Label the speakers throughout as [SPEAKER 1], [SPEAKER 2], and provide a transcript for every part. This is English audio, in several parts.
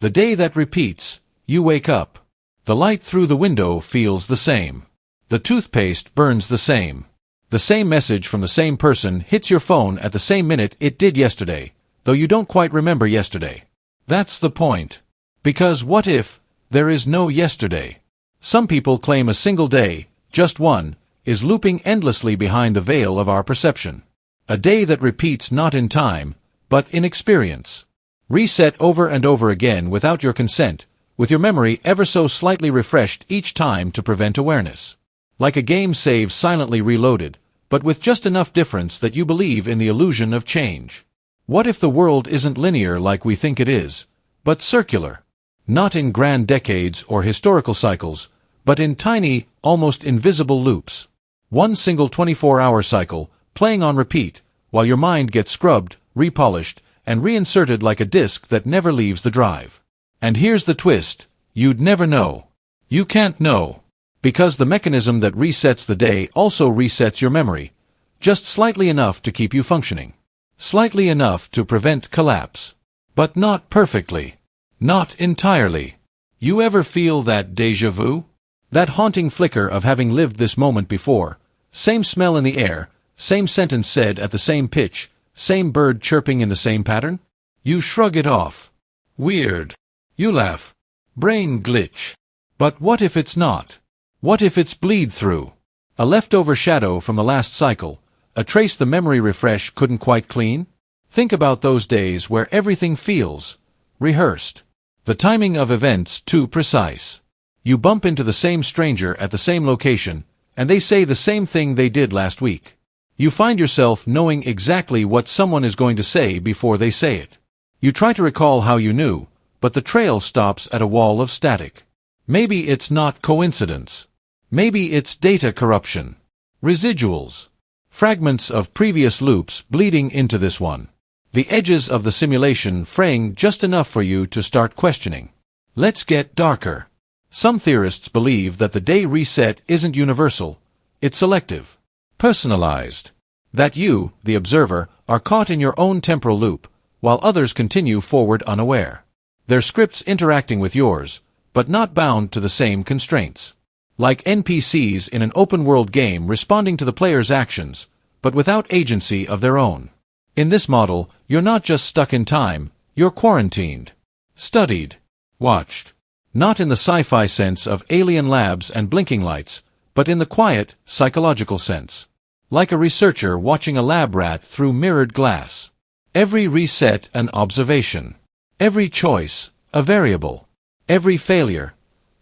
[SPEAKER 1] The day that repeats, you wake up. The light through the window feels the same. The toothpaste burns the same. The same message from the same person hits your phone at the same minute it did yesterday, though you don't quite remember yesterday. That's the point. Because what if there is no yesterday? Some people claim a single day, just one, is looping endlessly behind the veil of our perception. A day that repeats not in time, but in experience. Reset over and over again without your consent, with your memory ever so slightly refreshed each time to prevent awareness. Like a game save silently reloaded, but with just enough difference that you believe in the illusion of change. What if the world isn't linear like we think it is, but circular? Not in grand decades or historical cycles, but in tiny, almost invisible loops. One single 24-hour cycle, playing on repeat, while your mind gets scrubbed, repolished, and reinserted like a disk that never leaves the drive. And here's the twist: you'd never know. You can't know. Because the mechanism that resets the day also resets your memory, just slightly enough to keep you functioning. Slightly enough to prevent collapse. But not perfectly. Not entirely. You ever feel that déjà vu? That haunting flicker of having lived this moment before. Same smell in the air, same sentence said at the same pitch, same bird chirping in the same pattern? You shrug it off. Weird. You laugh. Brain glitch. But what if it's not? What if it's bleed-through? A leftover shadow from the last cycle, a trace the memory refresh couldn't quite clean? Think about those days where everything feels rehearsed. The timing of events too precise. You bump into the same stranger at the same location, and they say the same thing they did last week. You find yourself knowing exactly what someone is going to say before they say it. You try to recall how you knew, but the trail stops at a wall of static. Maybe it's not coincidence. Maybe it's data corruption. Residuals. Fragments of previous loops bleeding into this one. The edges of the simulation fraying just enough for you to start questioning. Let's get darker. Some theorists believe that the day reset isn't universal. It's selective. Personalized. That you, the observer, are caught in your own temporal loop, while others continue forward unaware. Their scripts interacting with yours, but not bound to the same constraints. Like NPCs in an open-world game responding to the player's actions, but without agency of their own. In this model, you're not just stuck in time, you're quarantined. Studied. Watched. Not in the sci-fi sense of alien labs and blinking lights, but in the quiet, psychological sense. Like a researcher watching a lab rat through mirrored glass. Every reset an observation. Every choice, a variable. Every failure,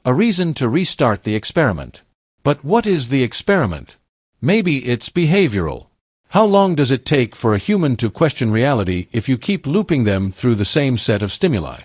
[SPEAKER 1] a reason to restart the experiment. But what is the experiment? Maybe it's behavioral. How long does it take for a human to question reality if you keep looping them through the same set of stimuli?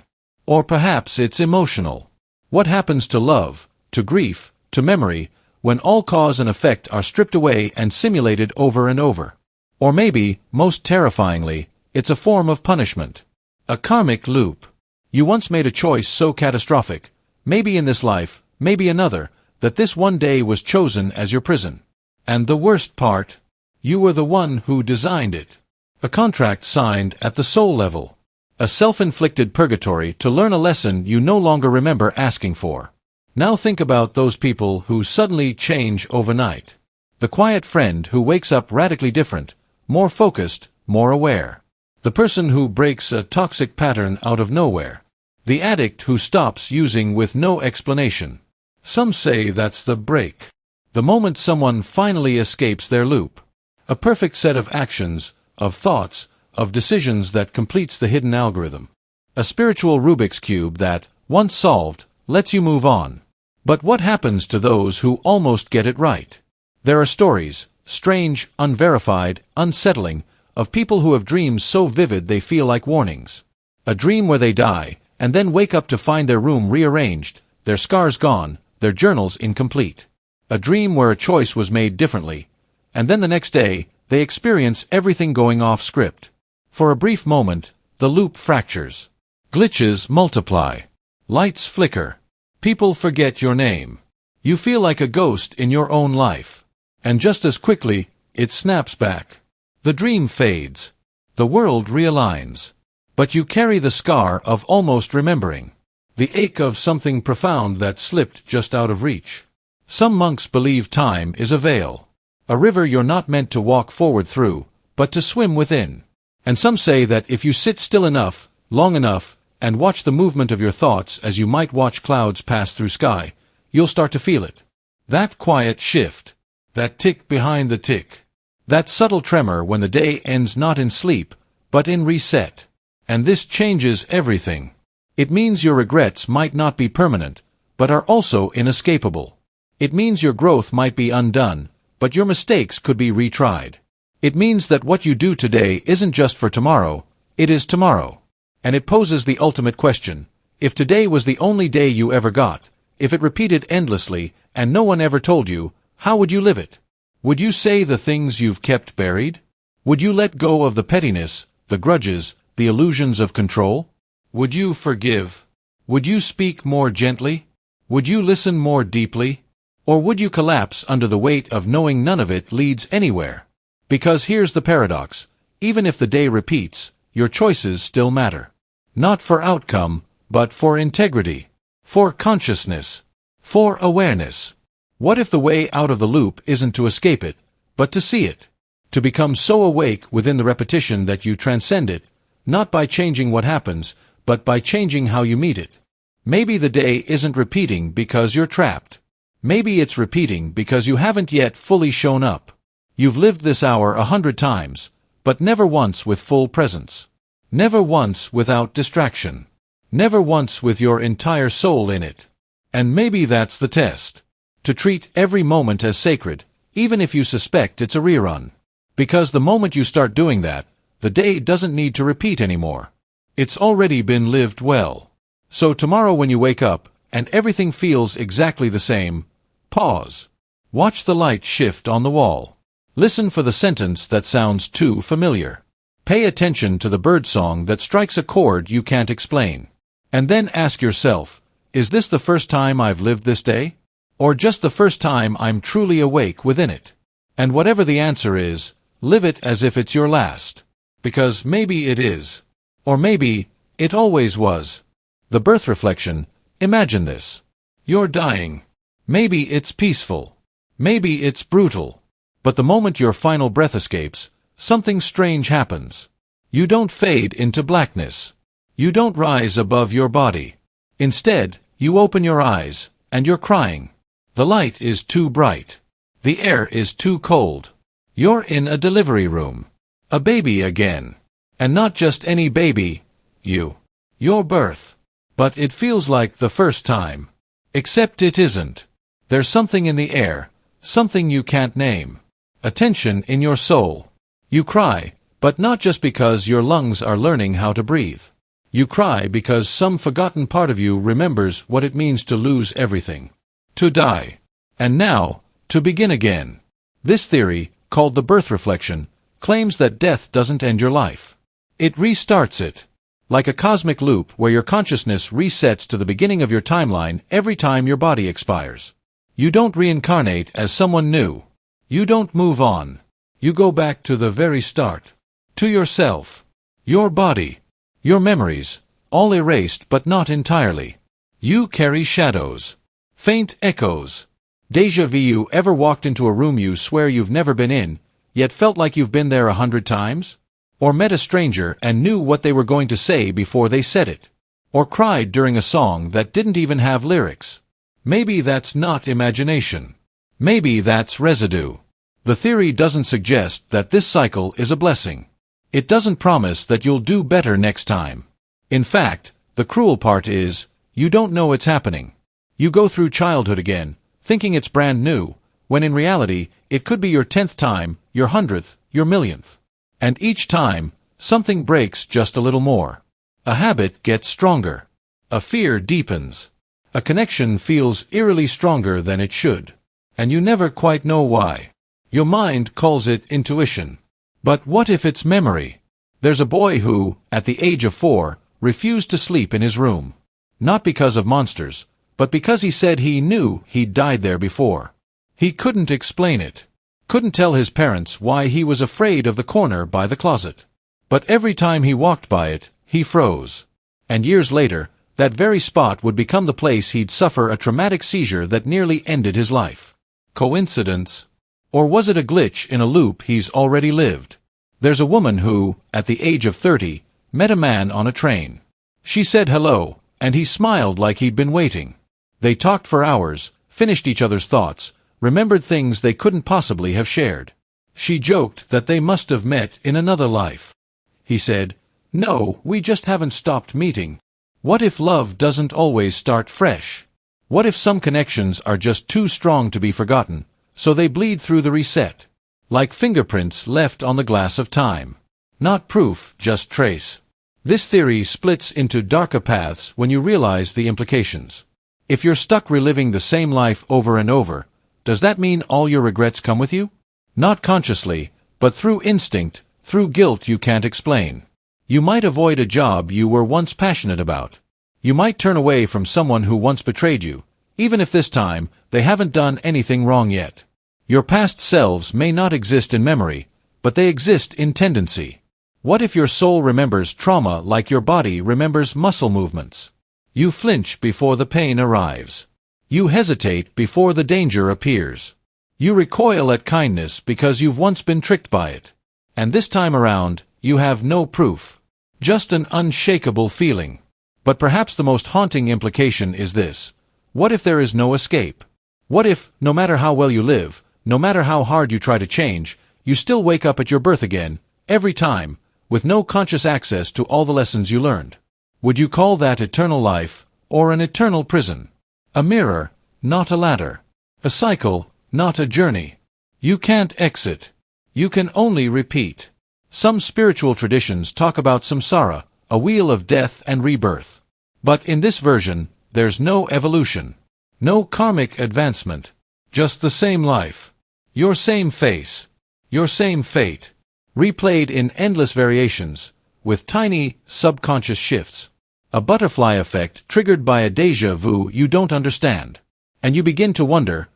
[SPEAKER 1] Or perhaps it's emotional. What happens to love, to grief, to memory, when all cause and effect are stripped away and simulated over and over? Or maybe, most terrifyingly, it's a form of punishment. A karmic loop. You once made a choice so catastrophic, maybe in this life, maybe another, that this one day was chosen as your prison. And the worst part? You were the one who designed it. A contract signed at the soul level. A self-inflicted purgatory to learn a lesson you no longer remember asking for. Now think about those people who suddenly change overnight. The quiet friend who wakes up radically different, more focused, more aware. The person who breaks a toxic pattern out of nowhere. The addict who stops using with no explanation. Some say that's the break. The moment someone finally escapes their loop. A perfect set of actions, of thoughts, of decisions that completes the hidden algorithm. A spiritual Rubik's Cube that, once solved, lets you move on. But what happens to those who almost get it right? There are stories, strange, unverified, unsettling, of people who have dreams so vivid they feel like warnings. A dream where they die, and then wake up to find their room rearranged, their scars gone, their journals incomplete. A dream where a choice was made differently, and then the next day, they experience everything going off script. For a brief moment, the loop fractures. Glitches multiply. Lights flicker. People forget your name. You feel like a ghost in your own life. And just as quickly, it snaps back. The dream fades. The world realigns. But you carry the scar of almost remembering. The ache of something profound that slipped just out of reach. Some monks believe time is a veil, a river you're not meant to walk forward through, but to swim within. And some say that if you sit still enough, long enough, and watch the movement of your thoughts as you might watch clouds pass through sky, you'll start to feel it. That quiet shift. That tick behind the tick. That subtle tremor when the day ends not in sleep, but in reset. And this changes everything. It means your regrets might not be permanent, but are also inescapable. It means your growth might be undone, but your mistakes could be retried. It means that what you do today isn't just for tomorrow, it is tomorrow. And it poses the ultimate question. If today was the only day you ever got, if it repeated endlessly, and no one ever told you, how would you live it? Would you say the things you've kept buried? Would you let go of the pettiness, the grudges, the illusions of control? Would you forgive? Would you speak more gently? Would you listen more deeply? Or would you collapse under the weight of knowing none of it leads anywhere? Because here's the paradox. Even if the day repeats, your choices still matter. Not for outcome, but for integrity. For consciousness. For awareness. What if the way out of the loop isn't to escape it, but to see it? To become so awake within the repetition that you transcend it, not by changing what happens, but by changing how you meet it. Maybe the day isn't repeating because you're trapped. Maybe it's repeating because you haven't yet fully shown up. You've lived this hour 100 times, but never once with full presence. Never once without distraction. Never once with your entire soul in it. And maybe that's the test. To treat every moment as sacred, even if you suspect it's a rerun. Because the moment you start doing that, the day doesn't need to repeat anymore. It's already been lived well. So tomorrow when you wake up, and everything feels exactly the same, pause. Watch the light shift on the wall. Listen for the sentence that sounds too familiar. Pay attention to the birdsong that strikes a chord you can't explain. And then ask yourself, is this the first time I've lived this day? Or just the first time I'm truly awake within it? And whatever the answer is, live it as if it's your last. Because maybe it is. Or maybe it always was. The birth reflection, imagine this. You're dying. Maybe it's peaceful. Maybe it's brutal. But the moment your final breath escapes, something strange happens. You don't fade into blackness. You don't rise above your body. Instead, you open your eyes, and you're crying. The light is too bright. The air is too cold. You're in a delivery room. A baby again. And not just any baby. Your birth. But it feels like the first time. Except it isn't. There's something in the air, something you can't name. A tension in your soul. You cry, but not just because your lungs are learning how to breathe. You cry because some forgotten part of you remembers what it means to lose everything. To die. And now, to begin again. This theory, called the birth reflection, claims that death doesn't end your life. It restarts it. Like a cosmic loop where your consciousness resets to the beginning of your timeline every time your body expires. You don't reincarnate as someone new. You don't move on. You go back to the very start. To yourself. Your body. Your memories. All erased but not entirely. You carry shadows. Faint echoes. Déjà vu. You ever walked into a room you swear you've never been in, yet felt like you've been there 100 times? Or met a stranger and knew what they were going to say before they said it? Or cried during a song that didn't even have lyrics? Maybe that's not imagination. Maybe that's residue. The theory doesn't suggest that this cycle is a blessing. It doesn't promise that you'll do better next time. In fact, the cruel part is, you don't know it's happening. You go through childhood again, thinking it's brand new, when in reality, it could be your 10th time, your 100th, your 1,000,000th. And each time, something breaks just a little more. A habit gets stronger. A fear deepens. A connection feels eerily stronger than it should. And you never quite know why. Your mind calls it intuition. But what if it's memory? There's a boy who, at the age of 4, refused to sleep in his room. Not because of monsters, but because he said he knew he'd died there before. He couldn't explain it. Couldn't tell his parents why he was afraid of the corner by the closet. But every time he walked by it, he froze. And years later, That very spot would become the place he'd suffer a traumatic seizure that nearly ended his life. Coincidence? Or was it a glitch in a loop he's already lived? There's a woman who, at the age of 30, met a man on a train. She said hello, and he smiled like he'd been waiting. They talked for hours, finished each other's thoughts, remembered things they couldn't possibly have shared. She joked that they must have met in another life. He said, "No, we just haven't stopped meeting." What if love doesn't always start fresh? What if some connections are just too strong to be forgotten, so they bleed through the reset? Like fingerprints left on the glass of time. Not proof, just trace. This theory splits into darker paths when you realize the implications. If you're stuck reliving the same life over and over, does that mean all your regrets come with you? Not consciously, but through instinct, through guilt you can't explain. You might avoid a job you were once passionate about. You might turn away from someone who once betrayed you, even if this time they haven't done anything wrong yet. Your past selves may not exist in memory, but they exist in tendency. What if your soul remembers trauma like your body remembers muscle movements? You flinch before the pain arrives. You hesitate before the danger appears. You recoil at kindness because you've once been tricked by it. And this time around, you have no proof. Just an unshakable feeling. But perhaps the most haunting implication is this. What if there is no escape? What if, no matter how well you live, no matter how hard you try to change, you still wake up at your birth again, every time, with no conscious access to all the lessons you learned? Would you call that eternal life, or an eternal prison? A mirror, not a ladder. A cycle, not a journey. You can't exit. You can only repeat. Some spiritual traditions talk about samsara, a wheel of death and rebirth. But in this version, there's no evolution. No karmic advancement. Just the same life. Your same face. Your same fate. Replayed in endless variations, with tiny, subconscious shifts. A butterfly effect triggered by a déjà vu you don't understand. And you begin to wonder,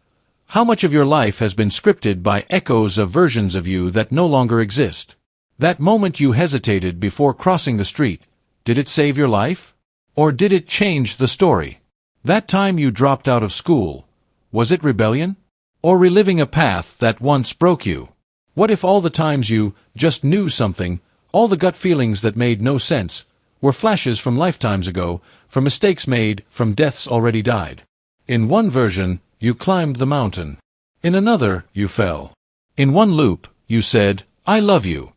[SPEAKER 1] how much of your life has been scripted by echoes of versions of you that no longer exist? That moment you hesitated before crossing the street, did it save your life? Or did it change the story? That time you dropped out of school, was it rebellion? Or reliving a path that once broke you? What if all the times you just knew something, all the gut feelings that made no sense, were flashes from lifetimes ago, from mistakes made, from deaths already died? In one version, you climbed the mountain. In another, you fell. In one loop, you said, "I love you."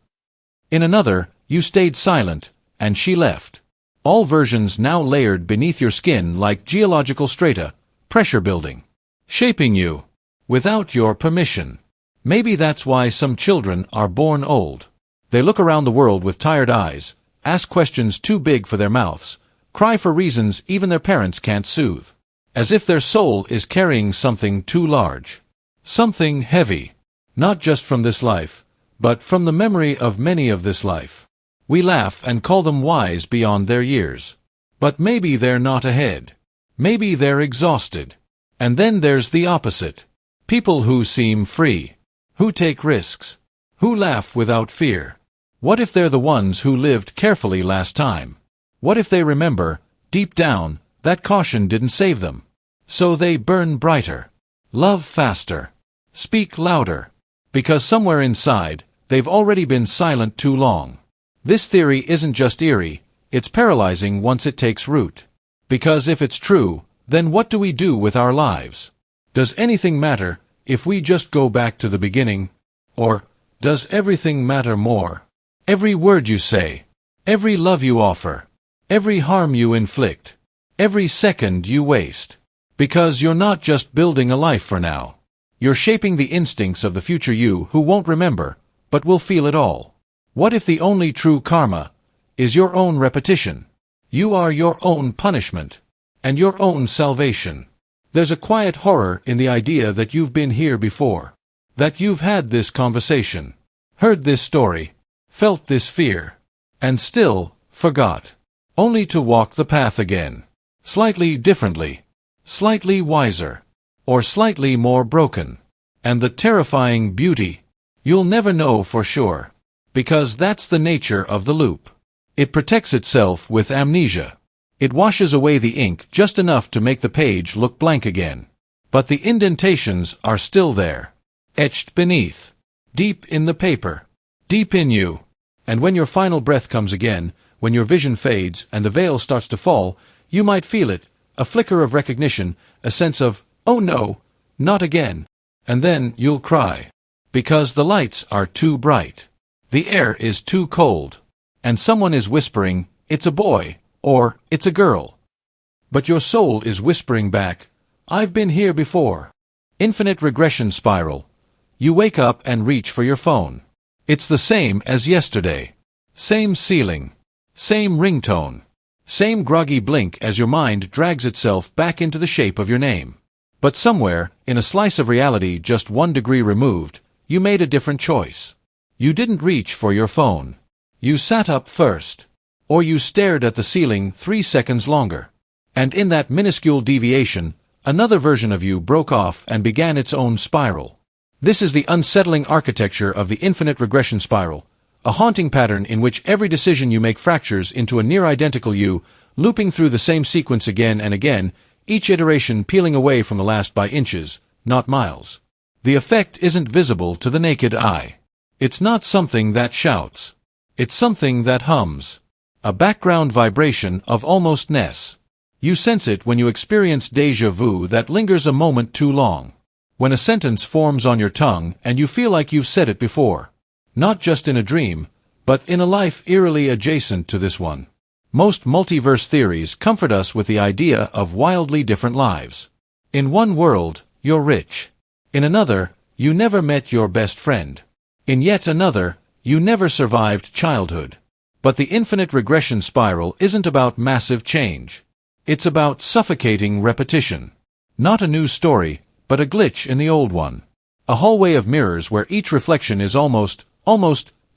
[SPEAKER 1] In another, you stayed silent, and she left. All versions now layered beneath your skin like geological strata, pressure building. Shaping you. Without your permission. Maybe that's why some children are born old. They look around the world with tired eyes, ask questions too big for their mouths, cry for reasons even their parents can't soothe. As if their soul is carrying something too large. Something heavy. Not just from this life, but from the memory of many of this life. We laugh and call them wise beyond their years. But maybe they're not ahead. Maybe they're exhausted. And then there's the opposite. People who seem free. Who take risks. Who laugh without fear. What if they're the ones who lived carefully last time? What if they remember, deep down, that caution didn't save them? So they burn brighter. Love faster. Speak louder. Because somewhere inside, they've already been silent too long. This theory isn't just eerie, it's paralyzing once it takes root. Because if it's true, then what do we do with our lives? Does anything matter if we just go back to the beginning? Or does everything matter more? Every word you say, every love you offer, every harm you inflict, every second you waste. Because you're not just building a life for now. You're shaping the instincts of the future you who won't remember, but will feel it all. What if the only true karma is your own repetition? You are your own punishment, and your own salvation. There's a quiet horror in the idea that you've been here before. That you've had this conversation, heard this story, felt this fear, and still forgot. Only to walk the path again. Slightly differently. Slightly wiser. Or slightly more broken. And the terrifying beauty. You'll never know for sure. Because that's the nature of the loop. It protects itself with amnesia. It washes away the ink just enough to make the page look blank again. But the indentations are still there. Etched beneath. Deep in the paper. Deep in you. And when your final breath comes again, when your vision fades and the veil starts to fall, you might feel it, a flicker of recognition, a sense of, oh no, not again. And then you'll cry. Because the lights are too bright. The air is too cold. And someone is whispering, it's a boy, or it's a girl. But your soul is whispering back, I've been here before. Infinite regression spiral. You wake up and reach for your phone. It's the same as yesterday. Same ceiling. Same ringtone. Same groggy blink as your mind drags itself back into the shape of your name. But somewhere, in a slice of reality just 1 degree removed, you made a different choice. You didn't reach for your phone. You sat up first. Or you stared at the ceiling 3 seconds longer. And in that minuscule deviation, another version of you broke off and began its own spiral. This is the unsettling architecture of the infinite regression spiral, a haunting pattern in which every decision you make fractures into a near-identical you, looping through the same sequence again and again, each iteration peeling away from the last by inches, not miles. The effect isn't visible to the naked eye. It's not something that shouts. It's something that hums. A background vibration of almostness. You sense it when you experience déjà vu that lingers a moment too long. When a sentence forms on your tongue and you feel like you've said it before. Not just in a dream, but in a life eerily adjacent to this one. Most multiverse theories comfort us with the idea of wildly different lives. In one world, you're rich. In another, you never met your best friend. In yet another, you never survived childhood. But the infinite regression spiral isn't about massive change. It's about suffocating repetition. Not a new story, but a glitch in the old one. A hallway of mirrors where each reflection is almost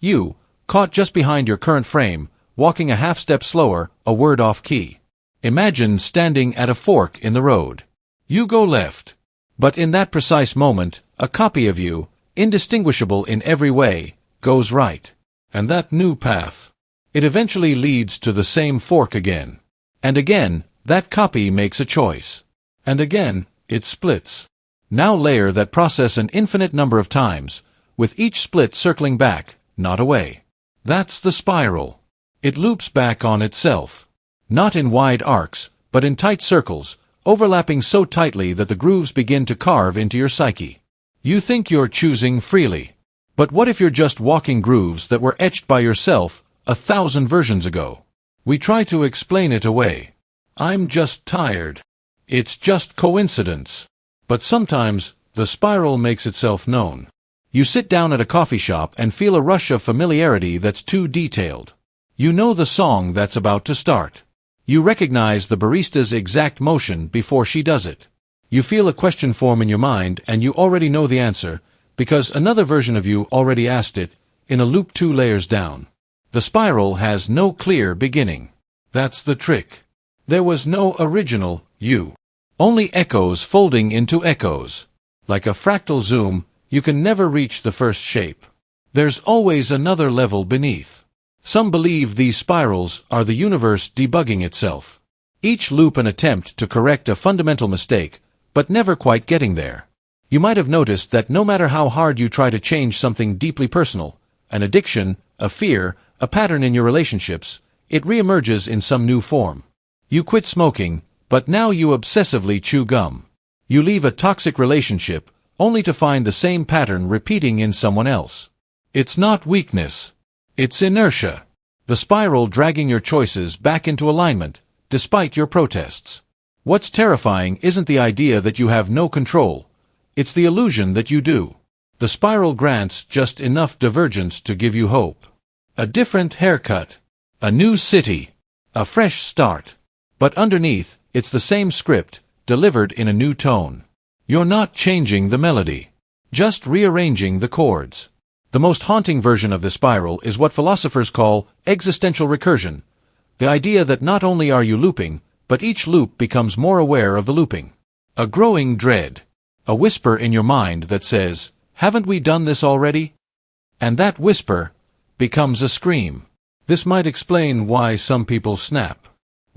[SPEAKER 1] you, caught just behind your current frame, walking a half step slower, a word off key. Imagine standing at a fork in the road. You go left. But in that precise moment, a copy of you, indistinguishable in every way, goes right. And that new path. It eventually leads to the same fork again. And again, that copy makes a choice. And again, it splits. Now layer that process an infinite number of times, with each split circling back, not away. That's the spiral. It loops back on itself. Not in wide arcs, but in tight circles, overlapping so tightly that the grooves begin to carve into your psyche. You think you're choosing freely. But what if you're just walking grooves that were etched by yourself 1,000 versions ago? We try to explain it away. I'm just tired. It's just coincidence. But sometimes, the spiral makes itself known. You sit down at a coffee shop and feel a rush of familiarity that's too detailed. You know the song that's about to start. You recognize the barista's exact motion before she does it. You feel a question form in your mind and you already know the answer, because another version of you already asked it, in a loop 2 layers down. The spiral has no clear beginning. That's the trick. There was no original you. Only echoes folding into echoes. Like a fractal zoom, you can never reach the first shape. There's always another level beneath. Some believe these spirals are the universe debugging itself. Each loop an attempt to correct a fundamental mistake, but never quite getting there. You might have noticed that no matter how hard you try to change something deeply personal, an addiction, a fear, a pattern in your relationships, it reemerges in some new form. You quit smoking, but now you obsessively chew gum. You leave a toxic relationship, only to find the same pattern repeating in someone else. It's not weakness. It's inertia. The spiral dragging your choices back into alignment, despite your protests. What's terrifying isn't the idea that you have no control. It's the illusion that you do. The spiral grants just enough divergence to give you hope. A different haircut. A new city. A fresh start. But underneath, it's the same script, delivered in a new tone. You're not changing the melody. Just rearranging the chords. The most haunting version of the spiral is what philosophers call existential recursion. The idea that not only are you looping, but each loop becomes more aware of the looping. A growing dread. A whisper in your mind that says, haven't we done this already? And that whisper becomes a scream. This might explain why some people snap.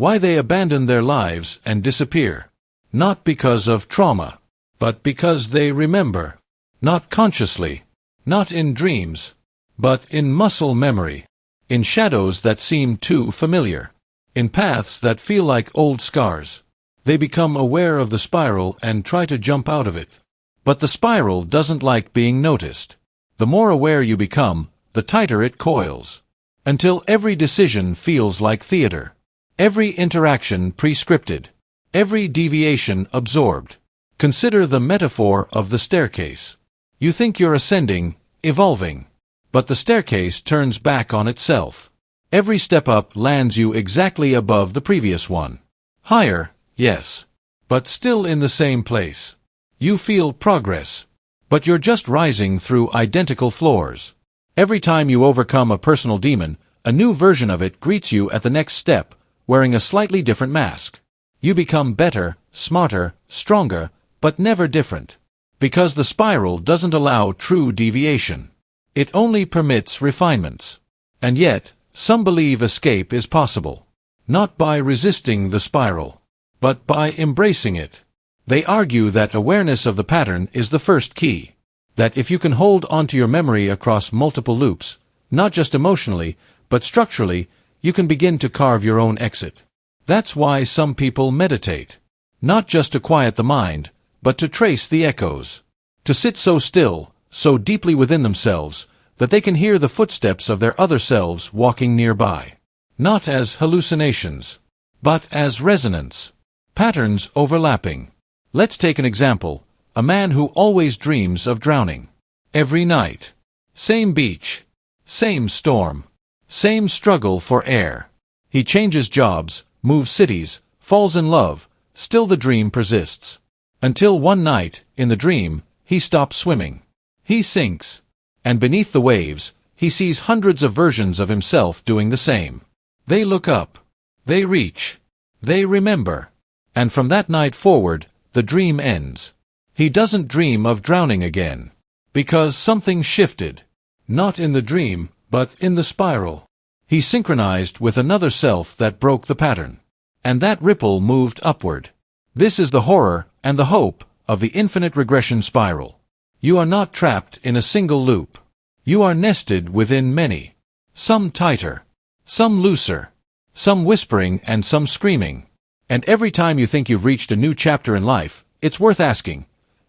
[SPEAKER 1] Why they abandon their lives and disappear. Not because of trauma, but because they remember. Not consciously, not in dreams, but in muscle memory. In shadows that seem too familiar. In paths that feel like old scars. They become aware of the spiral and try to jump out of it. But the spiral doesn't like being noticed. The more aware you become, the tighter it coils. Until every decision feels like theater. Every interaction prescripted. Every deviation absorbed. Consider the metaphor of the staircase. You think you're ascending, evolving. But the staircase turns back on itself. Every step up lands you exactly above the previous one. Higher, yes. But still in the same place. You feel progress. But you're just rising through identical floors. Every time you overcome a personal demon, a new version of it greets you at the next step, wearing a slightly different mask. You become better, smarter, stronger, but never different. Because the spiral doesn't allow true deviation. It only permits refinements. And yet, some believe escape is possible. Not by resisting the spiral, but by embracing it. They argue that awareness of the pattern is the first key. That if you can hold onto your memory across multiple loops, not just emotionally, but structurally, you can begin to carve your own exit. That's why some people meditate. Not just to quiet the mind, but to trace the echoes. To sit so still, so deeply within themselves, that they can hear the footsteps of their other selves walking nearby. Not as hallucinations, but as resonance. Patterns overlapping. Let's take an example. A man who always dreams of drowning. Every night. Same beach. Same storm. Same struggle for air. He changes jobs, moves cities, falls in love, still the dream persists. Until one night, in the dream, he stops swimming. He sinks. And beneath the waves, he sees hundreds of versions of himself doing the same. They look up. They reach. They remember. And from that night forward, the dream ends. He doesn't dream of drowning again. Because something shifted. Not in the dream, but in the spiral. He synchronized with another self that broke the pattern. And that ripple moved upward. This is the horror and the hope of the infinite regression spiral. You are not trapped in a single loop. You are nested within many. Some tighter. Some looser. Some whispering and some screaming. And every time you think you've reached a new chapter in life, it's worth asking,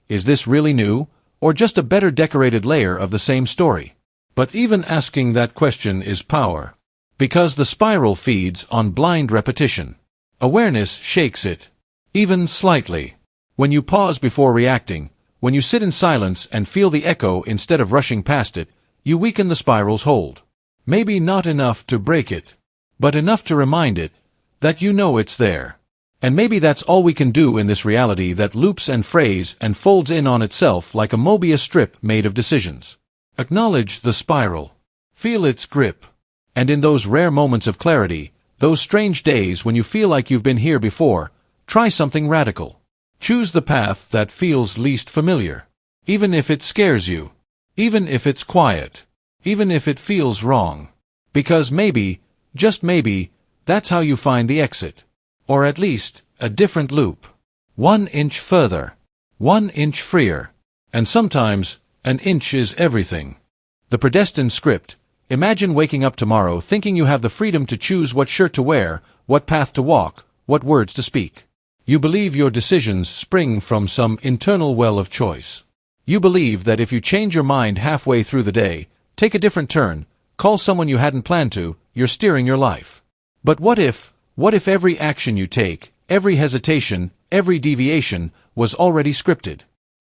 [SPEAKER 1] is this really new, or just a better decorated layer of the same story? But even asking that question is power. Because the spiral feeds on blind repetition. Awareness shakes it. Even slightly. When you pause before reacting, when you sit in silence and feel the echo instead of rushing past it, you weaken the spiral's hold. Maybe not enough to break it, but enough to remind it that you know it's there. And maybe that's all we can do in this reality that loops and frays and folds in on itself like a Mobius strip made of decisions. Acknowledge the spiral. Feel its grip. And in those rare moments of clarity, those strange days when you feel like you've been here before, try something radical. Choose the path that feels least familiar. Even if it scares you. Even if it's quiet. Even if it feels wrong. Because maybe, just maybe, that's how you find the exit. Or at least, a different loop. 1 inch further. 1 inch freer. And sometimes, an inch is everything. The predestined script. Imagine waking up tomorrow thinking you have the freedom to choose what shirt to wear, what path to walk, what words to speak. You believe your decisions spring from some internal well of choice. You believe that if you change your mind halfway through the day, take a different turn, call someone you hadn't planned to, you're steering your life. But what if every action you take, every hesitation, every deviation, was already scripted?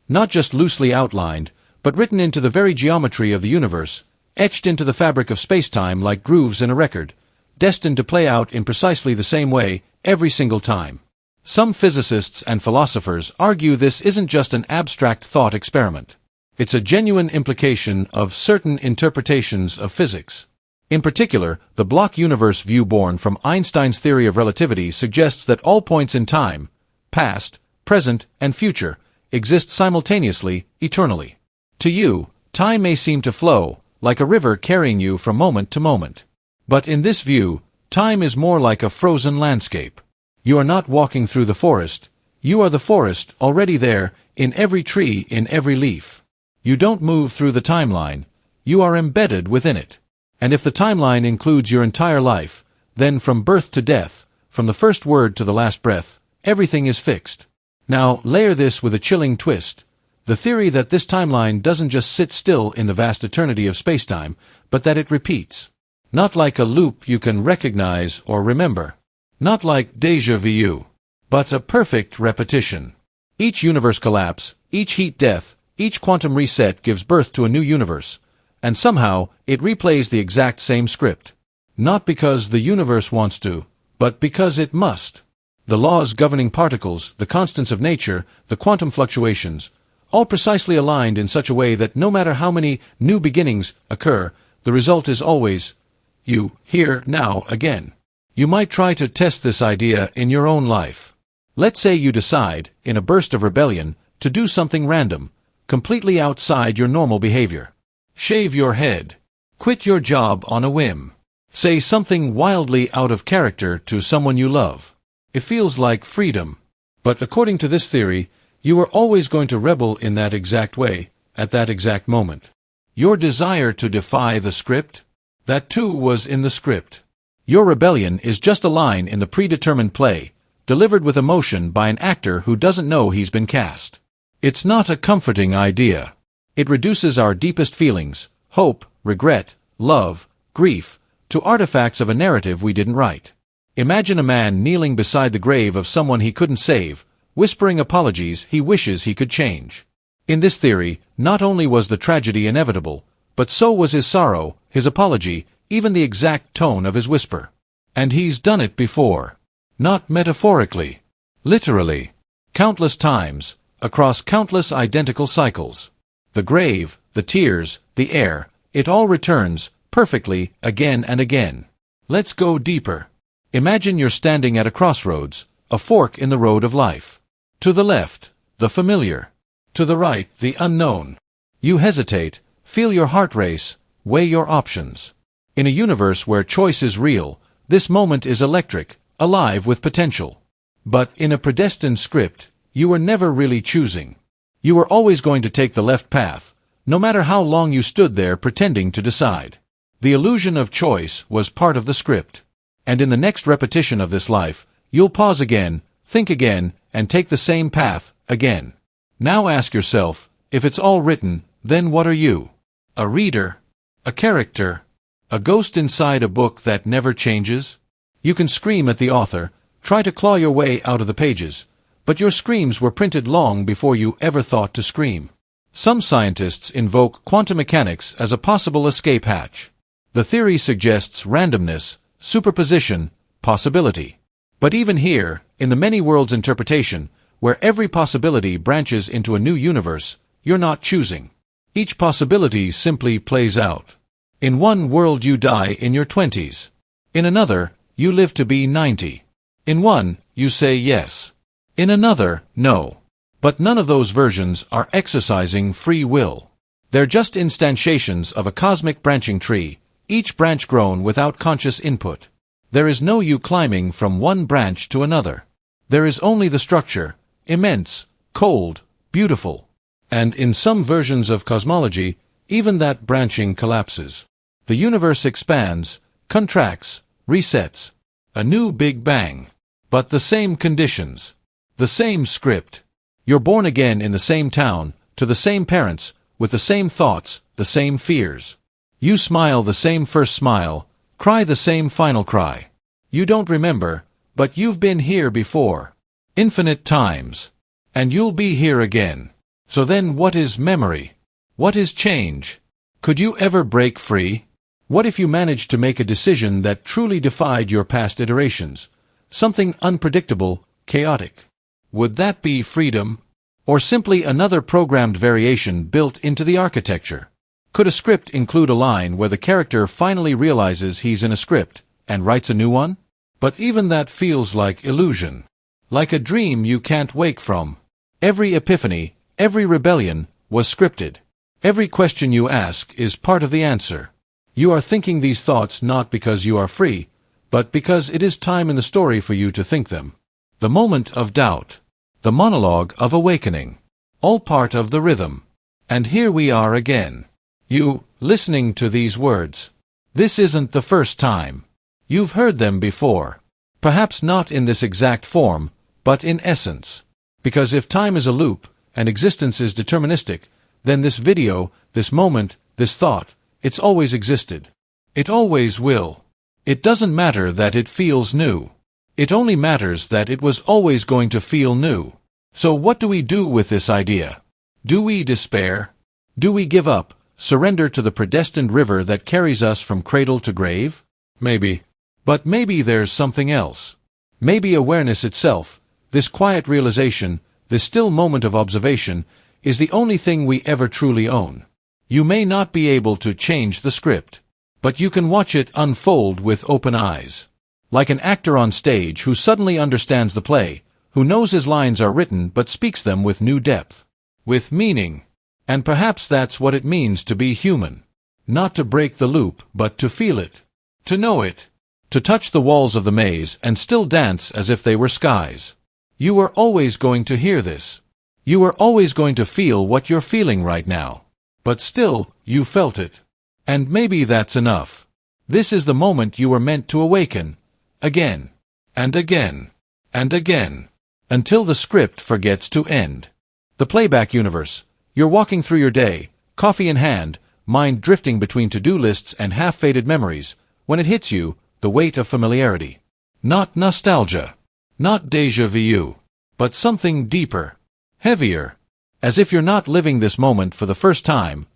[SPEAKER 1] Not just loosely outlined, but written into the very geometry of the universe, etched into the fabric of space-time like grooves in a record, destined to play out in precisely the same way, every single time. Some physicists and philosophers argue this isn't just an abstract thought experiment. It's a genuine implication of certain interpretations of physics. In particular, the block universe view born from Einstein's theory of relativity suggests that all points in time, past, present, and future, exist simultaneously, eternally. To you, time may seem to flow, like a river carrying you from moment to moment. But in this view, Time is more like a frozen landscape. You are not walking through the forest. You are the forest, already there, in every tree, in every leaf. You don't move through the timeline. You are embedded within it. And if the timeline includes your entire life, then from birth to death, from the first word to the last breath, everything is fixed. Now, layer this with a chilling twist. The theory that this timeline doesn't just sit still in the vast eternity of spacetime, but that it repeats. Not like a loop you can recognize or remember. Not like déjà vu. But a perfect repetition. Each universe collapse, each heat death, each quantum reset gives birth to a new universe. And somehow, it replays the exact same script. Not because the universe wants to, but because it must. The laws governing particles, the constants of nature, the quantum fluctuations, all precisely aligned in such a way that no matter how many new beginnings occur, the result is always you, here, now, again. You might try to test this idea in your own life. Let's say you decide, in a burst of rebellion, to do something random, completely outside your normal behavior. Shave your head. Quit your job on a whim. Say something wildly out of character to someone you love. It feels like freedom. But according to this theory, you are always going to rebel in that exact way, at that exact moment. Your desire to defy the script? That too was in the script. Your rebellion is just a line in the predetermined play, delivered with emotion by an actor who doesn't know he's been cast. It's not a comforting idea. It reduces our deepest feelings, hope, regret, love, grief, to artifacts of a narrative we didn't write. Imagine a man kneeling beside the grave of someone he couldn't save, whispering apologies he wishes he could change. In this theory, not only was the tragedy inevitable, but so was his sorrow, his apology, even the exact tone of his whisper. And he's done it before. Not metaphorically. Literally. Countless times, across countless identical cycles. The grave, the tears, the air, it all returns, perfectly, again and again. Let's go deeper. Imagine you're standing at a crossroads, a fork in the road of life. To the left, the familiar. To the right, the unknown. You hesitate, feel your heart race, weigh your options. In a universe where choice is real, this moment is electric, alive with potential. But in a predestined script, you were never really choosing. You were always going to take the left path, no matter how long you stood there pretending to decide. The illusion of choice was part of the script. And in the next repetition of this life, you'll pause again, think again, and take the same path, again. Now ask yourself, if it's all written, then what are you? A reader? A character? A ghost inside a book that never changes? You can scream at the author, try to claw your way out of the pages, but your screams were printed long before you ever thought to scream. Some scientists invoke quantum mechanics as a possible escape hatch. The theory suggests randomness, superposition, possibility. But even here, in the many worlds interpretation, where every possibility branches into a new universe, you're not choosing. Each possibility simply plays out. In one world you die in your 20s. In another, you live to be 90. In one, you say yes. In another, no. But none of those versions are exercising free will. They're just instantiations of a cosmic branching tree, each branch grown without conscious input. There is no you climbing from one branch to another. There is only the structure, immense, cold, beautiful. And in some versions of cosmology, even that branching collapses. The universe expands, contracts, resets. A new Big Bang. But the same conditions. The same script. You're born again in the same town, to the same parents, with the same thoughts, the same fears. You smile the same first smile, cry the same final cry. You don't remember, but you've been here before. Infinite times. And you'll be here again. So then what is memory? What is change? Could you ever break free? What if you managed to make a decision that truly defied your past iterations? Something unpredictable, chaotic. Would that be freedom? Or simply another programmed variation built into the architecture? Could a script include a line where the character finally realizes he's in a script and writes a new one? But even that feels like illusion. Like a dream you can't wake from. Every epiphany, every rebellion, was scripted. Every question you ask is part of the answer. You are thinking these thoughts not because you are free, but because it is time in the story for you to think them. The moment of doubt. The monologue of awakening. All part of the rhythm. And here we are again. You, listening to these words. This isn't the first time. You've heard them before. Perhaps not in this exact form, but in essence. Because if time is a loop, and existence is deterministic, then this video, this moment, this thought, it's always existed. It always will. It doesn't matter that it feels new. It only matters that it was always going to feel new. So what do we do with this idea? Do we despair? Do we give up, surrender to the predestined river that carries us from cradle to grave? Maybe. But maybe there's something else. Maybe awareness itself, this quiet realization, this still moment of observation, is the only thing we ever truly own. You may not be able to change the script, but you can watch it unfold with open eyes. Like an actor on stage who suddenly understands the play, who knows his lines are written but speaks them with new depth, with meaning. And perhaps that's what it means to be human. Not to break the loop, but to feel it. To know it. To touch the walls of the maze and still dance as if they were skies. You were always going to hear this. You were always going to feel what you're feeling right now. But still, you felt it. And maybe that's enough. This is the moment you were meant to awaken. Again. And again. And again. Until the script forgets to end. The playback universe. You're walking through your day, coffee in hand, mind drifting between to-do lists and half-faded memories, when it hits you, the weight of familiarity. Not nostalgia. Not déjà vu. But something deeper. Heavier. As if you're not living this moment for the first time,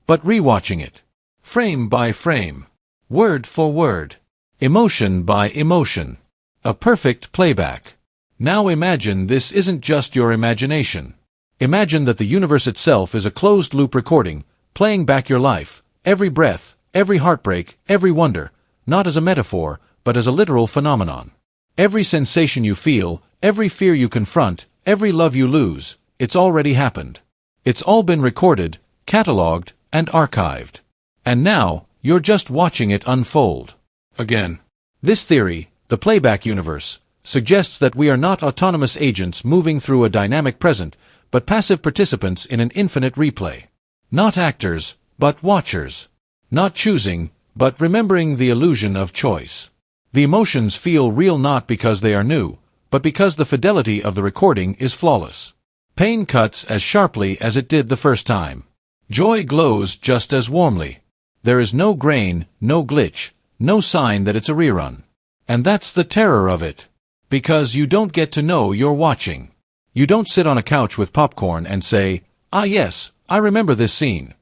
[SPEAKER 1] but rewatching it. Frame by frame. Word for word. Emotion by emotion. A perfect playback. Now imagine this isn't just your imagination. Imagine that the universe itself is a closed-loop recording, playing back your life, every breath, every heartbreak, every wonder, not as a metaphor, but as a literal phenomenon. Every sensation you feel, every fear you confront, every love you lose, it's already happened. It's all been recorded, catalogued, and archived. And now, you're just watching it unfold. Again. This theory, the playback universe, suggests that we are not autonomous agents moving through a dynamic present, but passive participants in an infinite replay. Not actors, but watchers. Not choosing, but remembering the illusion of choice. The emotions feel real not because they are new, but because the fidelity of the recording is flawless. Pain cuts as sharply as it did the first time. Joy glows just as warmly. There is no grain, no glitch, no sign that it's a rerun. And that's the terror of it. Because you don't get to know you're watching. You don't sit on a couch with popcorn and say, "Ah yes, I remember this scene."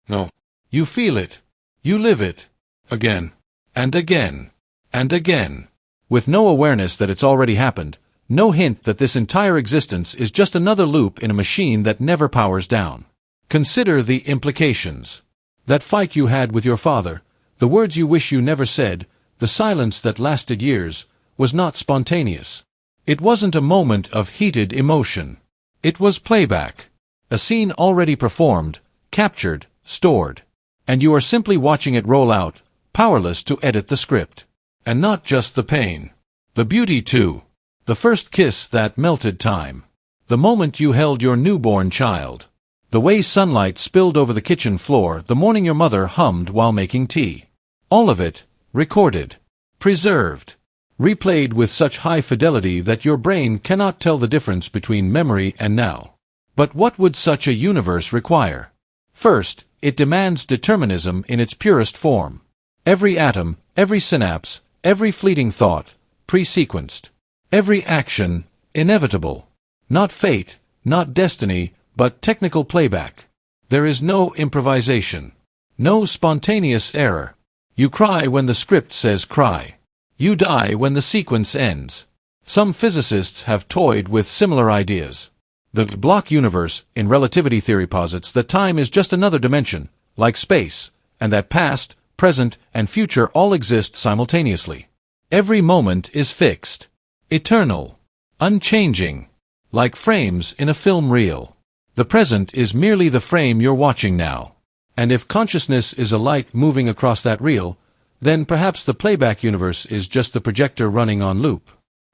[SPEAKER 1] No. You feel it. You live it. Again. And again. And again. With no awareness that it's already happened, no hint that this entire existence is just another loop in a machine that never powers down. Consider the implications. That fight you had with your father, the words you wish you never said, the silence that lasted years, was not spontaneous. It wasn't a moment of heated emotion. It was playback. A scene already performed, captured, stored. And you are simply watching it roll out, powerless to edit the script. And not just the pain. The beauty too. The first kiss that melted time. The moment you held your newborn child. The way sunlight spilled over the kitchen floor the morning your mother hummed while making tea. All of it, recorded. Preserved. Replayed with such high fidelity that your brain cannot tell the difference between memory and now. But what would such a universe require? First, it demands determinism in its purest form. Every atom, every synapse, every fleeting thought, pre-sequenced. Every action, inevitable. Not fate, not destiny, but technical playback. There is no improvisation. No spontaneous error. You cry when the script says cry. You die when the sequence ends. Some physicists have toyed with similar ideas. The block universe in relativity theory posits that time is just another dimension, like space, and that past, present, and future all exist simultaneously. Every moment is fixed. Eternal. Unchanging. Like frames in a film reel. The present is merely the frame you're watching now. And if consciousness is a light moving across that reel, then perhaps the playback universe is just the projector running on loop.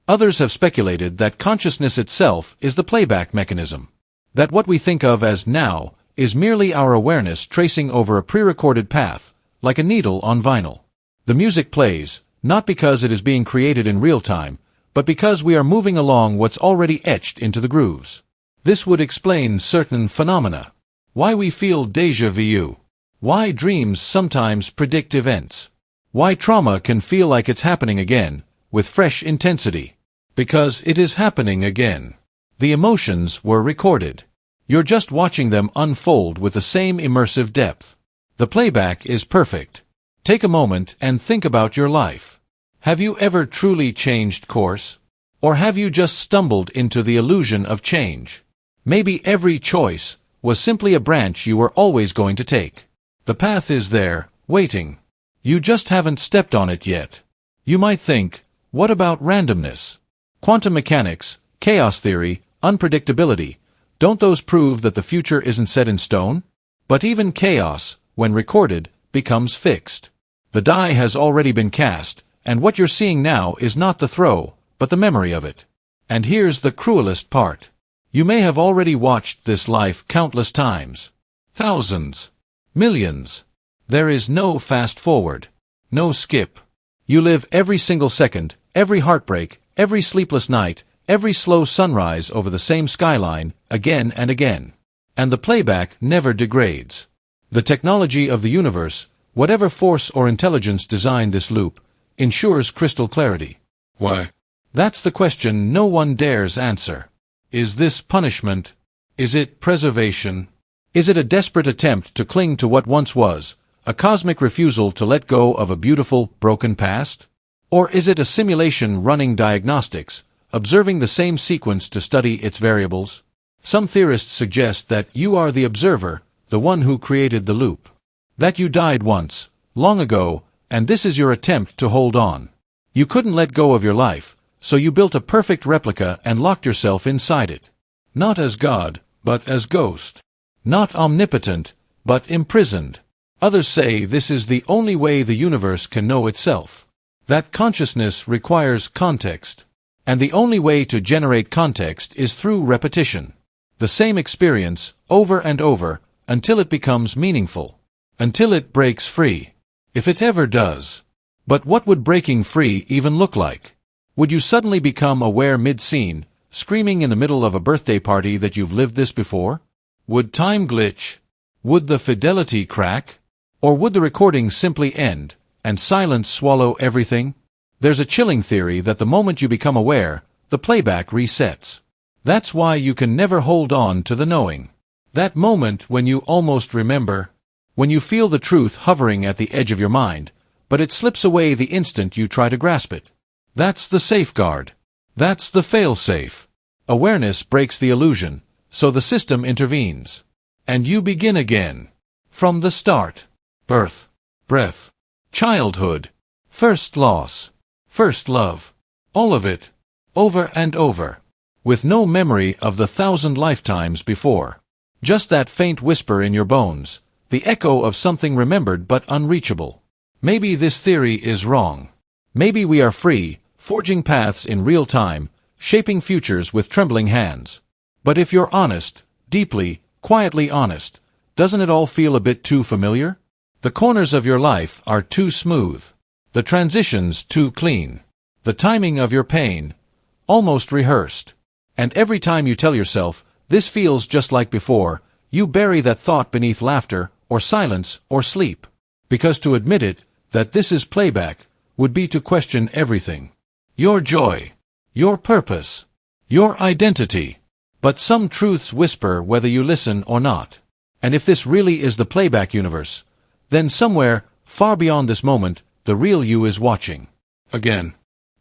[SPEAKER 1] Others have speculated that consciousness itself is the playback mechanism. That what we think of as now is merely our awareness tracing over a pre-recorded path, like a needle on vinyl. The music plays, not because it is being created in real time, but because we are moving along what's already etched into the grooves. This would explain certain phenomena. Why we feel déjà vu. Why dreams sometimes predict events. Why trauma can feel like it's happening again, with fresh intensity. Because it is happening again. The emotions were recorded. You're just watching them unfold with the same immersive depth. The playback is perfect. Take a moment and think about your life. Have you ever truly changed course? Or have you just stumbled into the illusion of change? Maybe every choice was simply a branch you were always going to take. The path is there, waiting. You just haven't stepped on it yet. You might think, what about randomness? Quantum mechanics, chaos theory, unpredictability, don't those prove that the future isn't set in stone? But even chaos, when recorded, becomes fixed. The die has already been cast, and what you're seeing now is not the throw, but the memory of it. And here's the cruelest part. You may have already watched this life countless times. Thousands. Millions. There is no fast forward. No skip. You live every single second, every heartbreak, every sleepless night, every slow sunrise over the same skyline, again and again. And the playback never degrades. The technology of the universe, whatever force or intelligence designed this loop, ensures crystal clarity. Why? That's the question no one dares answer. Is this punishment? Is it preservation? Is it a desperate attempt to cling to what once was, a cosmic refusal to let go of a beautiful, broken past? Or is it a simulation running diagnostics, observing the same sequence to study its variables? Some theorists suggest that you are the observer, the one who created the loop. That you died once, long ago, and this is your attempt to hold on. You couldn't let go of your life, so you built a perfect replica and locked yourself inside it. Not as God, but as ghost. Not omnipotent, but imprisoned. Others say this is the only way the universe can know itself. That consciousness requires context. And the only way to generate context is through repetition. The same experience, over and over, until it becomes meaningful. Until it breaks free. If it ever does. But what would breaking free even look like? Would you suddenly become aware mid-scene, screaming in the middle of a birthday party that you've lived this before? Would time glitch? Would the fidelity crack? Or would the recording simply end, and silence swallow everything? There's a chilling theory that the moment you become aware, the playback resets. That's why you can never hold on to the knowing. That moment when you almost remember, when you feel the truth hovering at the edge of your mind, but it slips away the instant you try to grasp it. That's the safeguard. That's the fail-safe. Awareness breaks the illusion, so the system intervenes. And you begin again. From the start. Birth. Breath. Childhood. First loss. First love. All of it. Over and over. With no memory of the 1,000 lifetimes before. Just that faint whisper in your bones. The echo of something remembered but unreachable. Maybe this theory is wrong. Maybe we are free, forging paths in real time, shaping futures with trembling hands. But if you're honest, deeply, quietly honest, doesn't it all feel a bit too familiar? The corners of your life are too smooth. The transitions too clean. The timing of your pain, almost rehearsed. And every time you tell yourself, this feels just like before, you bury that thought beneath laughter, or silence, or sleep. Because to admit it, that this is playback, would be to question everything. Your joy. Your purpose. Your identity. But some truths whisper whether you listen or not. And if this really is the playback universe, then somewhere, far beyond this moment, the real you is watching. Again.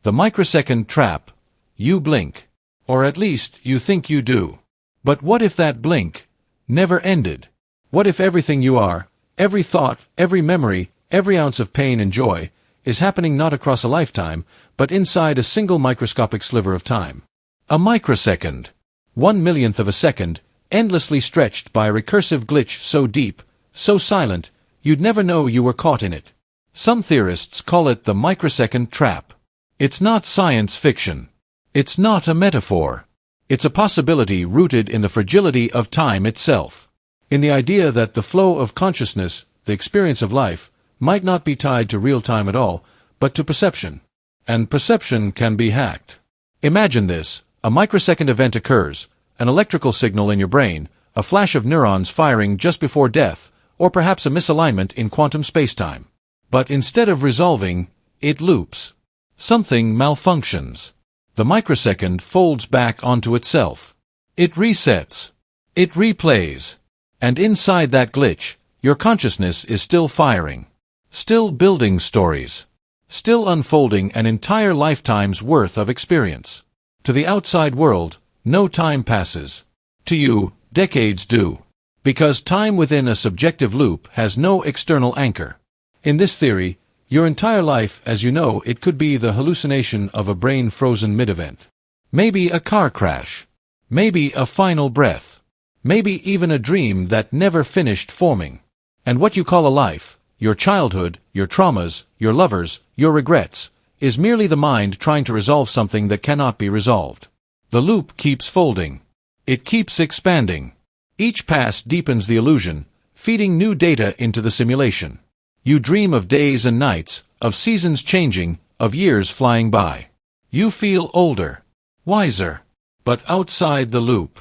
[SPEAKER 1] The microsecond trap. You blink. Or at least you think you do. But what if that blink never ended? What if everything you are, every thought, every memory, every ounce of pain and joy, is happening not across a lifetime, but inside a single microscopic sliver of time? A microsecond. 1/1,000,000th of a second, endlessly stretched by a recursive glitch so deep, so silent, you'd never know you were caught in it. Some theorists call it the microsecond trap. It's not science fiction. It's not a metaphor. It's a possibility rooted in the fragility of time itself. In the idea that the flow of consciousness, the experience of life, might not be tied to real time at all, but to perception. And perception can be hacked. Imagine this: a microsecond event occurs, an electrical signal in your brain, a flash of neurons firing just before death, or perhaps a misalignment in quantum spacetime. But instead of resolving, it loops. Something malfunctions. The microsecond folds back onto itself. It resets. It replays. And inside that glitch, your consciousness is still firing. Still building stories. Still unfolding an entire lifetime's worth of experience. To the outside world, no time passes. To you, decades do. Because time within a subjective loop has no external anchor. In this theory, your entire life, as you know, it could be the hallucination of a brain frozen mid-event. Maybe a car crash. Maybe a final breath. Maybe even a dream that never finished forming. And what you call a life, your childhood, your traumas, your lovers, your regrets, is merely the mind trying to resolve something that cannot be resolved. The loop keeps folding. It keeps expanding. Each pass deepens the illusion, feeding new data into the simulation. You dream of days and nights, of seasons changing, of years flying by. You feel older, wiser. But outside the loop,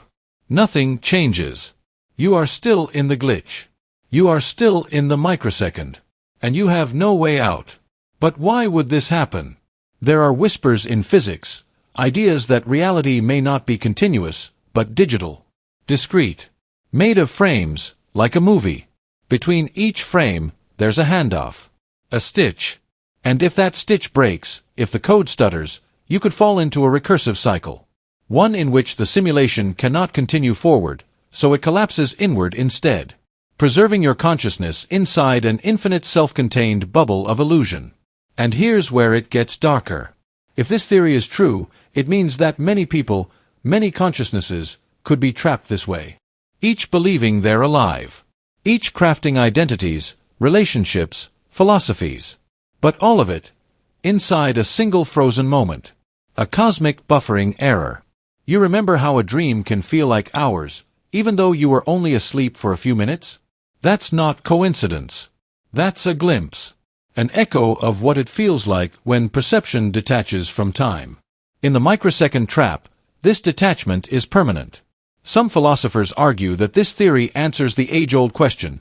[SPEAKER 1] nothing changes. You are still in the glitch. You are still in the microsecond. And you have no way out. But why would this happen? There are whispers in physics, ideas that reality may not be continuous, but digital, discrete, made of frames, like a movie. Between each frame, there's a handoff, a stitch. And if that stitch breaks, if the code stutters, you could fall into a recursive cycle. One in which the simulation cannot continue forward, so it collapses inward instead, preserving your consciousness inside an infinite self-contained bubble of illusion. And here's where it gets darker. If this theory is true, it means that many people, many consciousnesses, could be trapped this way. Each believing they're alive. Each crafting identities, relationships, philosophies. But all of it, inside a single frozen moment. A cosmic buffering error. You remember how a dream can feel like hours, even though you were only asleep for a few minutes? That's not coincidence. That's a glimpse. An echo of what it feels like when perception detaches from time. In the microsecond trap, this detachment is permanent. Some philosophers argue that this theory answers the age-old question: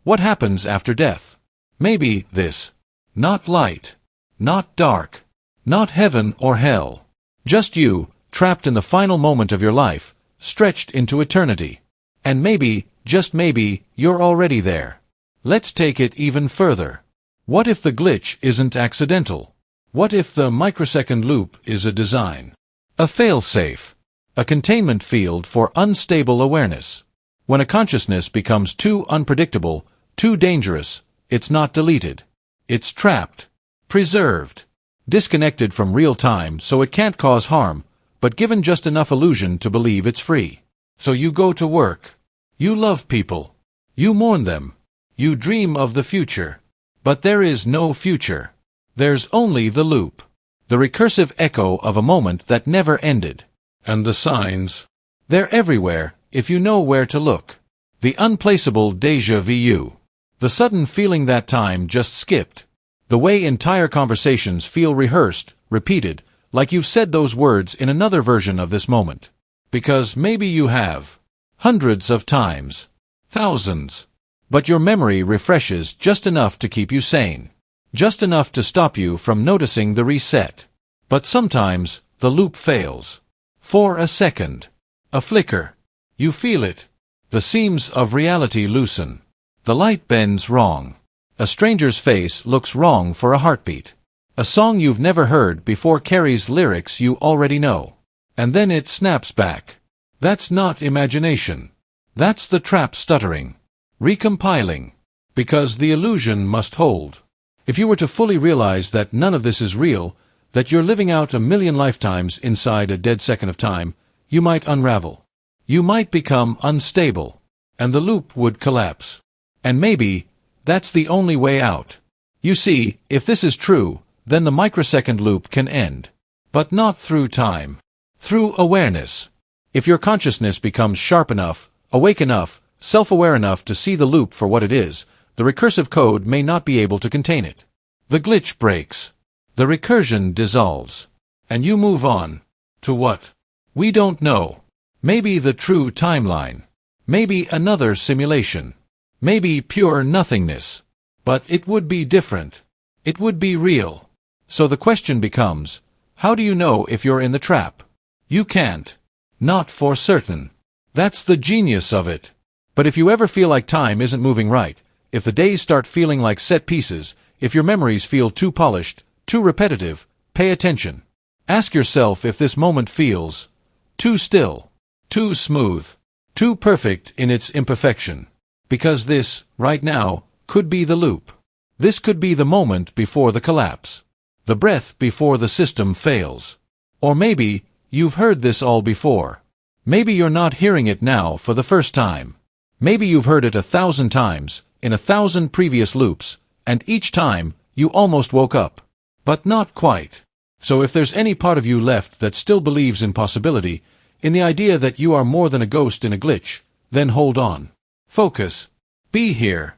[SPEAKER 1] what happens after death? Maybe this. Not light. Not dark. Not heaven or hell. Just you, trapped in the final moment of your life, stretched into eternity. And maybe, just maybe, you're already there. Let's take it even further. What if the glitch isn't accidental? What if the microsecond loop is a design? A fail-safe. A containment field for unstable awareness. When a consciousness becomes too unpredictable, too dangerous, it's not deleted. It's trapped. Preserved. Disconnected from real time so it can't cause harm, but given just enough illusion to believe it's free. So you go to work. You love people. You mourn them. You dream of the future. But there is no future. There's only the loop. The recursive echo of a moment that never ended. And the signs. They're everywhere, if you know where to look. The unplaceable déjà vu. The sudden feeling that time just skipped. The way entire conversations feel rehearsed, repeated, like you've said those words in another version of this moment. Because maybe you have. Hundreds of times. Thousands. But your memory refreshes just enough to keep you sane. Just enough to stop you from noticing the reset. But sometimes, the loop fails. For a second. A flicker. You feel it. The seams of reality loosen. The light bends wrong. A stranger's face looks wrong for a heartbeat. A song you've never heard before carries lyrics you already know. And then it snaps back. That's not imagination. That's the trap stuttering. Recompiling. Because the illusion must hold. If you were to fully realize that none of this is real, that you're living out a million lifetimes inside a dead second of time, you might unravel. You might become unstable. And the loop would collapse. And maybe, that's the only way out. You see, if this is true, then the microsecond loop can end. But not through time. Through awareness. If your consciousness becomes sharp enough, awake enough, self-aware enough to see the loop for what it is, the recursive code may not be able to contain it. The glitch breaks. The recursion dissolves. And you move on. To what? We don't know. Maybe the true timeline. Maybe another simulation. Maybe pure nothingness. But it would be different. It would be real. So the question becomes, how do you know if you're in the trap? You can't. Not for certain. That's the genius of it. But if you ever feel like time isn't moving right, if the days start feeling like set pieces, if your memories feel too polished, too repetitive, pay attention. Ask yourself if this moment feels too still, too smooth, too perfect in its imperfection. Because this, right now, could be the loop. This could be the moment before the collapse. The breath before the system fails. Or maybe, you've heard this all before. Maybe you're not hearing it now for the first time. Maybe you've heard it 1,000 times, in 1,000 previous loops, and each time, you almost woke up. But not quite. So if there's any part of you left that still believes in possibility, in the idea that you are more than a ghost in a glitch, then hold on. Focus. Be here.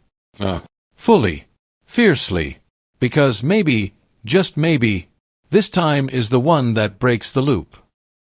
[SPEAKER 1] Fully. Fiercely. Because maybe, just maybe, this time is the one that breaks the loop.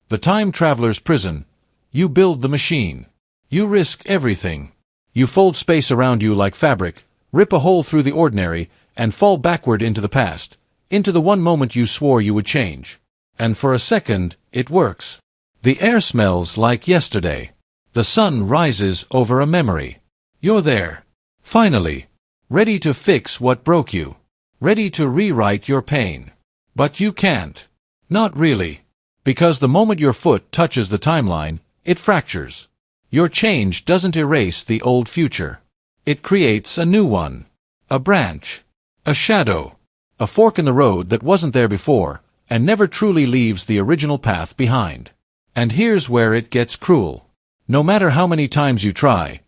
[SPEAKER 1] The time traveler's prison. You build the machine. You risk everything. You fold space around you like fabric, rip a hole through the ordinary, and fall backward into the past, into the one moment you swore you would change. And for a second, it works. The air smells like yesterday. The sun rises over a memory. You're there. Finally. Ready to fix what broke you. Ready to rewrite your pain. But you can't. Not really. Because the moment your foot touches the timeline, it fractures. Your change doesn't erase the old future. It creates a new one. A branch. A shadow. A fork in the road that wasn't there before, and never truly leaves the original path behind. And here's where it gets cruel. No matter how many times you try,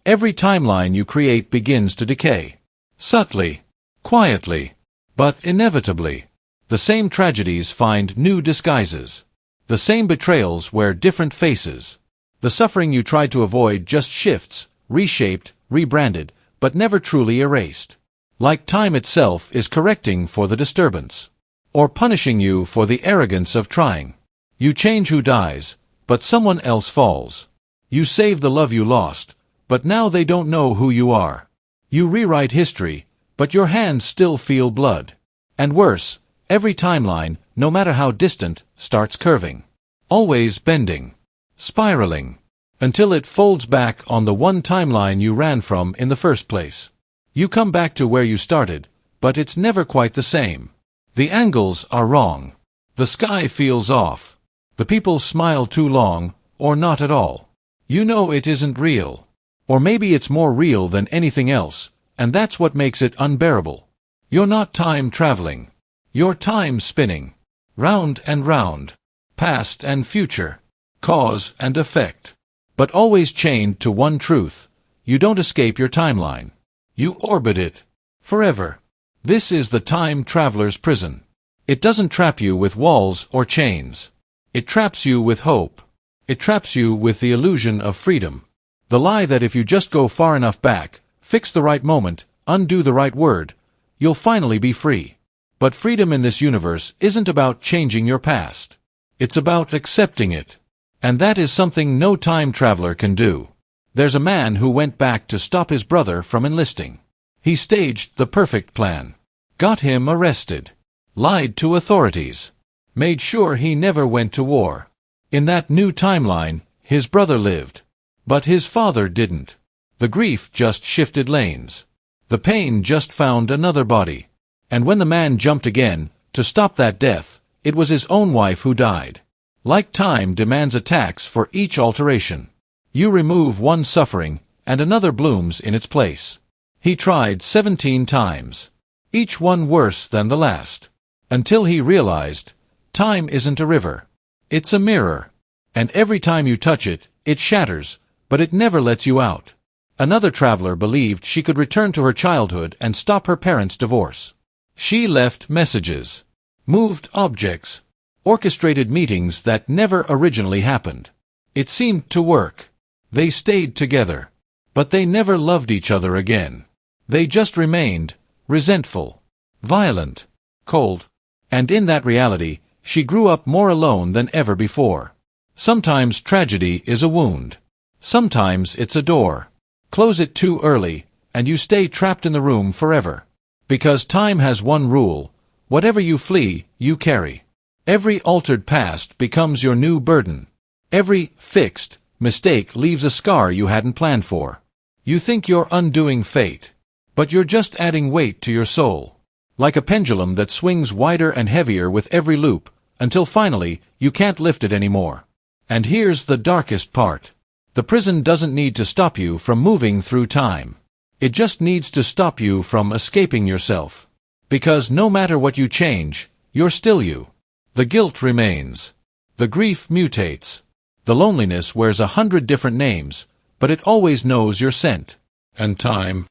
[SPEAKER 1] every timeline you create begins to decay. Subtly. Quietly. But inevitably. The same tragedies find new disguises. The same betrayals wear different faces. The suffering you tried to avoid just shifts, reshaped, rebranded, but never truly erased. Like time itself is correcting for the disturbance. Or punishing you for the arrogance of trying. You change who dies, but someone else falls. You save the love you lost, but now they don't know who you are. You rewrite history, but your hands still feel blood. And worse, every timeline, no matter how distant, starts curving. Always bending. Spiraling. Until it folds back on the one timeline you ran from in the first place. You come back to where you started, but it's never quite the same. The angles are wrong. The sky feels off. The people smile too long, or not at all. You know it isn't real. Or maybe it's more real than anything else, and that's what makes it unbearable. You're not time traveling. You're time spinning. Round and round. Past and future. Cause and effect. But always chained to one truth. You don't escape your timeline. You orbit it. Forever. This is the time traveler's prison. It doesn't trap you with walls or chains. It traps you with hope. It traps you with the illusion of freedom. The lie that if you just go far enough back, fix the right moment, undo the right word, you'll finally be free. But freedom in this universe isn't about changing your past. It's about accepting it. And that is something no time traveler can do. There's a man who went back to stop his brother from enlisting. He staged the perfect plan. Got him arrested. Lied to authorities. Made sure he never went to war. In that new timeline, his brother lived. But his father didn't. The grief just shifted lanes. The pain just found another body. And when the man jumped again, to stop that death, it was his own wife who died. Like time demands a tax for each alteration. You remove one suffering, and another blooms in its place. He tried 17 times. Each one worse than the last. Until he realized, time isn't a river. It's a mirror. And every time you touch it, it shatters, but it never lets you out. Another traveler believed she could return to her childhood and stop her parents' divorce. She left messages, moved objects, orchestrated meetings that never originally happened. It seemed to work. They stayed together. But they never loved each other again. They just remained resentful, violent, cold. And in that reality, she grew up more alone than ever before. Sometimes tragedy is a wound. Sometimes it's a door. Close it too early, and you stay trapped in the room forever. Because time has one rule: whatever you flee, you carry. Every altered past becomes your new burden. Every fixed mistake leaves a scar you hadn't planned for. You think you're undoing fate, but you're just adding weight to your soul. Like a pendulum that swings wider and heavier with every loop, until finally you can't lift it anymore. And here's the darkest part. The prison doesn't need to stop you from moving through time. It just needs to stop you from escaping yourself. Because no matter what you change, you're still you. The guilt remains. The grief mutates. The loneliness wears 100 different names, but it always knows your scent. And time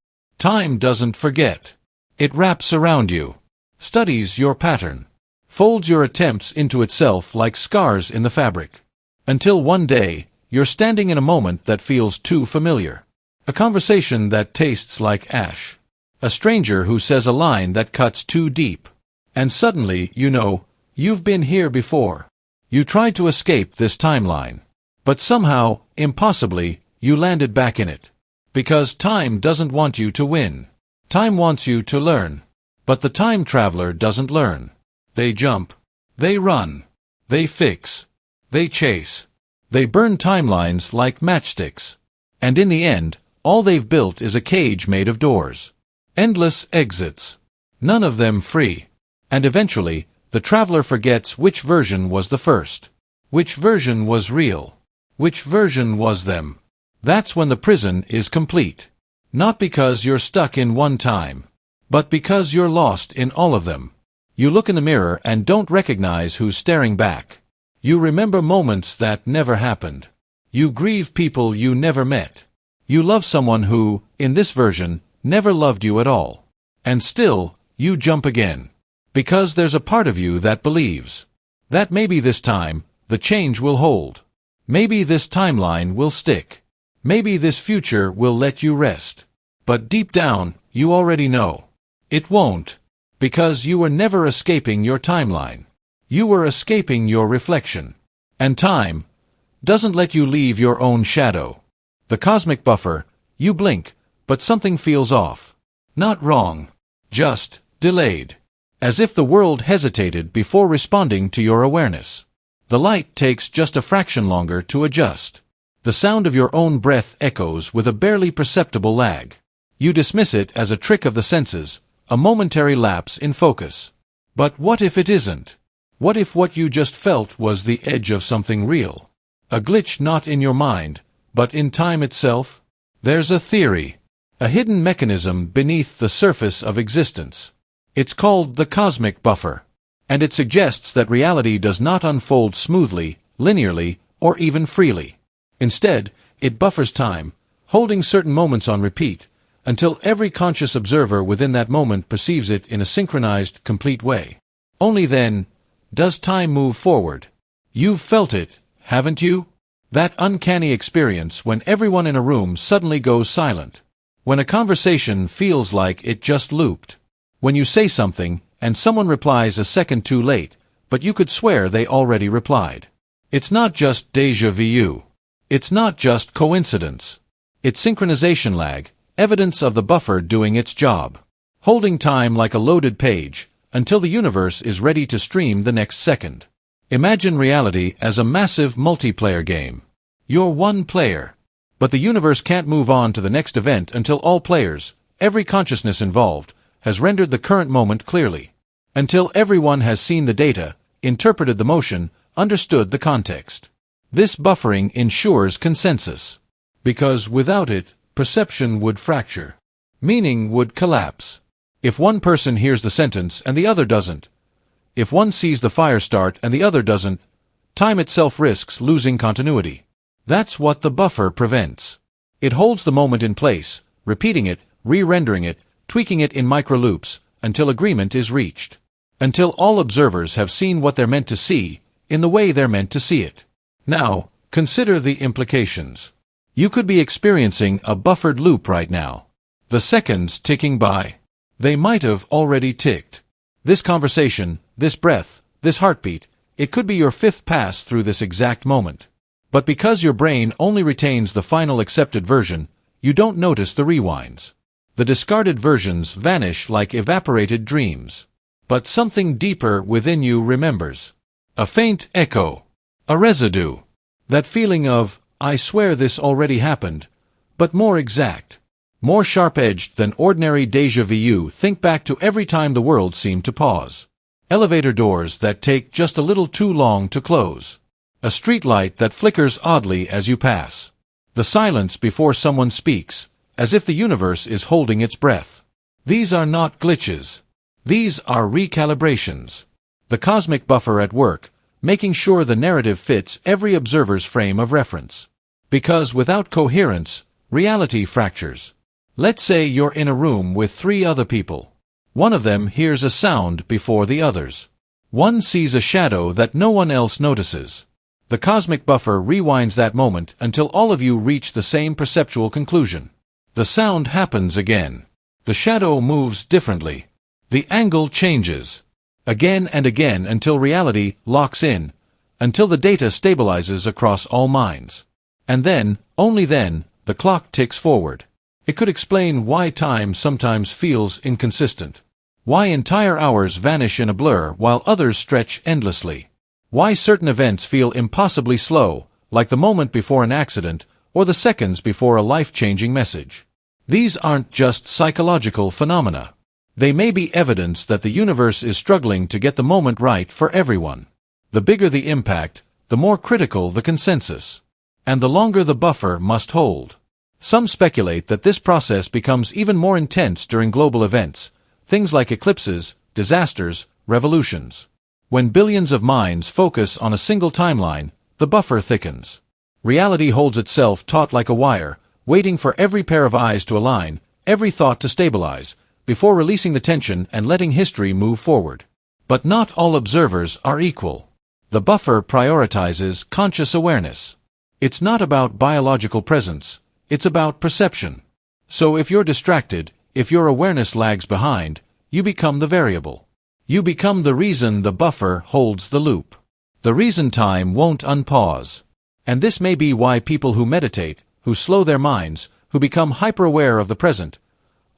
[SPEAKER 1] doesn't forget. It wraps around you, studies your pattern, folds your attempts into itself like scars in the fabric. Until one day, you're standing in a moment that feels too familiar. A conversation that tastes like ash. A stranger who says a line that cuts too deep. And suddenly, you know, you've been here before. You tried to escape this timeline. But somehow, impossibly, you landed back in it. Because time doesn't want you to win. Time wants you to learn. But the time traveler doesn't learn. They jump. They run. They fix. They chase. They burn timelines like matchsticks. And in the end, all they've built is a cage made of doors. Endless exits. None of them free. And eventually, the traveler forgets which version was the first. Which version was real. Which version was them. That's when the prison is complete. Not because you're stuck in one time, but because you're lost in all of them. You look in the mirror and don't recognize who's staring back. You remember moments that never happened. You grieve people you never met. You love someone who, in this version, never loved you at all. And still, you jump again. Because there's a part of you that believes that maybe this time, the change will hold. Maybe this timeline will stick. Maybe this future will let you rest. But deep down, you already know. It won't. Because you were never escaping your timeline. You were escaping your reflection. And time doesn't let you leave your own shadow. The cosmic buffer, you blink, but something feels off. Not wrong. Just delayed. As if the world hesitated before responding to your awareness. The light takes just a fraction longer to adjust. The sound of your own breath echoes with a barely perceptible lag. You dismiss it as a trick of the senses, a momentary lapse in focus. But what if it isn't? What if what you just felt was the edge of something real? A glitch not in your mind, but in time itself? There's a theory, a hidden mechanism beneath the surface of existence. It's called the cosmic buffer. And it suggests that reality does not unfold smoothly, linearly, or even freely. Instead, it buffers time, holding certain moments on repeat, until every conscious observer within that moment perceives it in a synchronized, complete way. Only then does time move forward. You've felt it, haven't you? That uncanny experience when everyone in a room suddenly goes silent. When a conversation feels like it just looped. When you say something, and someone replies a second too late, but you could swear they already replied. It's not just déjà vu. It's not just coincidence. It's synchronization lag, evidence of the buffer doing its job. Holding time like a loaded page, until the universe is ready to stream the next second. Imagine reality as a massive multiplayer game. You're one player. But the universe can't move on to the next event until all players, every consciousness involved, has rendered the current moment clearly. Until everyone has seen the data, interpreted the motion, understood the context. This buffering ensures consensus. Because without it, perception would fracture. Meaning would collapse. If one person hears the sentence and the other doesn't, if one sees the fire start and the other doesn't, time itself risks losing continuity. That's what the buffer prevents. It holds the moment in place, repeating it, re-rendering it, tweaking it in micro-loops, until agreement is reached. Until all observers have seen what they're meant to see, in the way they're meant to see it. Now, consider the implications. You could be experiencing a buffered loop right now. The seconds ticking by. They might have already ticked. This conversation, this breath, this heartbeat, it could be your fifth pass through this exact moment. But because your brain only retains the final accepted version, you don't notice the rewinds. The discarded versions vanish like evaporated dreams. But something deeper within you remembers. A faint echo. A residue. That feeling of, I swear this already happened, but more exact. More sharp-edged than ordinary déjà vu. Think back to every time the world seemed to pause. Elevator doors that take just a little too long to close. A streetlight that flickers oddly as you pass. The silence before someone speaks, as if the universe is holding its breath. These are not glitches. These are recalibrations. The cosmic buffer at work, making sure the narrative fits every observer's frame of reference. Because without coherence, reality fractures. Let's say you're in a room with 3 other people. One of them hears a sound before the others. One sees a shadow that no one else notices. The cosmic buffer rewinds that moment until all of you reach the same perceptual conclusion. The sound happens again. The shadow moves differently. The angle changes. Again and again until reality locks in, until the data stabilizes across all minds. And then, only then, the clock ticks forward. It could explain why time sometimes feels inconsistent. Why entire hours vanish in a blur while others stretch endlessly. Why certain events feel impossibly slow, like the moment before an accident, or the seconds before a life-changing message. These aren't just psychological phenomena. They may be evidence that the universe is struggling to get the moment right for everyone. The bigger the impact, the more critical the consensus. And the longer the buffer must hold. Some speculate that this process becomes even more intense during global events, things like eclipses, disasters, revolutions. When billions of minds focus on a single timeline, the buffer thickens. Reality holds itself taut like a wire, waiting for every pair of eyes to align, every thought to stabilize, before releasing the tension and letting history move forward. But not all observers are equal. The buffer prioritizes conscious awareness. It's not about biological presence, it's about perception. So if you're distracted, if your awareness lags behind, you become the variable. You become the reason the buffer holds the loop. The reason time won't unpause. And this may be why people who meditate, who slow their minds, who become hyper-aware of the present,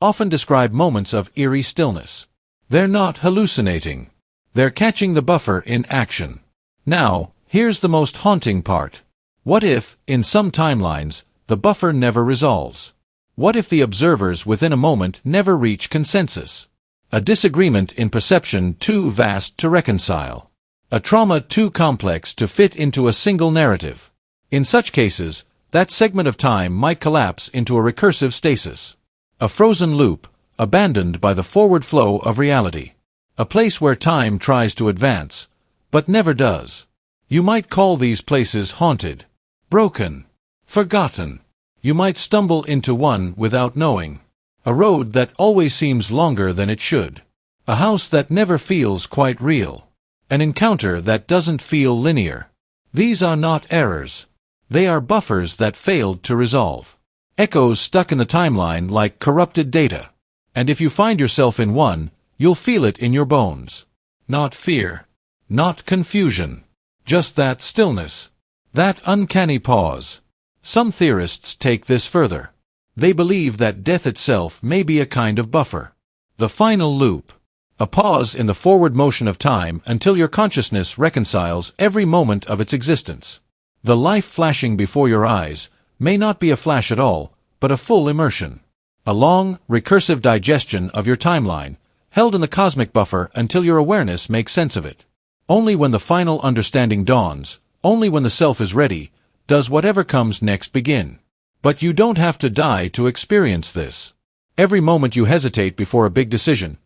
[SPEAKER 1] often describe moments of eerie stillness. They're not hallucinating. They're catching the buffer in action. Now, here's the most haunting part. What if, in some timelines, the buffer never resolves? What if the observers within a moment never reach consensus? A disagreement in perception too vast to reconcile. A trauma too complex to fit into a single narrative. In such cases, that segment of time might collapse into a recursive stasis. A frozen loop, abandoned by the forward flow of reality. A place where time tries to advance, but never does. You might call these places haunted, broken, forgotten. You might stumble into one without knowing. A road that always seems longer than it should. A house that never feels quite real. An encounter that doesn't feel linear. These are not errors. They are buffers that failed to resolve. Echoes stuck in the timeline like corrupted data. And if you find yourself in one, you'll feel it in your bones. Not fear. Not confusion. Just that stillness. That uncanny pause. Some theorists take this further. They believe that death itself may be a kind of buffer. The final loop. A pause in the forward motion of time until your consciousness reconciles every moment of its existence. The life flashing before your eyes may not be a flash at all, but a full immersion. A long, recursive digestion of your timeline, held in the cosmic buffer until your awareness makes sense of it. Only when the final understanding dawns, only when the self is ready, does whatever comes next begin. But you don't have to die to experience this. Every moment you hesitate before a big decision,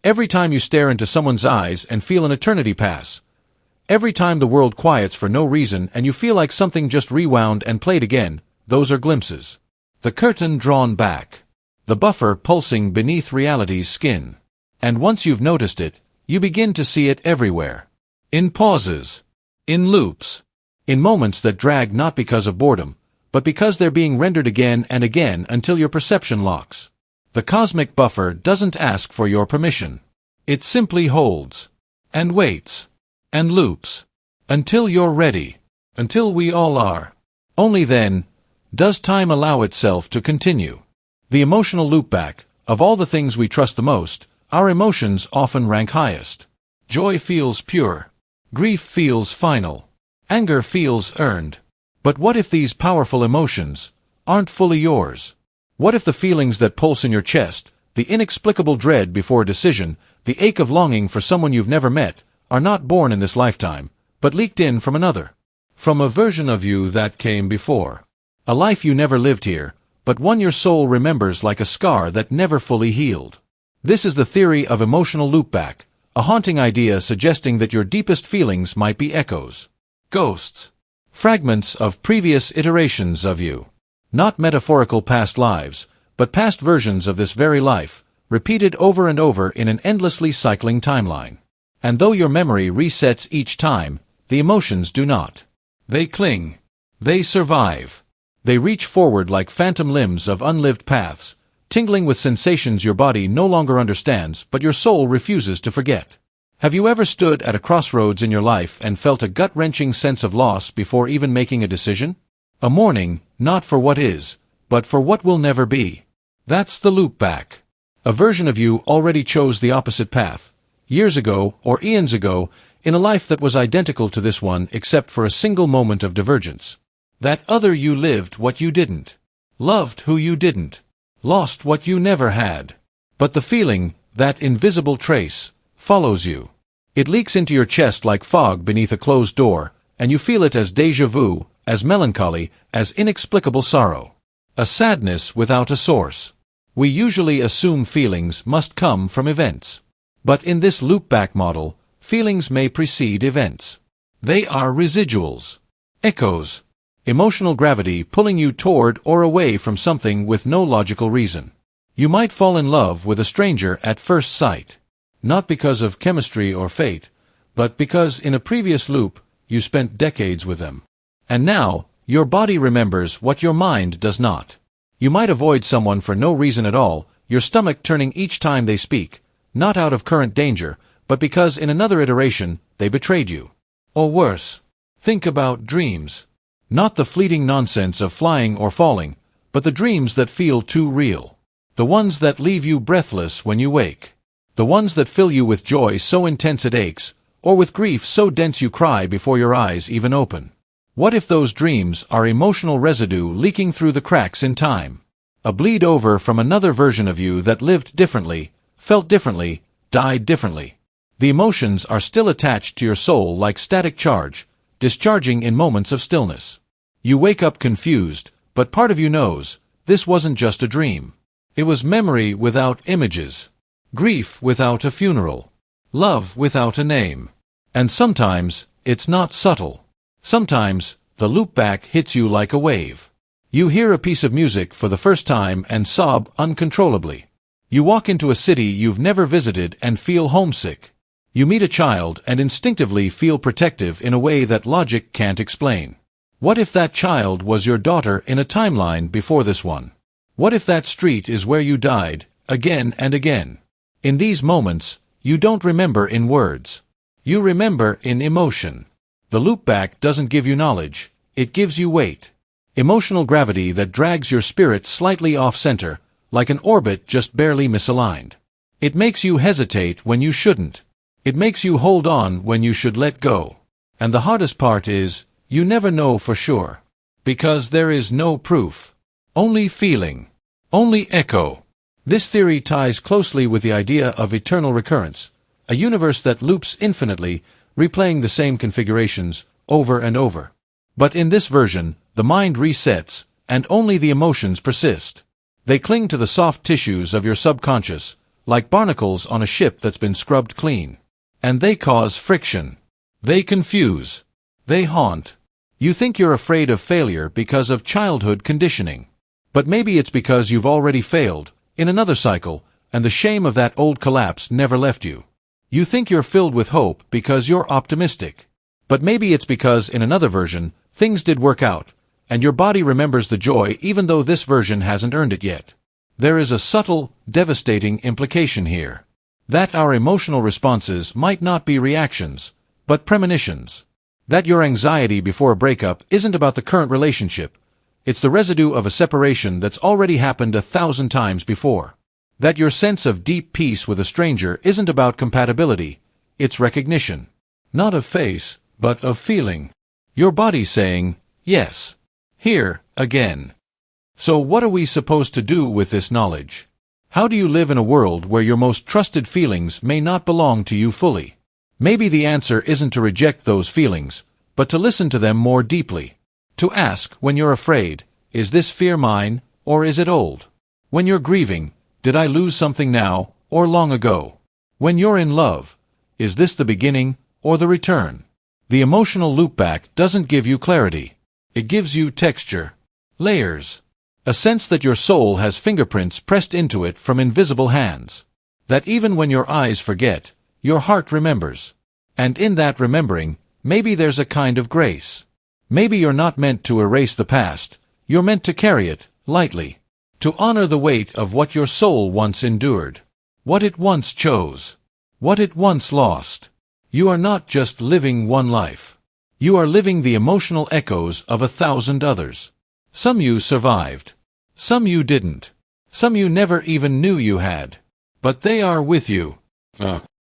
[SPEAKER 1] every time you stare into someone's eyes and feel an eternity pass, every time the world quiets for no reason and you feel like something just rewound and played again, those are glimpses. The curtain drawn back. The buffer pulsing beneath reality's skin. And once you've noticed it, you begin to see it everywhere. In pauses. In loops. In moments that drag not because of boredom, but because they're being rendered again and again until your perception locks. The cosmic buffer doesn't ask for your permission. It simply holds. And waits. And loops. Until you're ready. Until we all are. Only then does time allow itself to continue. The emotional loopback, of all the things we trust the most, our emotions often rank highest. Joy feels pure. Grief feels final. Anger feels earned. But what if these powerful emotions aren't fully yours? What if the feelings that pulse in your chest, the inexplicable dread before a decision, the ache of longing for someone you've never met, are not born in this lifetime, but leaked in from another? From a version of you that came before. A life you never lived here, but one your soul remembers like a scar that never fully healed. This is the theory of emotional loopback, a haunting idea suggesting that your deepest feelings might be echoes. Ghosts. Fragments of previous iterations of you. Not metaphorical past lives, but past versions of this very life, repeated over and over in an endlessly cycling timeline. And though your memory resets each time, the emotions do not. They cling. They survive. They reach forward like phantom limbs of unlived paths, tingling with sensations your body no longer understands but your soul refuses to forget. Have you ever stood at a crossroads in your life and felt a gut-wrenching sense of loss before even making a decision? A mourning, not for what is, but for what will never be. That's the loopback. A version of you already chose the opposite path, years ago or eons ago, in a life that was identical to this one except for a single moment of divergence. That other you lived what you didn't, loved who you didn't, lost what you never had. But the feeling, that invisible trace, follows you. It leaks into your chest like fog beneath a closed door, and you feel it as déjà vu, as melancholy, as inexplicable sorrow. A sadness without a source. We usually assume feelings must come from events. But in this loopback model, feelings may precede events. They are residuals. Echoes. Emotional gravity pulling you toward or away from something with no logical reason. You might fall in love with a stranger at first sight. Not because of chemistry or fate, but because in a previous loop, you spent decades with them. And now, your body remembers what your mind does not. You might avoid someone for no reason at all, your stomach turning each time they speak, not out of current danger, but because in another iteration, they betrayed you. Or worse. Think about dreams. Not the fleeting nonsense of flying or falling, but the dreams that feel too real. The ones that leave you breathless when you wake. The ones that fill you with joy so intense it aches, or with grief so dense you cry before your eyes even open. What if those dreams are emotional residue leaking through the cracks in time? A bleed over from another version of you that lived differently, felt differently, died differently. The emotions are still attached to your soul like static charge, discharging in moments of stillness. You wake up confused, but part of you knows, this wasn't just a dream. It was memory without images. Grief without a funeral. Love without a name. And sometimes, it's not subtle. Sometimes, the loopback hits you like a wave. You hear a piece of music for the first time and sob uncontrollably. You walk into a city you've never visited and feel homesick. You meet a child and instinctively feel protective in a way that logic can't explain. What if that child was your daughter in a timeline before this one? What if that street is where you died, again and again? In these moments, you don't remember in words. You remember in emotion. The loopback doesn't give you knowledge, it gives you weight. Emotional gravity that drags your spirit slightly off-center, like an orbit just barely misaligned. It makes you hesitate when you shouldn't. It makes you hold on when you should let go. And the hardest part is, you never know for sure. Because there is no proof. Only feeling. Only echo. This theory ties closely with the idea of eternal recurrence, a universe that loops infinitely, replaying the same configurations over and over. But in this version, the mind resets, and only the emotions persist. They cling to the soft tissues of your subconscious, like barnacles on a ship that's been scrubbed clean. And they cause friction. They confuse. They haunt. You think you're afraid of failure because of childhood conditioning. But maybe it's because you've already failed, in another cycle, and the shame of that old collapse never left you. You think you're filled with hope because you're optimistic. But maybe it's because in another version, things did work out, and your body remembers the joy even though this version hasn't earned it yet. There is a subtle, devastating implication here. That our emotional responses might not be reactions, but premonitions. That your anxiety before a breakup isn't about the current relationship. It's the residue of a separation that's already happened 1,000 times before. That your sense of deep peace with a stranger isn't about compatibility, it's recognition. Not of face, but of feeling. Your body saying, yes. Here, again. So what are we supposed to do with this knowledge? How do you live in a world where your most trusted feelings may not belong to you fully? Maybe the answer isn't to reject those feelings, but to listen to them more deeply. To ask, when you're afraid, is this fear mine, or is it old? When you're grieving, did I lose something now, or long ago? When you're in love, is this the beginning, or the return? The emotional loopback doesn't give you clarity. It gives you texture, layers, a sense that your soul has fingerprints pressed into it from invisible hands. That even when your eyes forget, your heart remembers. And in that remembering, maybe there's a kind of grace. Maybe you're not meant to erase the past, you're meant to carry it, lightly. To honor the weight of what your soul once endured. What it once chose. What it once lost. You are not just living one life. You are living the emotional echoes of 1,000 others. Some you survived. Some you didn't. Some you never even knew you had. But they are with you.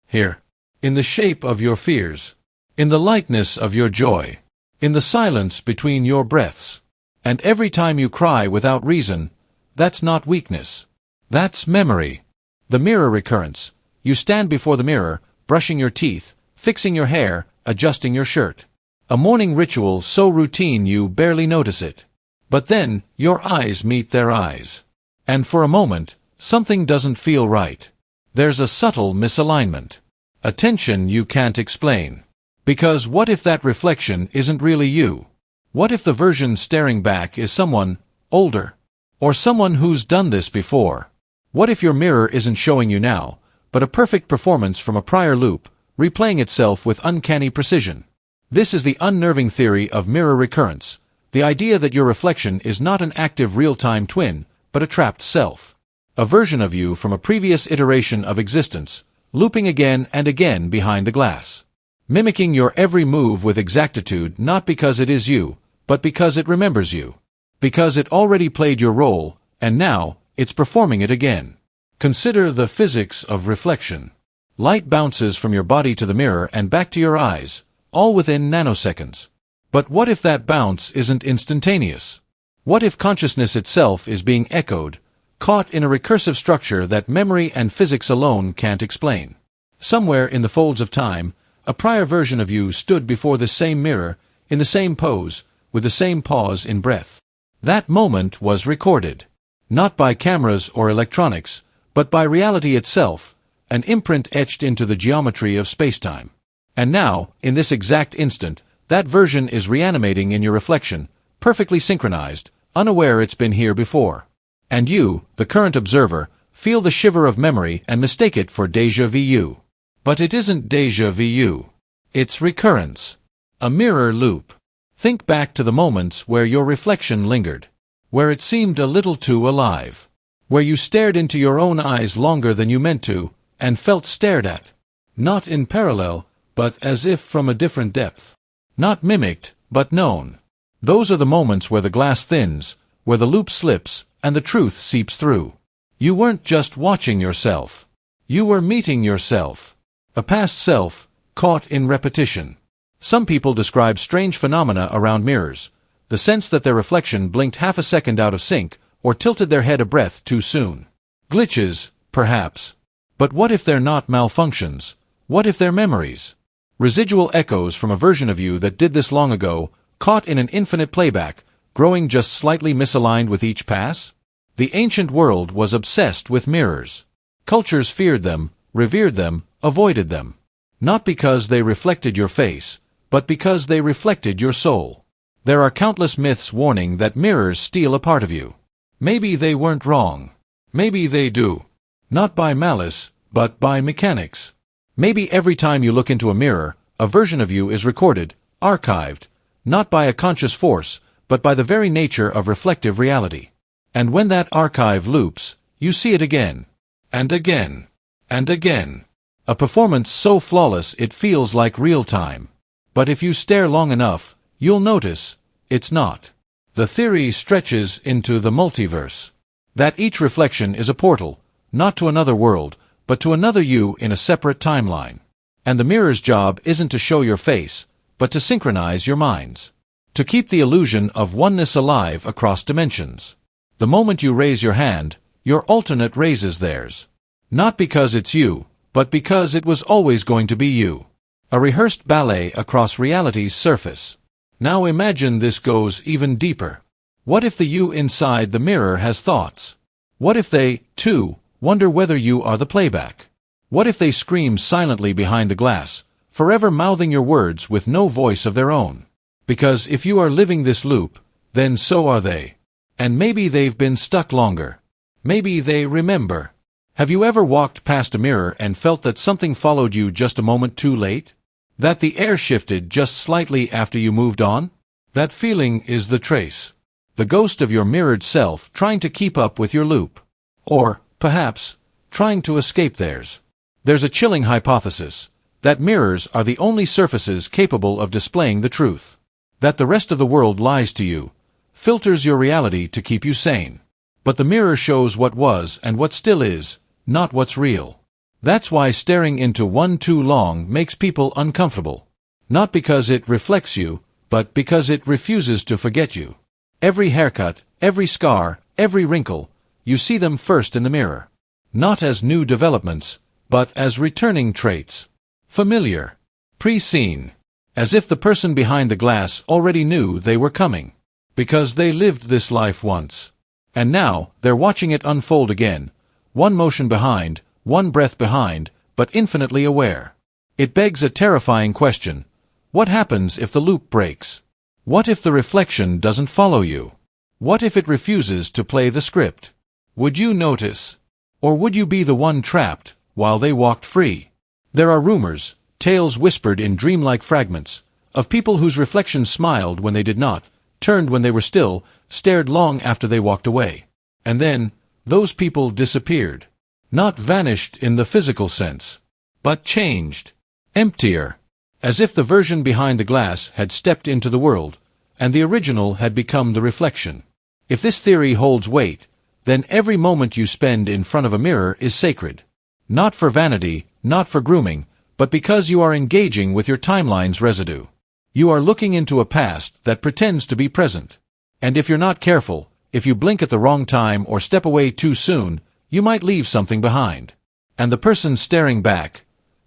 [SPEAKER 1] Here. In the shape of your fears. In the lightness of your joy. In the silence between your breaths. And every time you cry without reason, that's not weakness. That's memory. The mirror recurrence. You stand before the mirror, brushing your teeth, fixing your hair, adjusting your shirt. A morning ritual so routine you barely notice it. But then, your eyes meet their eyes. And for a moment, something doesn't feel right. There's a subtle misalignment. A tension you can't explain. Because what if that reflection isn't really you? What if the version staring back is someone older? Or someone who's done this before? What if your mirror isn't showing you now, but a perfect performance from a prior loop, replaying itself with uncanny precision? This is the unnerving theory of mirror recurrence, the idea that your reflection is not an active real-time twin, but a trapped self. A version of you from a previous iteration of existence, looping again and again behind the glass. Mimicking your every move with exactitude not because it is you, but because it remembers you. Because it already played your role, and now, it's performing it again. Consider the physics of reflection. Light bounces from your body to the mirror and back to your eyes, all within nanoseconds. But what if that bounce isn't instantaneous? What if consciousness itself is being echoed, caught in a recursive structure that memory and physics alone can't explain? Somewhere in the folds of time, a prior version of you stood before the same mirror, in the same pose, with the same pause in breath. That moment was recorded. Not by cameras or electronics, but by reality itself, an imprint etched into the geometry of spacetime. And now, in this exact instant, that version is reanimating in your reflection, perfectly synchronized, unaware it's been here before. And you, the current observer, feel the shiver of memory and mistake it for déjà vu. But it isn't déjà vu. It's recurrence. A mirror loop. Think back to the moments where your reflection lingered. Where it seemed a little too alive. Where you stared into your own eyes longer than you meant to, and felt stared at. Not in parallel, but as if from a different depth. Not mimicked, but known. Those are the moments where the glass thins, where the loop slips, and the truth seeps through. You weren't just watching yourself. You were meeting yourself. A past self, caught in repetition. Some people describe strange phenomena around mirrors, the sense that their reflection blinked half a second out of sync, or tilted their head a breath too soon. Glitches, perhaps. But what if they're not malfunctions? What if they're memories? Residual echoes from a version of you that did this long ago, caught in an infinite playback, growing just slightly misaligned with each pass? The ancient world was obsessed with mirrors. Cultures feared them, revered them, avoided them. Not because they reflected your face, but because they reflected your soul. There are countless myths warning that mirrors steal a part of you. Maybe they weren't wrong. Maybe they do. Not by malice, but by mechanics. Maybe every time you look into a mirror, a version of you is recorded, archived, not by a conscious force, but by the very nature of reflective reality. And when that archive loops, you see it again. And again. And again. A performance so flawless it feels like real time. But if you stare long enough, you'll notice, it's not. The theory stretches into the multiverse. That each reflection is a portal, not to another world, but to another you in a separate timeline. And the mirror's job isn't to show your face, but to synchronize your minds. To keep the illusion of oneness alive across dimensions. The moment you raise your hand, your alternate raises theirs. Not because it's you, but because it was always going to be you. A rehearsed ballet across reality's surface. Now imagine this goes even deeper. What if the you inside the mirror has thoughts? What if they, too, wonder whether you are the playback? What if they scream silently behind the glass, forever mouthing your words with no voice of their own? Because if you are living this loop, then so are they. And maybe they've been stuck longer. Maybe they remember. Have you ever walked past a mirror and felt that something followed you just a moment too late? That the air shifted just slightly after you moved on? That feeling is the trace. The ghost of your mirrored self trying to keep up with your loop. Or, perhaps, trying to escape theirs. There's a chilling hypothesis that mirrors are the only surfaces capable of displaying the truth. That the rest of the world lies to you, filters your reality to keep you sane. But the mirror shows what was and what still is, not what's real. That's why staring into one too long makes people uncomfortable. Not because it reflects you, but because it refuses to forget you. Every haircut, every scar, every wrinkle, you see them first in the mirror. Not as new developments, but as returning traits. Familiar. Pre-seen. As if the person behind the glass already knew they were coming. Because they lived this life once. And now, they're watching it unfold again. One motion behind, one breath behind, but infinitely aware. It begs a terrifying question. What happens if the loop breaks? What if the reflection doesn't follow you? What if it refuses to play the script? Would you notice? Or would you be the one trapped, while they walked free? There are rumors, tales whispered in dreamlike fragments, of people whose reflections smiled when they did not, turned when they were still, stared long after they walked away. And then, those people disappeared. Not vanished in the physical sense, but changed. Emptier. As if the version behind the glass had stepped into the world, and the original had become the reflection. If this theory holds weight, then every moment you spend in front of a mirror is sacred. Not for vanity, not for grooming, but because you are engaging with your timeline's residue. You are looking into a past that pretends to be present. And if you're not careful, if you blink at the wrong time or step away too soon, you might leave something behind. And the person staring back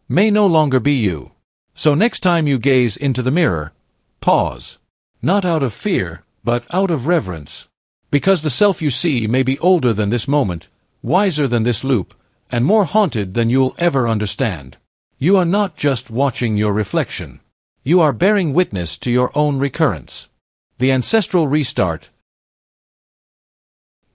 [SPEAKER 1] may no longer be you. So next time you gaze into the mirror, pause. Not out of fear, but out of reverence. Because the self you see may be older than this moment, wiser than this loop, and more haunted than you'll ever understand. You are not just watching your reflection. You are bearing witness to your own recurrence. The ancestral restart.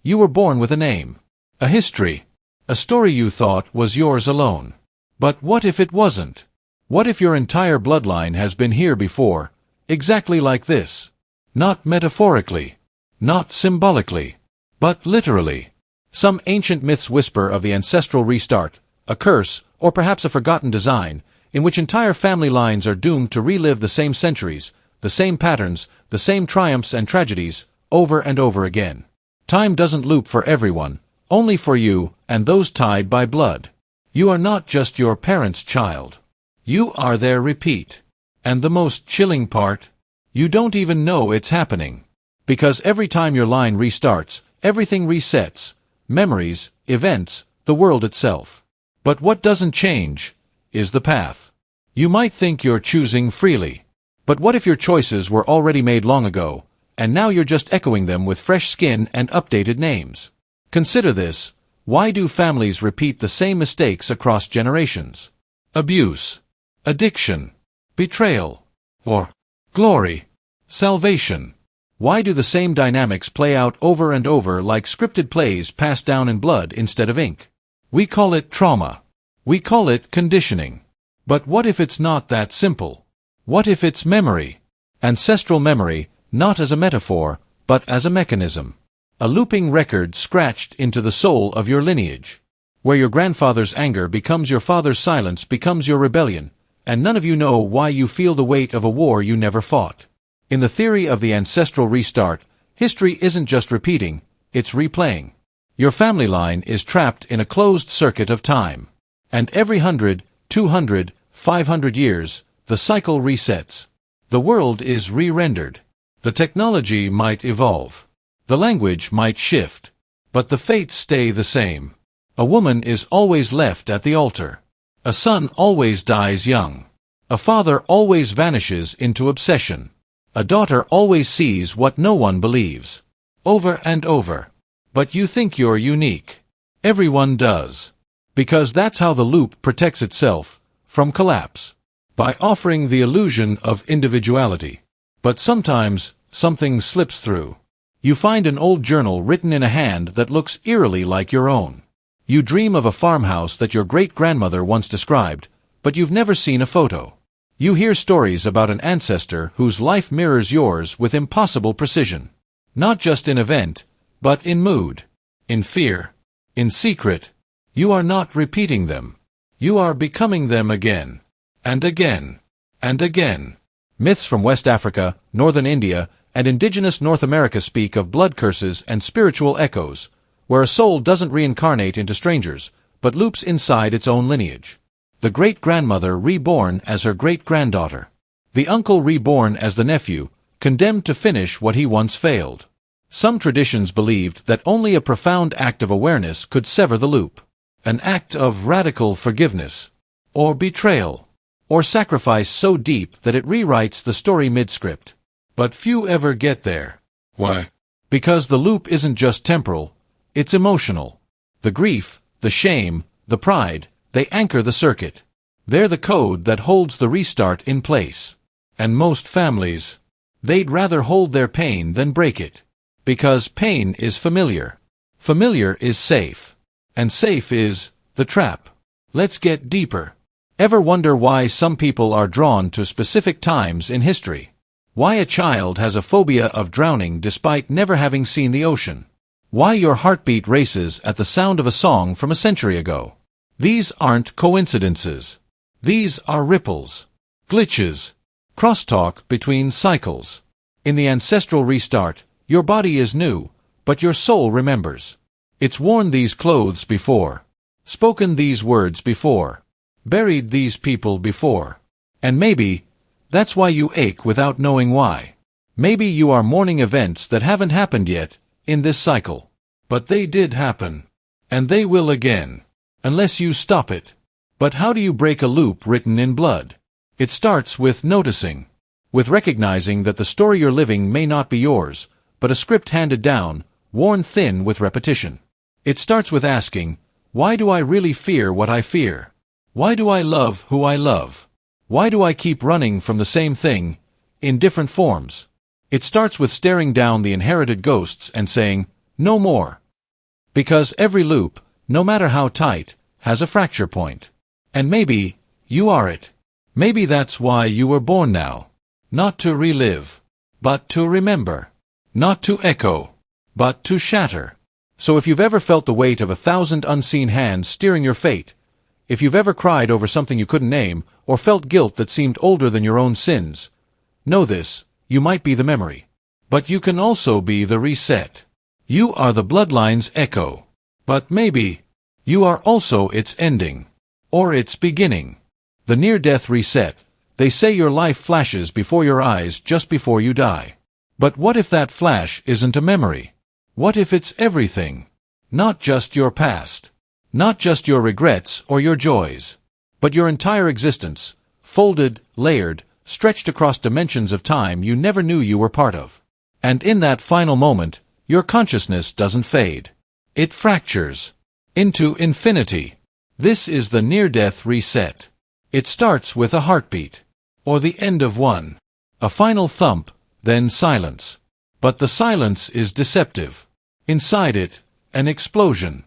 [SPEAKER 1] You were born with a name, a history, a story you thought was yours alone. But what if it wasn't? What if your entire bloodline has been here before, exactly like this? Not metaphorically, not symbolically, but literally. Some ancient myths whisper of the ancestral restart, a curse, or perhaps a forgotten design, in which entire family lines are doomed to relive the same centuries, the same patterns, the same triumphs and tragedies, over and over again. Time doesn't loop for everyone, only for you and those tied by blood. You are not just your parents' child. You are their repeat. And the most chilling part? You don't even know it's happening. Because every time your line restarts, everything resets. Memories, events, the world itself. But what doesn't change is the path. You might think you're choosing freely. But what if your choices were already made long ago, and now you're just echoing them with fresh skin and updated names? Consider this. Why do families repeat the same mistakes across generations? Abuse, addiction, betrayal, or glory, salvation. Why do the same dynamics play out over and over like scripted plays passed down in blood instead of ink? We call it trauma. We call it conditioning. But what if it's not that simple? What if it's memory? Ancestral memory, not as a metaphor, but as a mechanism. A looping record scratched into the soul of your lineage. Where your grandfather's anger becomes your father's silence becomes your rebellion, and none of you know why you feel the weight of a war you never fought. In the theory of the ancestral restart, history isn't just repeating, it's replaying. Your family line is trapped in a closed circuit of time. And every 100, 200, 500 years, the cycle resets. The world is re-rendered. The technology might evolve. The language might shift. But the fates stay the same. A woman is always left at the altar. A son always dies young. A father always vanishes into obsession. A daughter always sees what no one believes. Over and over. But you think you're unique. Everyone does. Because that's how the loop protects itself from collapse. By offering the illusion of individuality. But sometimes, something slips through. You find an old journal written in a hand that looks eerily like your own. You dream of a farmhouse that your great-grandmother once described, but you've never seen a photo. You hear stories about an ancestor whose life mirrors yours with impossible precision. Not just in event, but in mood, in fear, in secret. You are not repeating them. You are becoming them again, and again, and again. Myths from West Africa, Northern India, and indigenous North America speak of blood curses and spiritual echoes, where a soul doesn't reincarnate into strangers, but loops inside its own lineage. The great-grandmother reborn as her great-granddaughter. The uncle reborn as the nephew, condemned to finish what he once failed. Some traditions believed that only a profound act of awareness could sever the loop. An act of radical forgiveness, or betrayal, or sacrifice so deep that it rewrites the story mid-script. But few ever get there. Why? Because the loop isn't just temporal, it's emotional. The grief, the shame, the pride, they anchor the circuit. They're the code that holds the restart in place. And most families, they'd rather hold their pain than break it. Because pain is familiar. Familiar is safe. And safe is the trap. Let's get deeper. Ever wonder why some people are drawn to specific times in history? Why a child has a phobia of drowning despite never having seen the ocean? Why your heartbeat races at the sound of a song from a century ago? These aren't coincidences. These are ripples, glitches, crosstalk between cycles. In the ancestral restart, your body is new, but your soul remembers. It's worn these clothes before, spoken these words before, buried these people before. And maybe that's why you ache without knowing why. Maybe you are mourning events that haven't happened yet in this cycle. But they did happen. And they will again. Unless you stop it. But how do you break a loop written in blood? It starts with noticing. With recognizing that the story you're living may not be yours, but a script handed down, worn thin with repetition. It starts with asking, why do I really fear what I fear? Why do I love who I love? Why do I keep running from the same thing, in different forms? It starts with staring down the inherited ghosts and saying, no more. Because every loop, no matter how tight, has a fracture point. And maybe, you are it. Maybe that's why you were born now. Not to relive, but to remember. Not to echo, but to shatter. So if you've ever felt the weight of 1,000 unseen hands steering your fate, if you've ever cried over something you couldn't name, or felt guilt that seemed older than your own sins, know this, you might be the memory. But you can also be the reset. You are the bloodline's echo. But maybe, you are also its ending. Or its beginning. The near-death reset. They say your life flashes before your eyes just before you die. But what if that flash isn't a memory? What if it's everything? Not just your past. Not just your regrets or your joys. But your entire existence, folded, layered, stretched across dimensions of time you never knew you were part of. And in that final moment, your consciousness doesn't fade. It fractures into infinity. This is the near-death reset. It starts with a heartbeat, or the end of one. A final thump, then silence. But the silence is deceptive. Inside it, an explosion.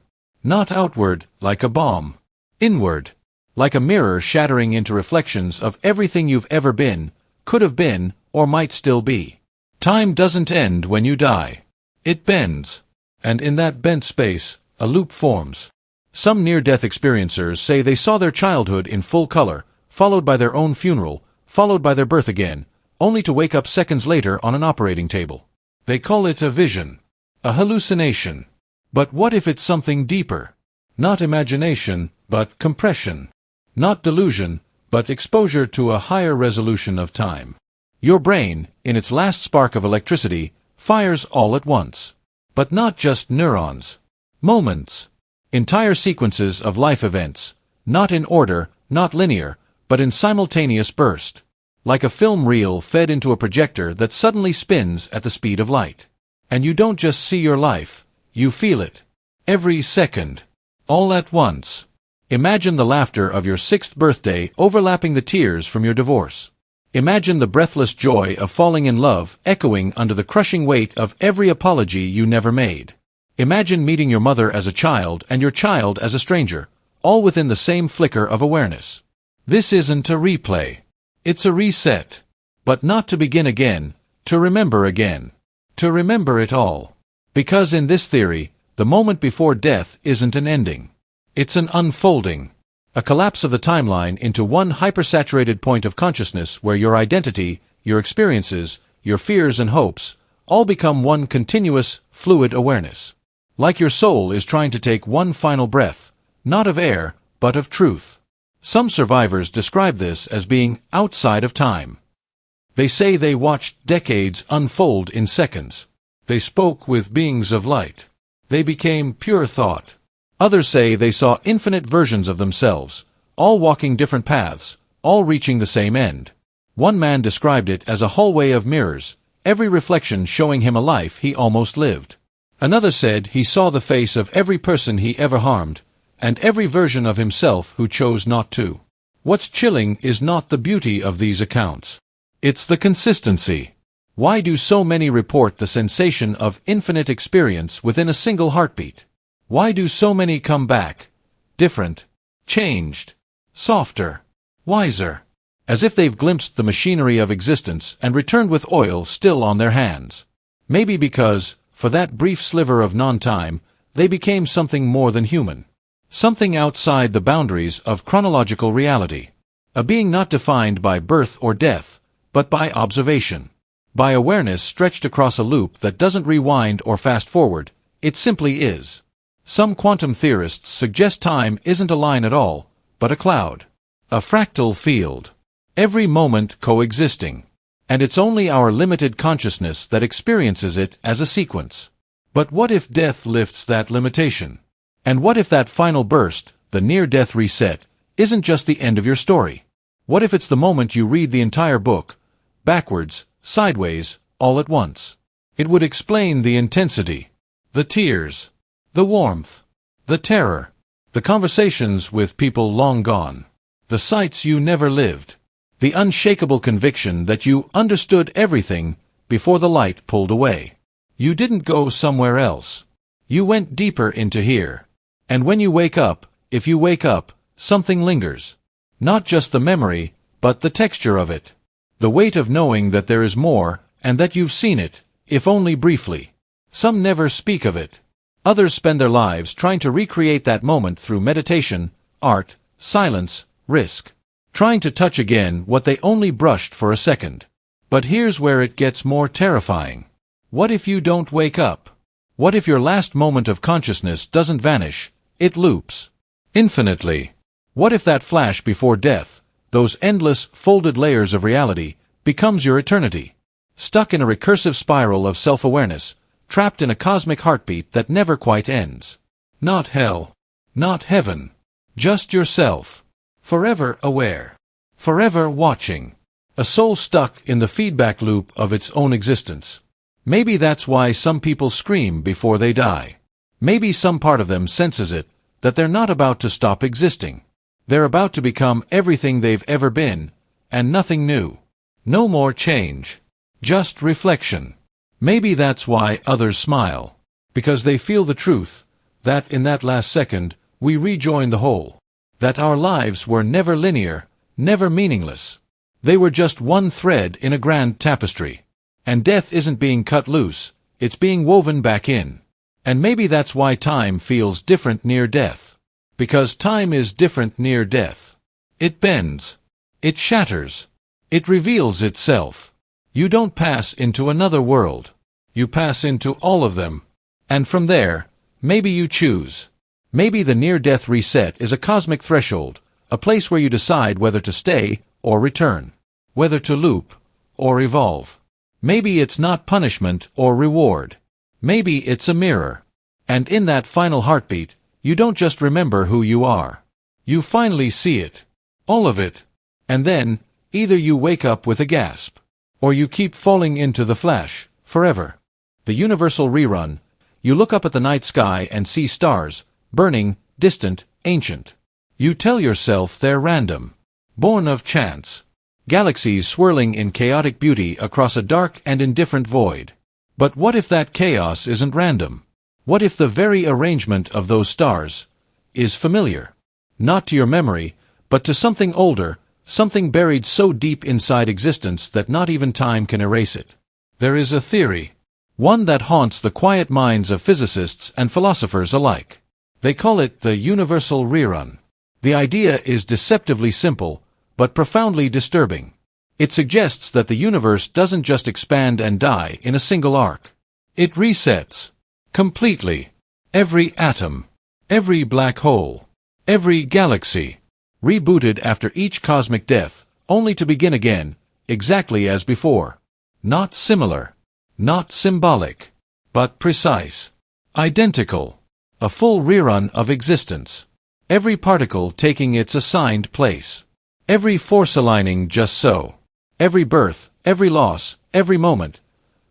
[SPEAKER 1] Not outward, like a bomb. Inward, like a mirror shattering into reflections of everything you've ever been, could have been, or might still be. Time doesn't end when you die. It bends. And in that bent space, a loop forms. Some near-death experiencers say they saw their childhood in full color, followed by their own funeral, followed by their birth again, only to wake up seconds later on an operating table. They call it a vision. A hallucination. But what if it's something deeper? Not imagination, but compression. Not delusion, but exposure to a higher resolution of time. Your brain, in its last spark of electricity, fires all at once. But not just neurons. Moments. Entire sequences of life events, not in order, not linear, but in simultaneous burst. Like a film reel fed into a projector that suddenly spins at the speed of light. And you don't just see your life, you feel it. Every second. All at once. Imagine the laughter of your 6th birthday overlapping the tears from your divorce. Imagine the breathless joy of falling in love echoing under the crushing weight of every apology you never made. Imagine meeting your mother as a child and your child as a stranger, all within the same flicker of awareness. This isn't a replay. It's a reset. But not to begin again, to remember again. To remember it all. Because in this theory, the moment before death isn't an ending. It's an unfolding. A collapse of the timeline into one hypersaturated point of consciousness where your identity, your experiences, your fears and hopes, all become one continuous, fluid awareness. Like your soul is trying to take one final breath, not of air, but of truth. Some survivors describe this as being outside of time. They say they watched decades unfold in seconds. They spoke with beings of light. They became pure thought. Others say they saw infinite versions of themselves, all walking different paths, all reaching the same end. One man described it as a hallway of mirrors, every reflection showing him a life he almost lived. Another said he saw the face of every person he ever harmed, and every version of himself who chose not to. What's chilling is not the beauty of these accounts. It's the consistency. Why do so many report the sensation of infinite experience within a single heartbeat? Why do so many come back, different, changed, softer, wiser, as if they've glimpsed the machinery of existence and returned with oil still on their hands? Maybe because, for that brief sliver of non-time, they became something more than human. Something outside the boundaries of chronological reality. A being not defined by birth or death, but by observation. By awareness stretched across a loop that doesn't rewind or fast forward, it simply is. Some quantum theorists suggest time isn't a line at all, but a cloud. A fractal field. Every moment coexisting. And it's only our limited consciousness that experiences it as a sequence. But what if death lifts that limitation? And what if that final burst, the near-death reset, isn't just the end of your story? What if it's the moment you read the entire book, backwards, sideways, all at once? It would explain the intensity, the tears, the warmth, the terror, the conversations with people long gone, the sights you never lived, the unshakable conviction that you understood everything before the light pulled away. You didn't go somewhere else. You went deeper into here. And when you wake up, if you wake up, something lingers. Not just the memory, but the texture of it. The weight of knowing that there is more, and that you've seen it, if only briefly. Some never speak of it. Others spend their lives trying to recreate that moment through meditation, art, silence, risk. Trying to touch again what they only brushed for a second. But here's where it gets more terrifying. What if you don't wake up? What if your last moment of consciousness doesn't vanish, it loops? Infinitely. What if that flash before death, those endless, folded layers of reality, becomes your eternity? Stuck in a recursive spiral of self-awareness, trapped in a cosmic heartbeat that never quite ends. Not hell. Not heaven. Just yourself. Forever aware. Forever watching. A soul stuck in the feedback loop of its own existence. Maybe that's why some people scream before they die. Maybe some part of them senses it, that they're not about to stop existing. They're about to become everything they've ever been, and nothing new. No more change. Just reflection. Maybe that's why others smile. Because they feel the truth, That in that last second, we rejoin the whole. That our lives were never linear, never meaningless. They were just one thread in a grand tapestry. And death isn't being cut loose, it's being woven back in. And maybe that's why time feels different near death. Because time is different near death. It bends. It shatters. It reveals itself. You don't pass into another world. You pass into all of them. And from there, maybe you choose. Maybe the near-death reset is a cosmic threshold, a place where you decide whether to stay or return, whether to loop or evolve. Maybe it's not punishment or reward. Maybe it's a mirror. And in that final heartbeat, you don't just remember who you are. You finally see it. All of it. And then, either you wake up with a gasp, or you keep falling into the flash, forever. The universal rerun. You look up at the night sky and see stars, burning, distant, ancient. You tell yourself they're random, born of chance. Galaxies swirling in chaotic beauty across a dark and indifferent void. But what if that chaos isn't random? What if the very arrangement of those stars is familiar? Not to your memory, but to something older, something buried so deep inside existence that not even time can erase it. There is a theory, one that haunts the quiet minds of physicists and philosophers alike. They call it the universal rerun. The idea is deceptively simple, but profoundly disturbing. It suggests that the universe doesn't just expand and die in a single arc. It resets. Completely. Every atom. Every black hole. Every galaxy. Rebooted after each cosmic death, only to begin again, exactly as before. Not similar. Not symbolic. But precise. Identical. A full rerun of existence. Every particle taking its assigned place. Every force aligning just so. Every birth, every loss, every moment.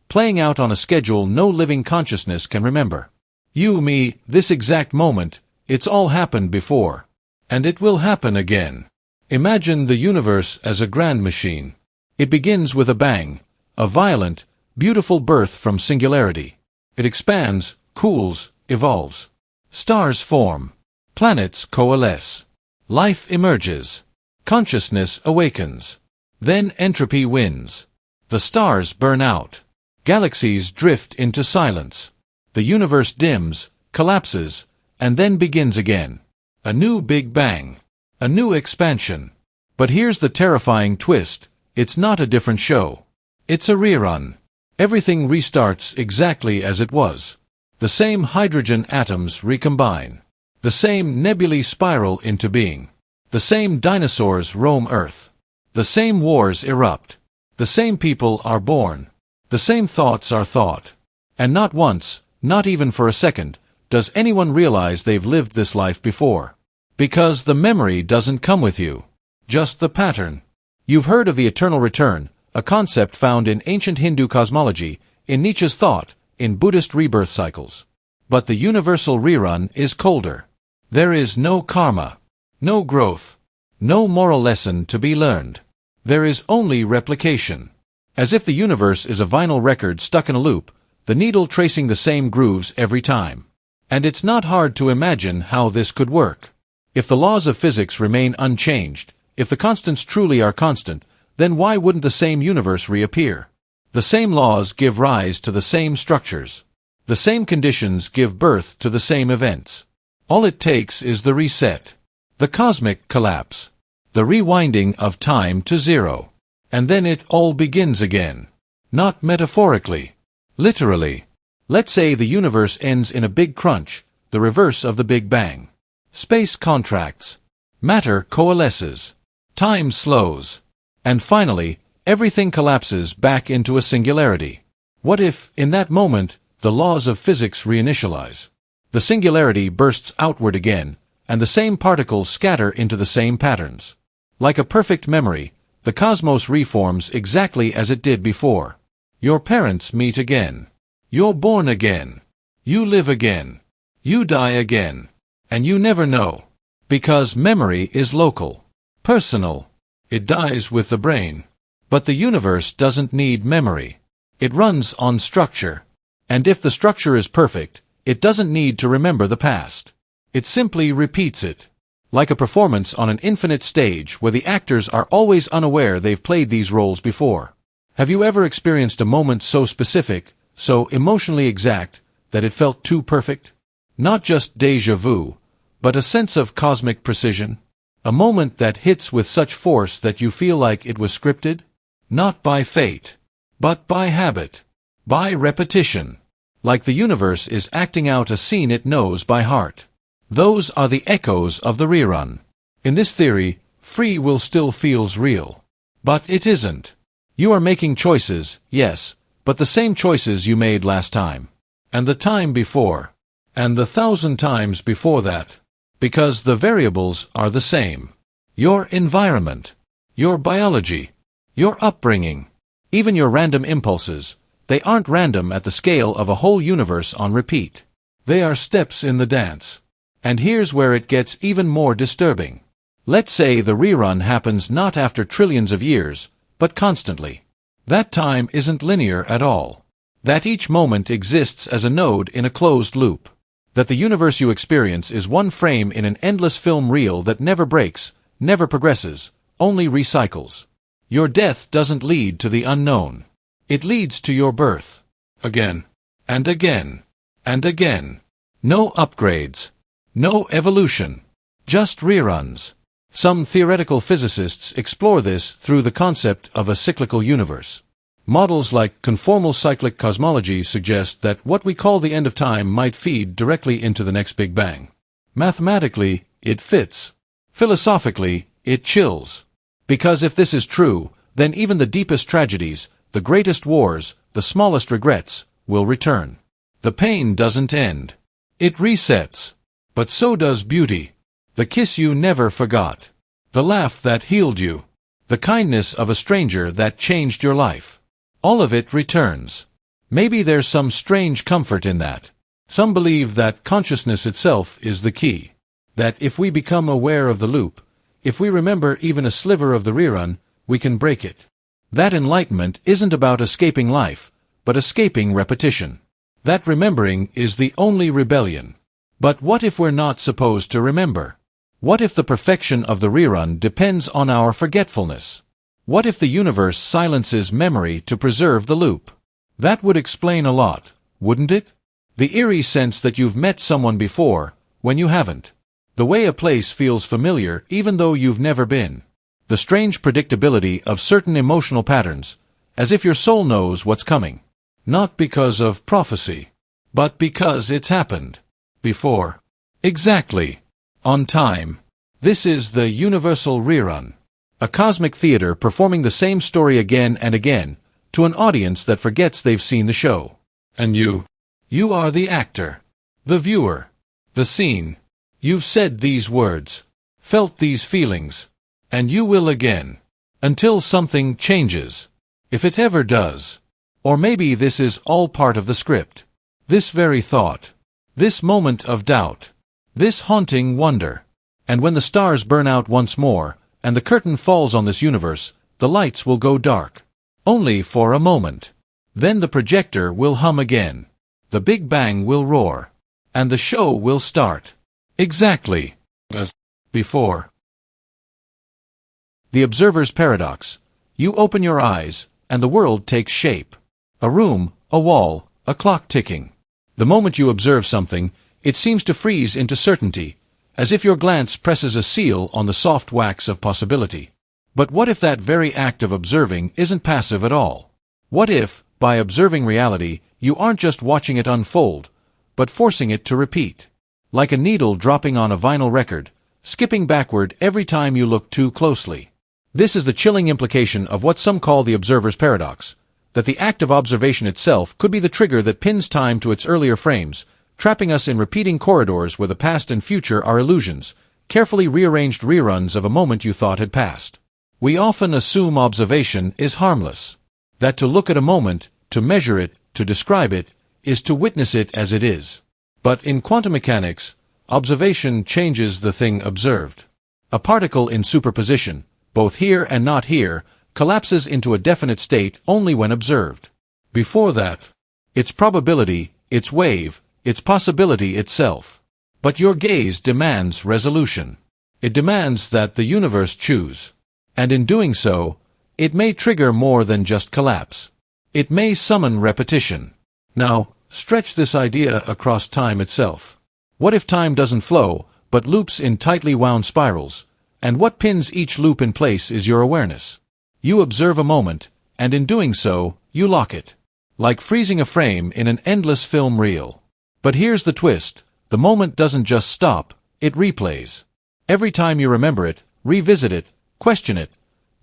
[SPEAKER 1] Playing out on a schedule no living consciousness can remember. You, me, this exact moment, it's all happened before. And it will happen again. Imagine the universe as a grand machine. It begins with a bang, a violent, beautiful birth from singularity. It expands, cools, evolves. Stars form. Planets coalesce. Life emerges. Consciousness awakens. Then entropy wins. The stars burn out. Galaxies drift into silence. The universe dims, collapses, and then begins again. A new Big Bang. A new expansion. But here's the terrifying twist. It's not a different show. It's a rerun. Everything restarts exactly as it was. The same hydrogen atoms recombine. The same nebulae spiral into being. The same dinosaurs roam Earth. The same wars erupt. The same people are born. The same thoughts are thought. And not once, not even for a second, does anyone realize they've lived this life before. Because the memory doesn't come with you. Just the pattern. You've heard of the eternal return, a concept found in ancient Hindu cosmology, in Nietzsche's thought, in Buddhist rebirth cycles. But the universal rerun is colder. There is no karma. No growth. No moral lesson to be learned. There is only replication. As if the universe is a vinyl record stuck in a loop, the needle tracing the same grooves every time. And it's not hard to imagine how this could work. If the laws of physics remain unchanged, if the constants truly are constant, then why wouldn't the same universe reappear? The same laws give rise to the same structures. The same conditions give birth to the same events. All it takes is the reset. The cosmic collapse. The rewinding of time to zero. And then it all begins again. Not metaphorically. Literally. Let's say the universe ends in a big crunch, the reverse of the Big Bang. Space contracts. Matter coalesces. Time slows. And finally, everything collapses back into a singularity. What if, in that moment, the laws of physics reinitialize? The singularity bursts outward again, and the same particles scatter into the same patterns. Like a perfect memory, the cosmos reforms exactly as it did before. Your parents meet again. You're born again. You live again. You die again. And you never know. Because memory is local. Personal. It dies with the brain. But the universe doesn't need memory. It runs on structure. And if the structure is perfect, It doesn't need to remember the past. It simply repeats it. Like a performance on an infinite stage where the actors are always unaware they've played these roles before. Have you ever experienced a moment so specific, so emotionally exact, that it felt too perfect? Not just déjà vu, but a sense of cosmic precision? A moment that hits with such force that you feel like it was scripted? Not by fate, but by habit, by repetition. Like the universe is acting out a scene it knows by heart. Those are the echoes of the rerun. In this theory, free will still feels real. But it isn't. You are making choices, yes, but the same choices you made last time. And the time before. And the 1,000 times before that. Because the variables are the same. Your environment. Your biology. Your upbringing. Even your random impulses. They aren't random at the scale of a whole universe on repeat. They are steps in the dance. And here's where it gets even more disturbing. Let's say the rerun happens not after trillions of years, but constantly. That time isn't linear at all. That each moment exists as a node in a closed loop. That the universe you experience is one frame in an endless film reel that never breaks, never progresses, only recycles. Your death doesn't lead to the unknown. It leads to your birth. Again. And again. And again. No upgrades. No evolution. Just reruns. Some theoretical physicists explore this through the concept of a cyclical universe. Models like conformal cyclic cosmology suggest that what we call the end of time might feed directly into the next Big Bang. Mathematically, it fits. Philosophically, it chills. Because if this is true, then even the deepest tragedies, the greatest wars, the smallest regrets, will return. The pain doesn't end. It resets. But so does beauty. The kiss you never forgot. The laugh that healed you. The kindness of a stranger that changed your life. All of it returns. Maybe there's some strange comfort in that. Some believe that consciousness itself is the key. That if we become aware of the loop, if we remember even a sliver of the rerun, we can break it. That enlightenment isn't about escaping life, but escaping repetition. That remembering is the only rebellion. But what if we're not supposed to remember? What if the perfection of the rerun depends on our forgetfulness? What if the universe silences memory to preserve the loop? That would explain a lot, wouldn't it? The eerie sense that you've met someone before, when you haven't. The way a place feels familiar even though you've never been. The strange predictability of certain emotional patterns, as if your soul knows what's coming. Not because of prophecy, but because it's happened. Before. Exactly. On time. This is the universal rerun. A cosmic theater performing the same story again and again, to an audience that forgets they've seen the show. And you? You are the actor. The viewer. The scene. You've said these words. Felt these feelings. And you will again. Until something changes. If it ever does. Or maybe this is all part of the script. This very thought. This moment of doubt. This haunting wonder. And when the stars burn out once more, and the curtain falls on this universe, the lights will go dark. Only for a moment. Then the projector will hum again. The Big Bang will roar. And the show will start. Exactly as before. The observer's paradox. You open your eyes, and the world takes shape. A room, a wall, a clock ticking. The moment you observe something, it seems to freeze into certainty, as if your glance presses a seal on the soft wax of possibility. But what if that very act of observing isn't passive at all? What if, by observing reality, you aren't just watching it unfold, but forcing it to repeat? Like a needle dropping on a vinyl record, skipping backward every time you look too closely. This is the chilling implication of what some call the observer's paradox, that the act of observation itself could be the trigger that pins time to its earlier frames, trapping us in repeating corridors where the past and future are illusions, carefully rearranged reruns of a moment you thought had passed. We often assume observation is harmless. That to look at a moment, to measure it, to describe it, is to witness it as it is. But in quantum mechanics, observation changes the thing observed. A particle in superposition, both here and not here, collapses into a definite state only when observed. Before that, its probability, its wave, It's possibility itself. But your gaze demands resolution. It demands that the universe choose. And in doing so, it may trigger more than just collapse. It may summon repetition. Now, stretch this idea across time itself. What if time doesn't flow, but loops in tightly wound spirals, and what pins each loop in place is your awareness? You observe a moment, and in doing so, you lock it. Like freezing a frame in an endless film reel. But here's the twist, the moment doesn't just stop, it replays. Every time you remember it, revisit it, question it,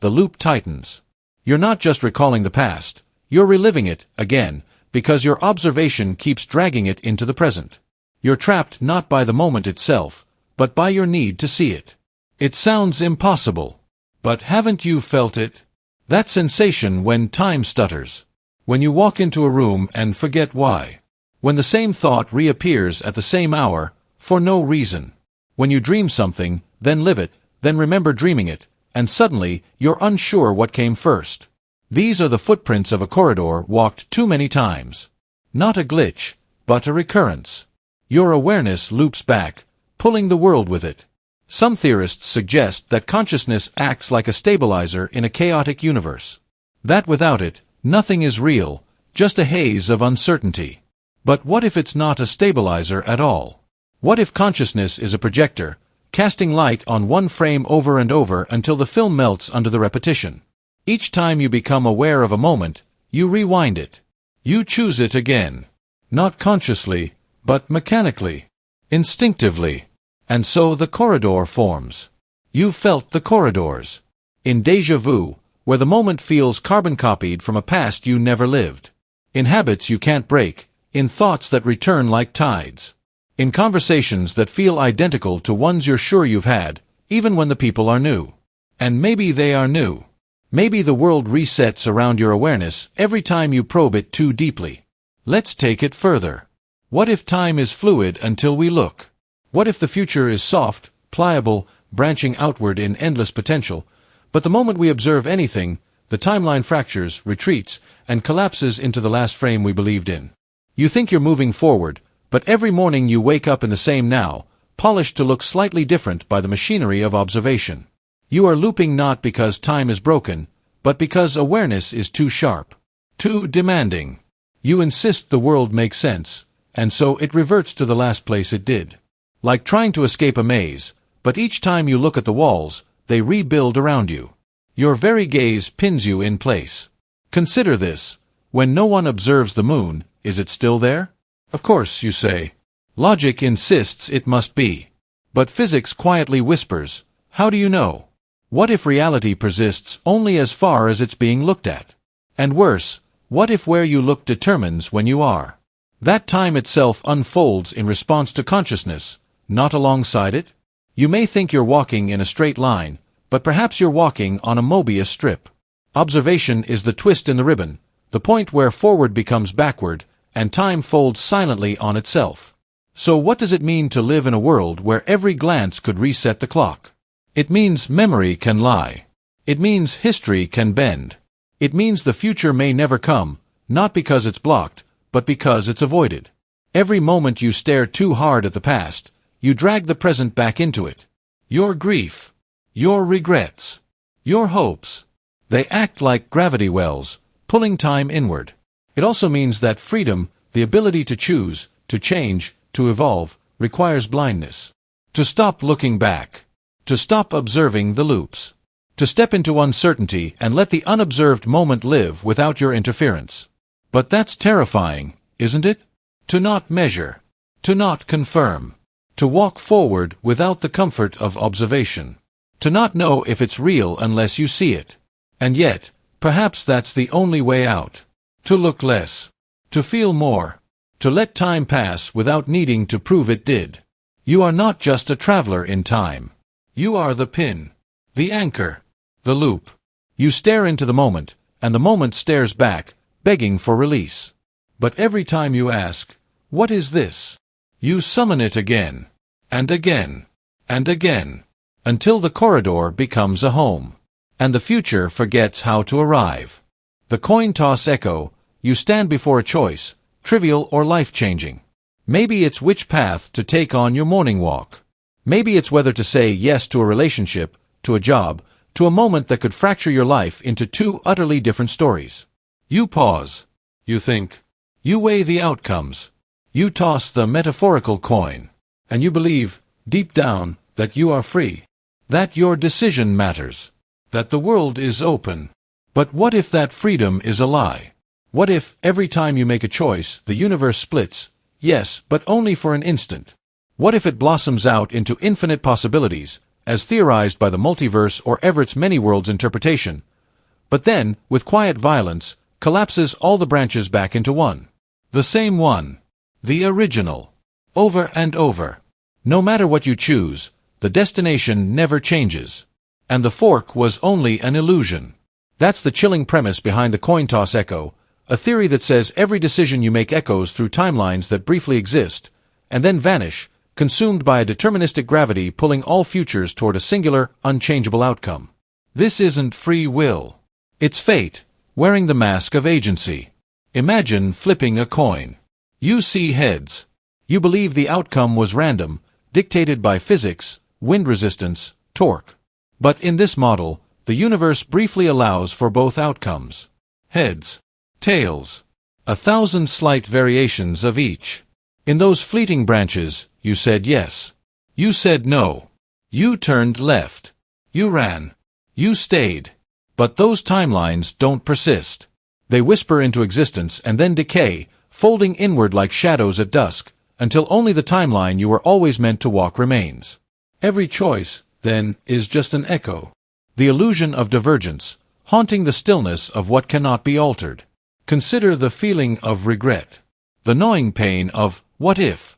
[SPEAKER 1] the loop tightens. You're not just recalling the past, you're reliving it, again, because your observation keeps dragging it into the present. You're trapped not by the moment itself, but by your need to see it. It sounds impossible. But haven't you felt it? That sensation when time stutters. When you walk into a room and forget why. When the same thought reappears at the same hour, for no reason. When you dream something, then live it, then remember dreaming it, and suddenly you're unsure what came first. These are the footprints of a corridor walked too many times. Not a glitch, but a recurrence. Your awareness loops back, pulling the world with it. Some theorists suggest that consciousness acts like a stabilizer in a chaotic universe. That without it, nothing is real, just a haze of uncertainty. But what if it's not a stabilizer at all? What if consciousness is a projector, casting light on one frame over and over until the film melts under the repetition? Each time you become aware of a moment, you rewind it. You choose it again. Not consciously, but mechanically, instinctively. And so the corridor forms. You've felt the corridors. In déjà vu, where the moment feels carbon-copied from a past you never lived. In habits you can't break, in thoughts that return like tides. In conversations that feel identical to ones you're sure you've had, even when the people are new. And maybe they are new. Maybe the world resets around your awareness every time you probe it too deeply. Let's take it further. What if time is fluid until we look? What if the future is soft, pliable, branching outward in endless potential, but the moment we observe anything, the timeline fractures, retreats, and collapses into the last frame we believed in? You think you're moving forward, but every morning you wake up in the same now, polished to look slightly different by the machinery of observation. You are looping not because time is broken, but because awareness is too sharp, too demanding. You insist the world makes sense, and so it reverts to the last place it did. Like trying to escape a maze, but each time you look at the walls, they rebuild around you. Your very gaze pins you in place. Consider this. When no one observes the moon, is it still there? Of course, you say. Logic insists it must be. But physics quietly whispers, how do you know? What if reality persists only as far as it's being looked at? And worse, what if where you look determines when you are? That time itself unfolds in response to consciousness, not alongside it. You may think you're walking in a straight line, but perhaps you're walking on a Mobius strip. Observation is the twist in the ribbon, the point where forward becomes backward, and time folds silently on itself. So what does it mean to live in a world where every glance could reset the clock? It means memory can lie. It means history can bend. It means the future may never come, not because it's blocked, but because it's avoided. Every moment you stare too hard at the past, you drag the present back into it. Your grief, your regrets, your hopes, they act like gravity wells, pulling time inward. It also means that freedom, the ability to choose, to change, to evolve, requires blindness. To stop looking back. To stop observing the loops. To step into uncertainty and let the unobserved moment live without your interference. But that's terrifying, isn't it? To not measure. To not confirm. To walk forward without the comfort of observation. To not know if it's real unless you see it. And yet, perhaps that's the only way out. To look less. To feel more. To let time pass without needing to prove it did. You are not just a traveler in time. You are the pin. The anchor. The loop. You stare into the moment, and the moment stares back, begging for release. But every time you ask, what is this? You summon it again. And again. And again. Until the corridor becomes a home. And the future forgets how to arrive. The coin toss echo, you stand before a choice, trivial or life-changing. Maybe it's which path to take on your morning walk. Maybe it's whether to say yes to a relationship, to a job, to a moment that could fracture your life into two utterly different stories. You pause. You think. You weigh the outcomes. You toss the metaphorical coin. And you believe, deep down, that you are free. That your decision matters. That the world is open. But what if that freedom is a lie? What if, every time you make a choice, the universe splits? Yes, but only for an instant. What if it blossoms out into infinite possibilities, as theorized by the multiverse or Everett's many worlds interpretation, but then, with quiet violence, collapses all the branches back into one? The same one. The original. Over and over. No matter what you choose, the destination never changes. And the fork was only an illusion. That's the chilling premise behind the coin toss echo, a theory that says every decision you make echoes through timelines that briefly exist, and then vanish, consumed by a deterministic gravity pulling all futures toward a singular, unchangeable outcome. This isn't free will. It's fate, wearing the mask of agency. Imagine flipping a coin. You see heads. You believe the outcome was random, dictated by physics, wind resistance, torque. But in this model, the universe briefly allows for both outcomes. Heads. Tails. 1,000 slight variations of each. In those fleeting branches, you said yes. You said no. You turned left. You ran. You stayed. But those timelines don't persist. They whisper into existence and then decay, folding inward like shadows at dusk, until only the timeline you were always meant to walk remains. Every choice, then, is just an echo. The illusion of divergence, haunting the stillness of what cannot be altered. Consider the feeling of regret. The gnawing pain of, what if?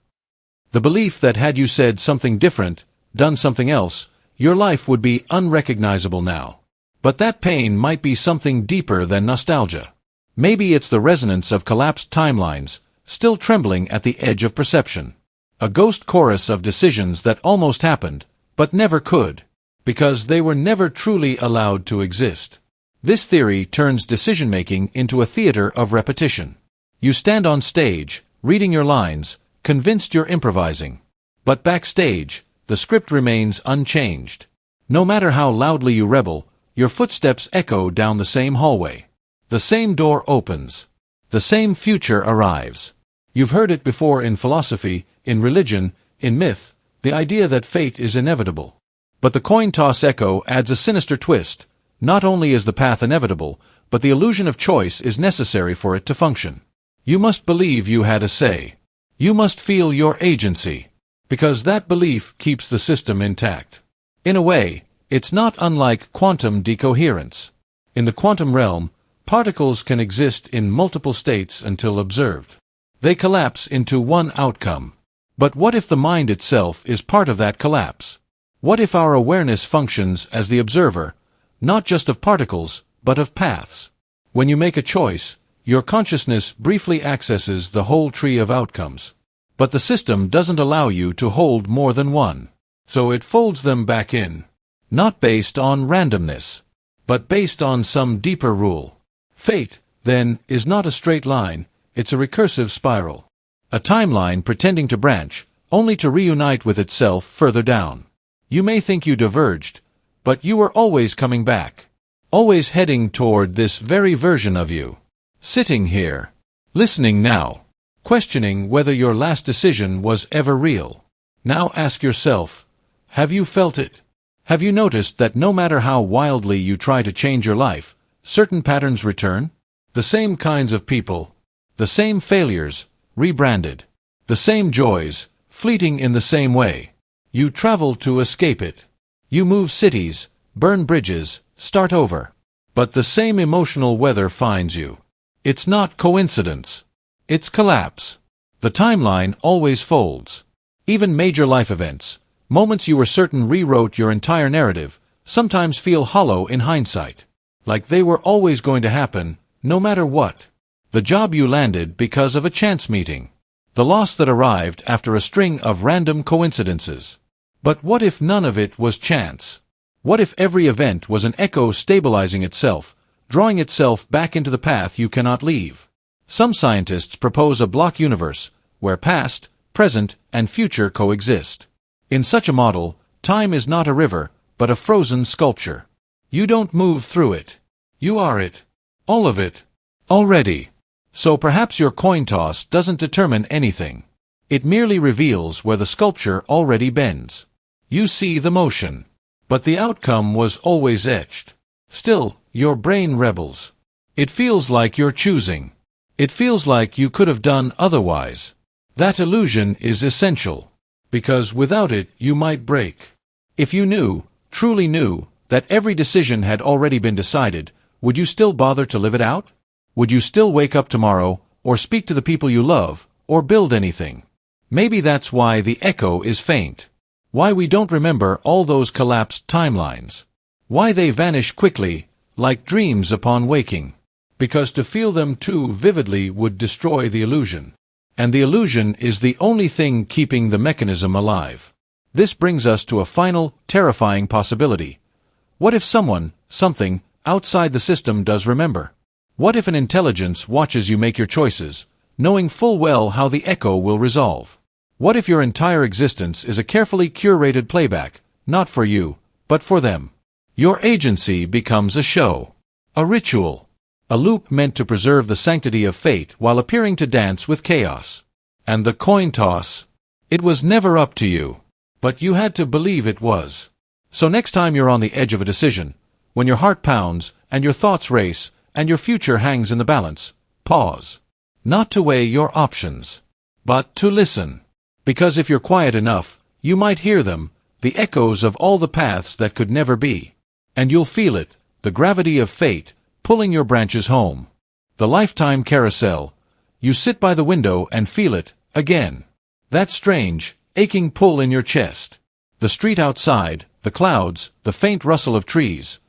[SPEAKER 1] The belief that had you said something different, done something else, your life would be unrecognizable now. But that pain might be something deeper than nostalgia. Maybe it's the resonance of collapsed timelines, still trembling at the edge of perception. A ghost chorus of decisions that almost happened, but never could, because they were never truly allowed to exist. This theory turns decision-making into a theater of repetition. You stand on stage, reading your lines, convinced you're improvising. But backstage, the script remains unchanged. No matter how loudly you rebel, your footsteps echo down the same hallway. The same door opens. The same future arrives. You've heard it before in philosophy, in religion, in myth, the idea that fate is inevitable. But the coin toss echo adds a sinister twist. Not only is the path inevitable, but the illusion of choice is necessary for it to function. You must believe you had a say. You must feel your agency. Because that belief keeps the system intact. In a way, it's not unlike quantum decoherence. In the quantum realm, particles can exist in multiple states until observed. They collapse into one outcome. But what if the mind itself is part of that collapse? What if our awareness functions as the observer, not just of particles, but of paths? When you make a choice, your consciousness briefly accesses the whole tree of outcomes. But the system doesn't allow you to hold more than one. So it folds them back in. Not based on randomness, but based on some deeper rule. Fate, then, is not a straight line, it's a recursive spiral. A timeline pretending to branch, only to reunite with itself further down. You may think you diverged, but you were always coming back. Always heading toward this very version of you. Sitting here. Listening now. Questioning whether your last decision was ever real. Now ask yourself, have you felt it? Have you noticed that no matter how wildly you try to change your life, certain patterns return? The same kinds of people. The same failures, rebranded. The same joys, fleeting in the same way. You travel to escape it. You move cities, burn bridges, start over. But the same emotional weather finds you. It's not coincidence. It's collapse. The timeline always folds. Even major life events, moments you were certain rewrote your entire narrative, sometimes feel hollow in hindsight. Like they were always going to happen, no matter what. The job you landed because of a chance meeting. The loss that arrived after a string of random coincidences. But what if none of it was chance? What if every event was an echo stabilizing itself, drawing itself back into the path you cannot leave? Some scientists propose a block universe, where past, present, and future coexist. In such a model, time is not a river, but a frozen sculpture. You don't move through it. You are it. All of it. Already. So perhaps your coin toss doesn't determine anything. It merely reveals where the sculpture already bends. You see the motion. But the outcome was always etched. Still, your brain rebels. It feels like you're choosing. It feels like you could have done otherwise. That illusion is essential. Because without it, you might break. If you knew, truly knew, that every decision had already been decided, would you still bother to live it out? Would you still wake up tomorrow, or speak to the people you love, or build anything? Maybe that's why the echo is faint. Why we don't remember all those collapsed timelines. Why they vanish quickly, like dreams upon waking. Because to feel them too vividly would destroy the illusion. And the illusion is the only thing keeping the mechanism alive. This brings us to a final, terrifying possibility. What if someone, something, outside the system does remember? What if an intelligence watches you make your choices, knowing full well how the echo will resolve? What if your entire existence is a carefully curated playback, not for you, but for them? Your agency becomes a show, a ritual, a loop meant to preserve the sanctity of fate while appearing to dance with chaos. And the coin toss? It was never up to you, but you had to believe it was. So next time you're on the edge of a decision, when your heart pounds, and your thoughts race, and your future hangs in the balance, pause. Not to weigh your options, but to listen. Because if you're quiet enough, you might hear them, the echoes of all the paths that could never be. And you'll feel it, the gravity of fate, pulling your branches home. The lifetime carousel. You sit by the window and feel it, again. That strange, aching pull in your chest. The street outside, the clouds, the faint rustle of trees.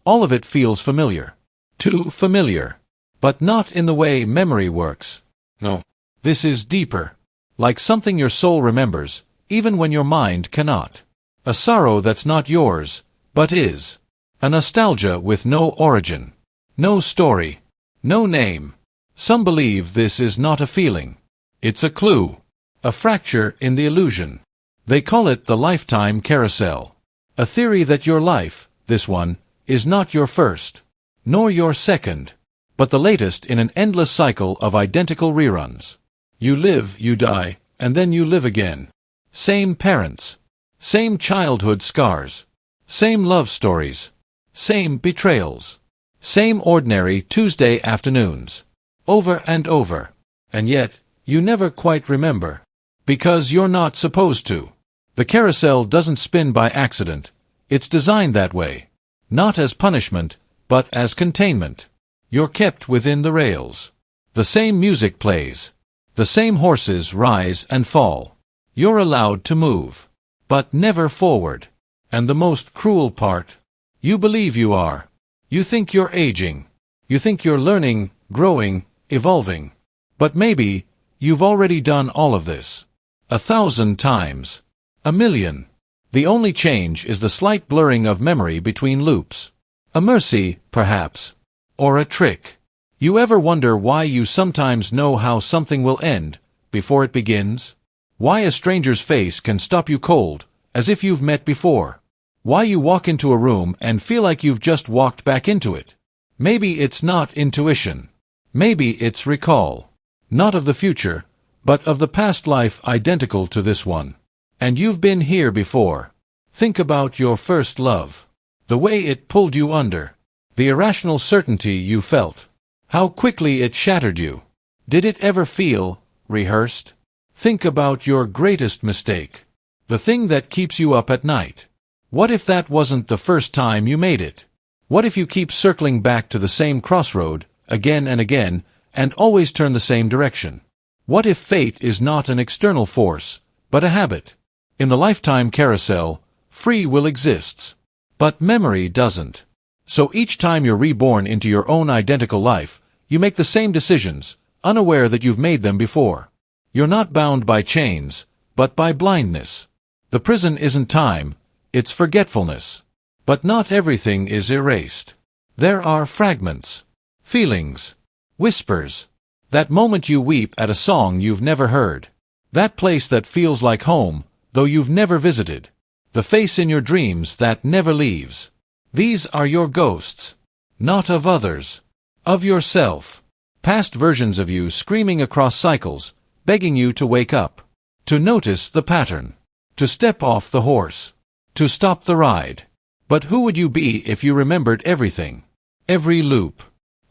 [SPEAKER 1] All of it feels familiar. Too familiar. But not in the way memory works. No. This is deeper. Like something your soul remembers, even when your mind cannot. A sorrow that's not yours, but is. A nostalgia with no origin. No story. No name. Some believe this is not a feeling. It's a clue. A fracture in the illusion. They call it the lifetime carousel. A theory that your life, this one, is not your first. Nor your second. But the latest in an endless cycle of identical reruns. You live, you die, and then you live again. Same parents. Same childhood scars. Same love stories. Same betrayals. Same ordinary Tuesday afternoons. Over and over. And yet, you never quite remember. Because you're not supposed to. The carousel doesn't spin by accident. It's designed that way. Not as punishment, but as containment. You're kept within the rails. The same music plays. The same horses rise and fall. You're allowed to move. But never forward. And the most cruel part. You believe you are. You think you're aging. You think you're learning, growing, evolving. But maybe, you've already done all of this. 1,000 times. 1,000,000. The only change is the slight blurring of memory between loops. A mercy, perhaps. Or a trick. You ever wonder why you sometimes know how something will end, before it begins? Why a stranger's face can stop you cold, as if you've met before? Why you walk into a room and feel like you've just walked back into it? Maybe it's not intuition. Maybe it's recall. Not of the future, but of the past life identical to this one. And you've been here before. Think about your first love. The way it pulled you under. The irrational certainty you felt. How quickly it shattered you. Did it ever feel rehearsed? Think about your greatest mistake. The thing that keeps you up at night. What if that wasn't the first time you made it? What if you keep circling back to the same crossroad, again and again, and always turn the same direction? What if fate is not an external force, but a habit? In the lifetime carousel, free will exists. But memory doesn't. So each time you're reborn into your own identical life, you make the same decisions, unaware that you've made them before. You're not bound by chains, but by blindness. The prison isn't time, it's forgetfulness. But not everything is erased. There are fragments, feelings, whispers. That moment you weep at a song you've never heard. That place that feels like home, though you've never visited. The face in your dreams that never leaves. These are your ghosts. Not of others. Of yourself. Past versions of you screaming across cycles, begging you to wake up. To notice the pattern. To step off the horse. To stop the ride. But who would you be if you remembered everything? Every loop.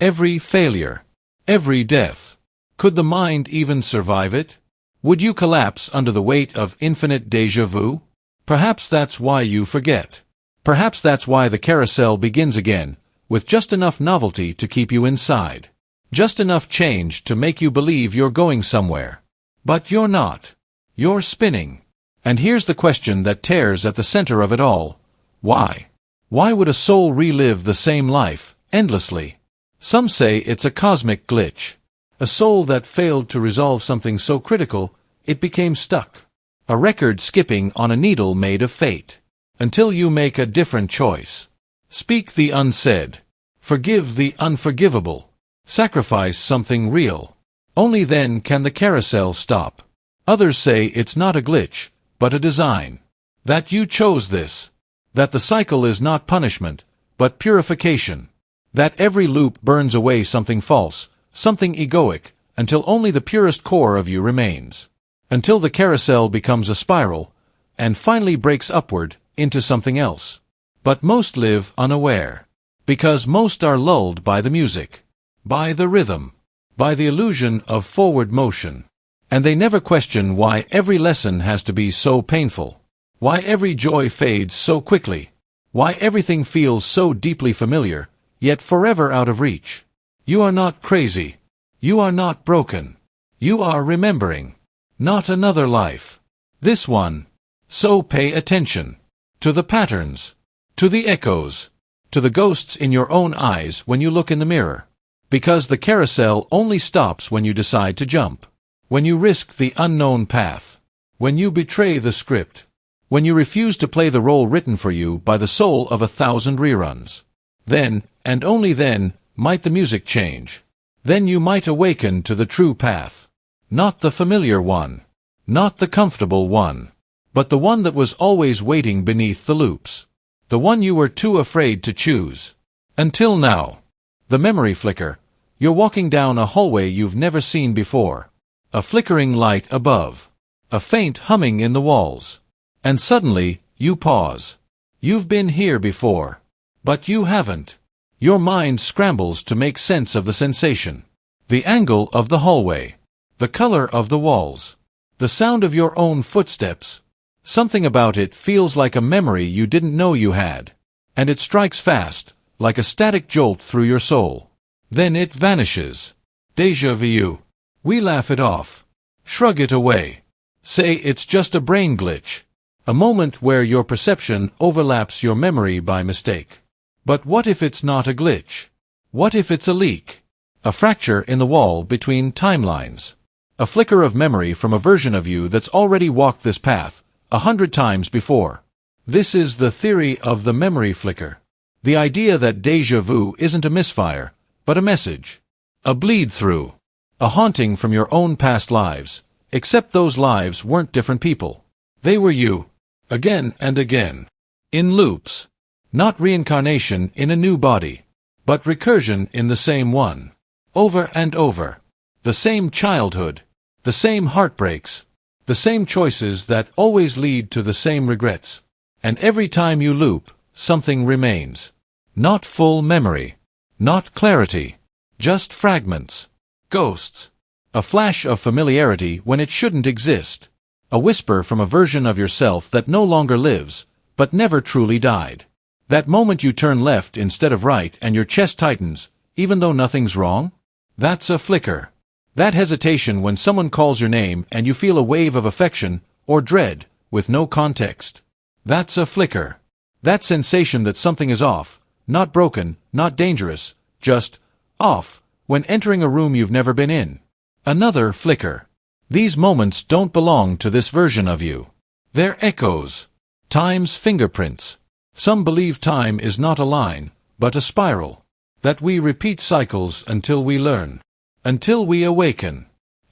[SPEAKER 1] Every failure. Every death. Could the mind even survive it? Would you collapse under the weight of infinite déjà vu? Perhaps that's why you forget. Perhaps that's why the carousel begins again, with just enough novelty to keep you inside. Just enough change to make you believe you're going somewhere. But you're not. You're spinning. And here's the question that tears at the center of it all. Why? Why would a soul relive the same life, endlessly? Some say it's a cosmic glitch. A soul that failed to resolve something so critical, it became stuck. A record skipping on a needle made of fate. Until you make a different choice. Speak the unsaid. Forgive the unforgivable. Sacrifice something real. Only then can the carousel stop. Others say it's not a glitch, but a design. That you chose this. That the cycle is not punishment, but purification. That every loop burns away something false, something egoic, until only the purest core of you remains. Until the carousel becomes a spiral, and finally breaks upward into something else. But most live unaware. Because most are lulled by the music. By the rhythm. By the illusion of forward motion. And they never question why every lesson has to be so painful. Why every joy fades so quickly. Why everything feels so deeply familiar, yet forever out of reach. You are not crazy. You are not broken. You are remembering. Not another life. This one. So pay attention. To the patterns. To the echoes. To the ghosts in your own eyes when you look in the mirror. Because the carousel only stops when you decide to jump. When you risk the unknown path. When you betray the script. When you refuse to play the role written for you by the soul of 1,000 reruns. Then, and only then, might the music change. Then you might awaken to the true path. Not the familiar one. Not the comfortable one. But the one that was always waiting beneath the loops. The one you were too afraid to choose. Until now. The memory flicker. You're walking down a hallway you've never seen before. A flickering light above. A faint humming in the walls. And suddenly, you pause. You've been here before. But you haven't. Your mind scrambles to make sense of the sensation. The angle of the hallway. The color of the walls. The sound of your own footsteps. Something about it feels like a memory you didn't know you had. And it strikes fast, like a static jolt through your soul. Then it vanishes. Déjà vu. We laugh it off. Shrug it away. Say it's just a brain glitch. A moment where your perception overlaps your memory by mistake. But what if it's not a glitch? What if it's a leak? A fracture in the wall between timelines. A flicker of memory from a version of you that's already walked this path 100 times before. This is the theory of the memory flicker. The idea that déjà vu isn't a misfire, but a message. A bleed-through. A haunting from your own past lives, except those lives weren't different people. They were you. Again and again. In loops. Not reincarnation in a new body, but recursion in the same one. Over and over. The same childhood. The same heartbreaks. The same choices that always lead to the same regrets. And every time you loop, something remains. Not full memory. Not clarity. Just fragments. Ghosts. A flash of familiarity when it shouldn't exist. A whisper from a version of yourself that no longer lives, but never truly died. That moment you turn left instead of right and your chest tightens, even though nothing's wrong? That's a flicker. That hesitation when someone calls your name and you feel a wave of affection or dread with no context. That's a flicker. That sensation that something is off, not broken, not dangerous, just off when entering a room you've never been in. Another flicker. These moments don't belong to this version of you. They're echoes. Time's fingerprints. Some believe time is not a line, but a spiral. That we repeat cycles until we learn. Until we awaken.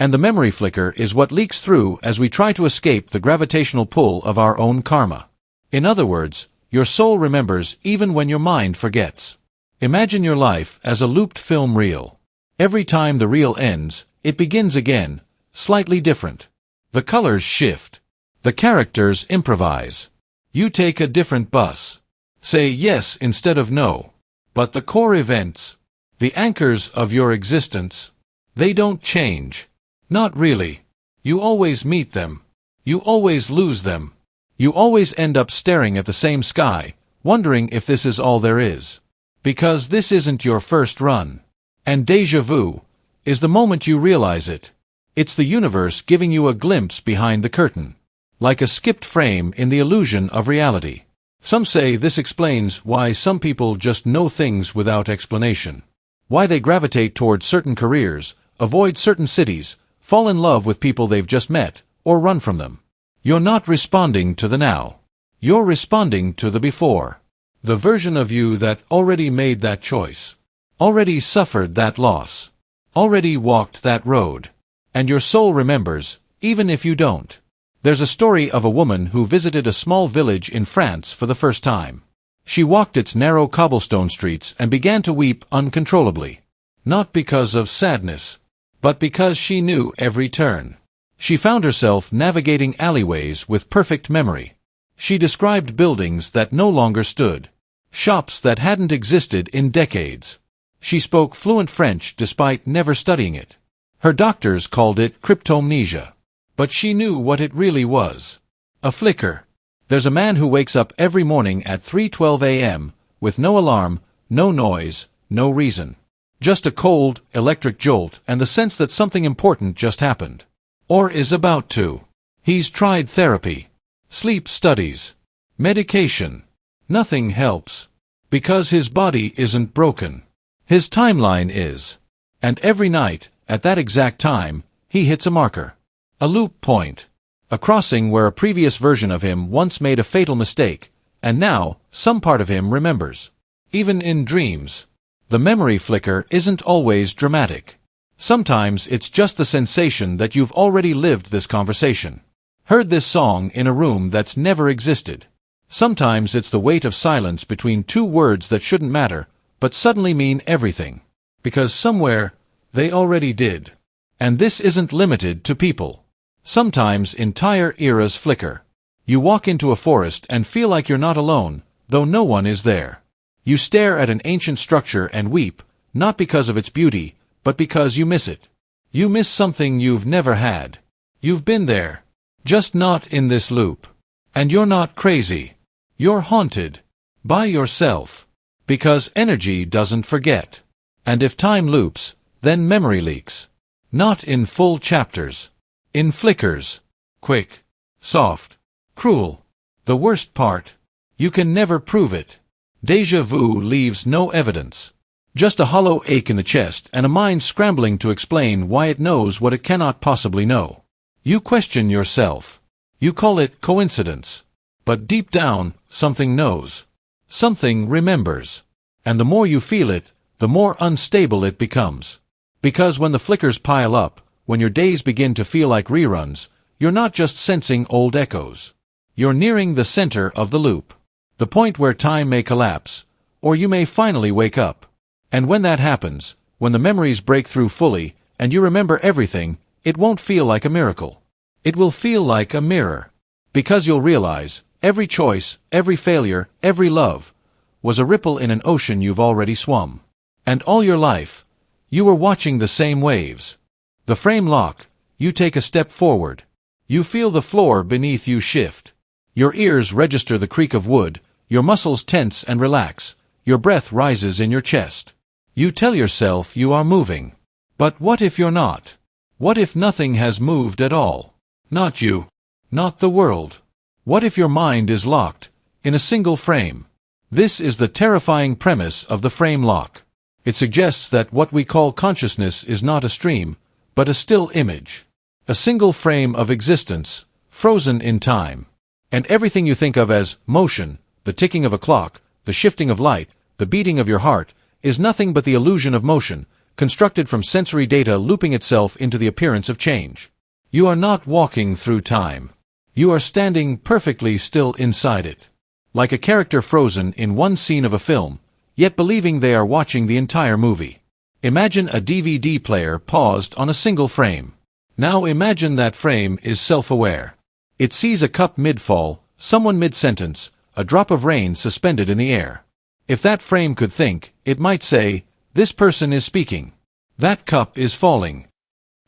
[SPEAKER 1] And the memory flicker is what leaks through as we try to escape the gravitational pull of our own karma. In other words, your soul remembers even when your mind forgets. Imagine your life as a looped film reel. Every time the reel ends, it begins again, slightly different. The colors shift. The characters improvise. You take a different bus. Say yes instead of no. But the core events, the anchors of your existence, they don't change. Not really. You always meet them. You always lose them. You always end up staring at the same sky, wondering if this is all there is. Because this isn't your first run. And déjà vu is the moment you realize it. It's the universe giving you a glimpse behind the curtain. Like a skipped frame in the illusion of reality. Some say this explains why some people just know things without explanation. Why they gravitate towards certain careers, avoid certain cities, fall in love with people they've just met, or run from them. You're not responding to the now. You're responding to the before. The version of you that already made that choice. Already suffered that loss. Already walked that road. And your soul remembers, even if you don't. There's a story of a woman who visited a small village in France for the first time. She walked its narrow cobblestone streets and began to weep uncontrollably. Not because of sadness, but because she knew every turn. She found herself navigating alleyways with perfect memory. She described buildings that no longer stood. Shops that hadn't existed in decades. She spoke fluent French despite never studying it. Her doctors called it cryptomnesia. But she knew what it really was. A flicker. There's a man who wakes up every morning at 3:12 a.m., with no alarm, no noise, no reason. Just a cold, electric jolt and the sense that something important just happened. Or is about to. He's tried therapy, sleep studies, medication. Nothing helps. Because his body isn't broken. His timeline is. And every night, at that exact time, he hits a marker. A loop point. A crossing where a previous version of him once made a fatal mistake, and now, some part of him remembers. Even in dreams. The memory flicker isn't always dramatic. Sometimes it's just the sensation that you've already lived this conversation. Heard this song in a room that's never existed. Sometimes it's the weight of silence between two words that shouldn't matter, but suddenly mean everything. Because somewhere, they already did. And this isn't limited to people. Sometimes entire eras flicker. You walk into a forest and feel like you're not alone, though no one is there. You stare at an ancient structure and weep, not because of its beauty, but because you miss it. You miss something you've never had. You've been there. Just not in this loop. And you're not crazy. You're haunted. By yourself. Because energy doesn't forget. And if time loops, then memory leaks. Not in full chapters. In flickers. Quick. Soft. Cruel. The worst part. You can never prove it. Déjà vu leaves no evidence. Just a hollow ache in the chest and a mind scrambling to explain why it knows what it cannot possibly know. You question yourself. You call it coincidence. But deep down, something knows. Something remembers. And the more you feel it, the more unstable it becomes. Because when the flickers pile up, when your days begin to feel like reruns, you're not just sensing old echoes. You're nearing the center of the loop. The point where time may collapse, or you may finally wake up. And when that happens, when the memories break through fully, and you remember everything, it won't feel like a miracle. It will feel like a mirror. Because you'll realize, every choice, every failure, every love, was a ripple in an ocean you've already swum. And all your life, you were watching the same waves. The frame lock, you take a step forward. You feel the floor beneath you shift. Your ears register the creak of wood, your muscles tense and relax, your breath rises in your chest. You tell yourself you are moving. But what if you're not? What if nothing has moved at all? Not you. Not the world. What if your mind is locked, in a single frame? This is the terrifying premise of the frame lock. It suggests that what we call consciousness is not a stream, but a still image. A single frame of existence, frozen in time. And everything you think of as motion, the ticking of a clock, the shifting of light, the beating of your heart, is nothing but the illusion of motion, constructed from sensory data looping itself into the appearance of change. You are not walking through time. You are standing perfectly still inside it. Like a character frozen in one scene of a film, yet believing they are watching the entire movie. Imagine a DVD player paused on a single frame. Now imagine that frame is self-aware. It sees a cup mid-fall, someone mid-sentence, a drop of rain suspended in the air. If that frame could think, it might say, "This person is speaking. That cup is falling."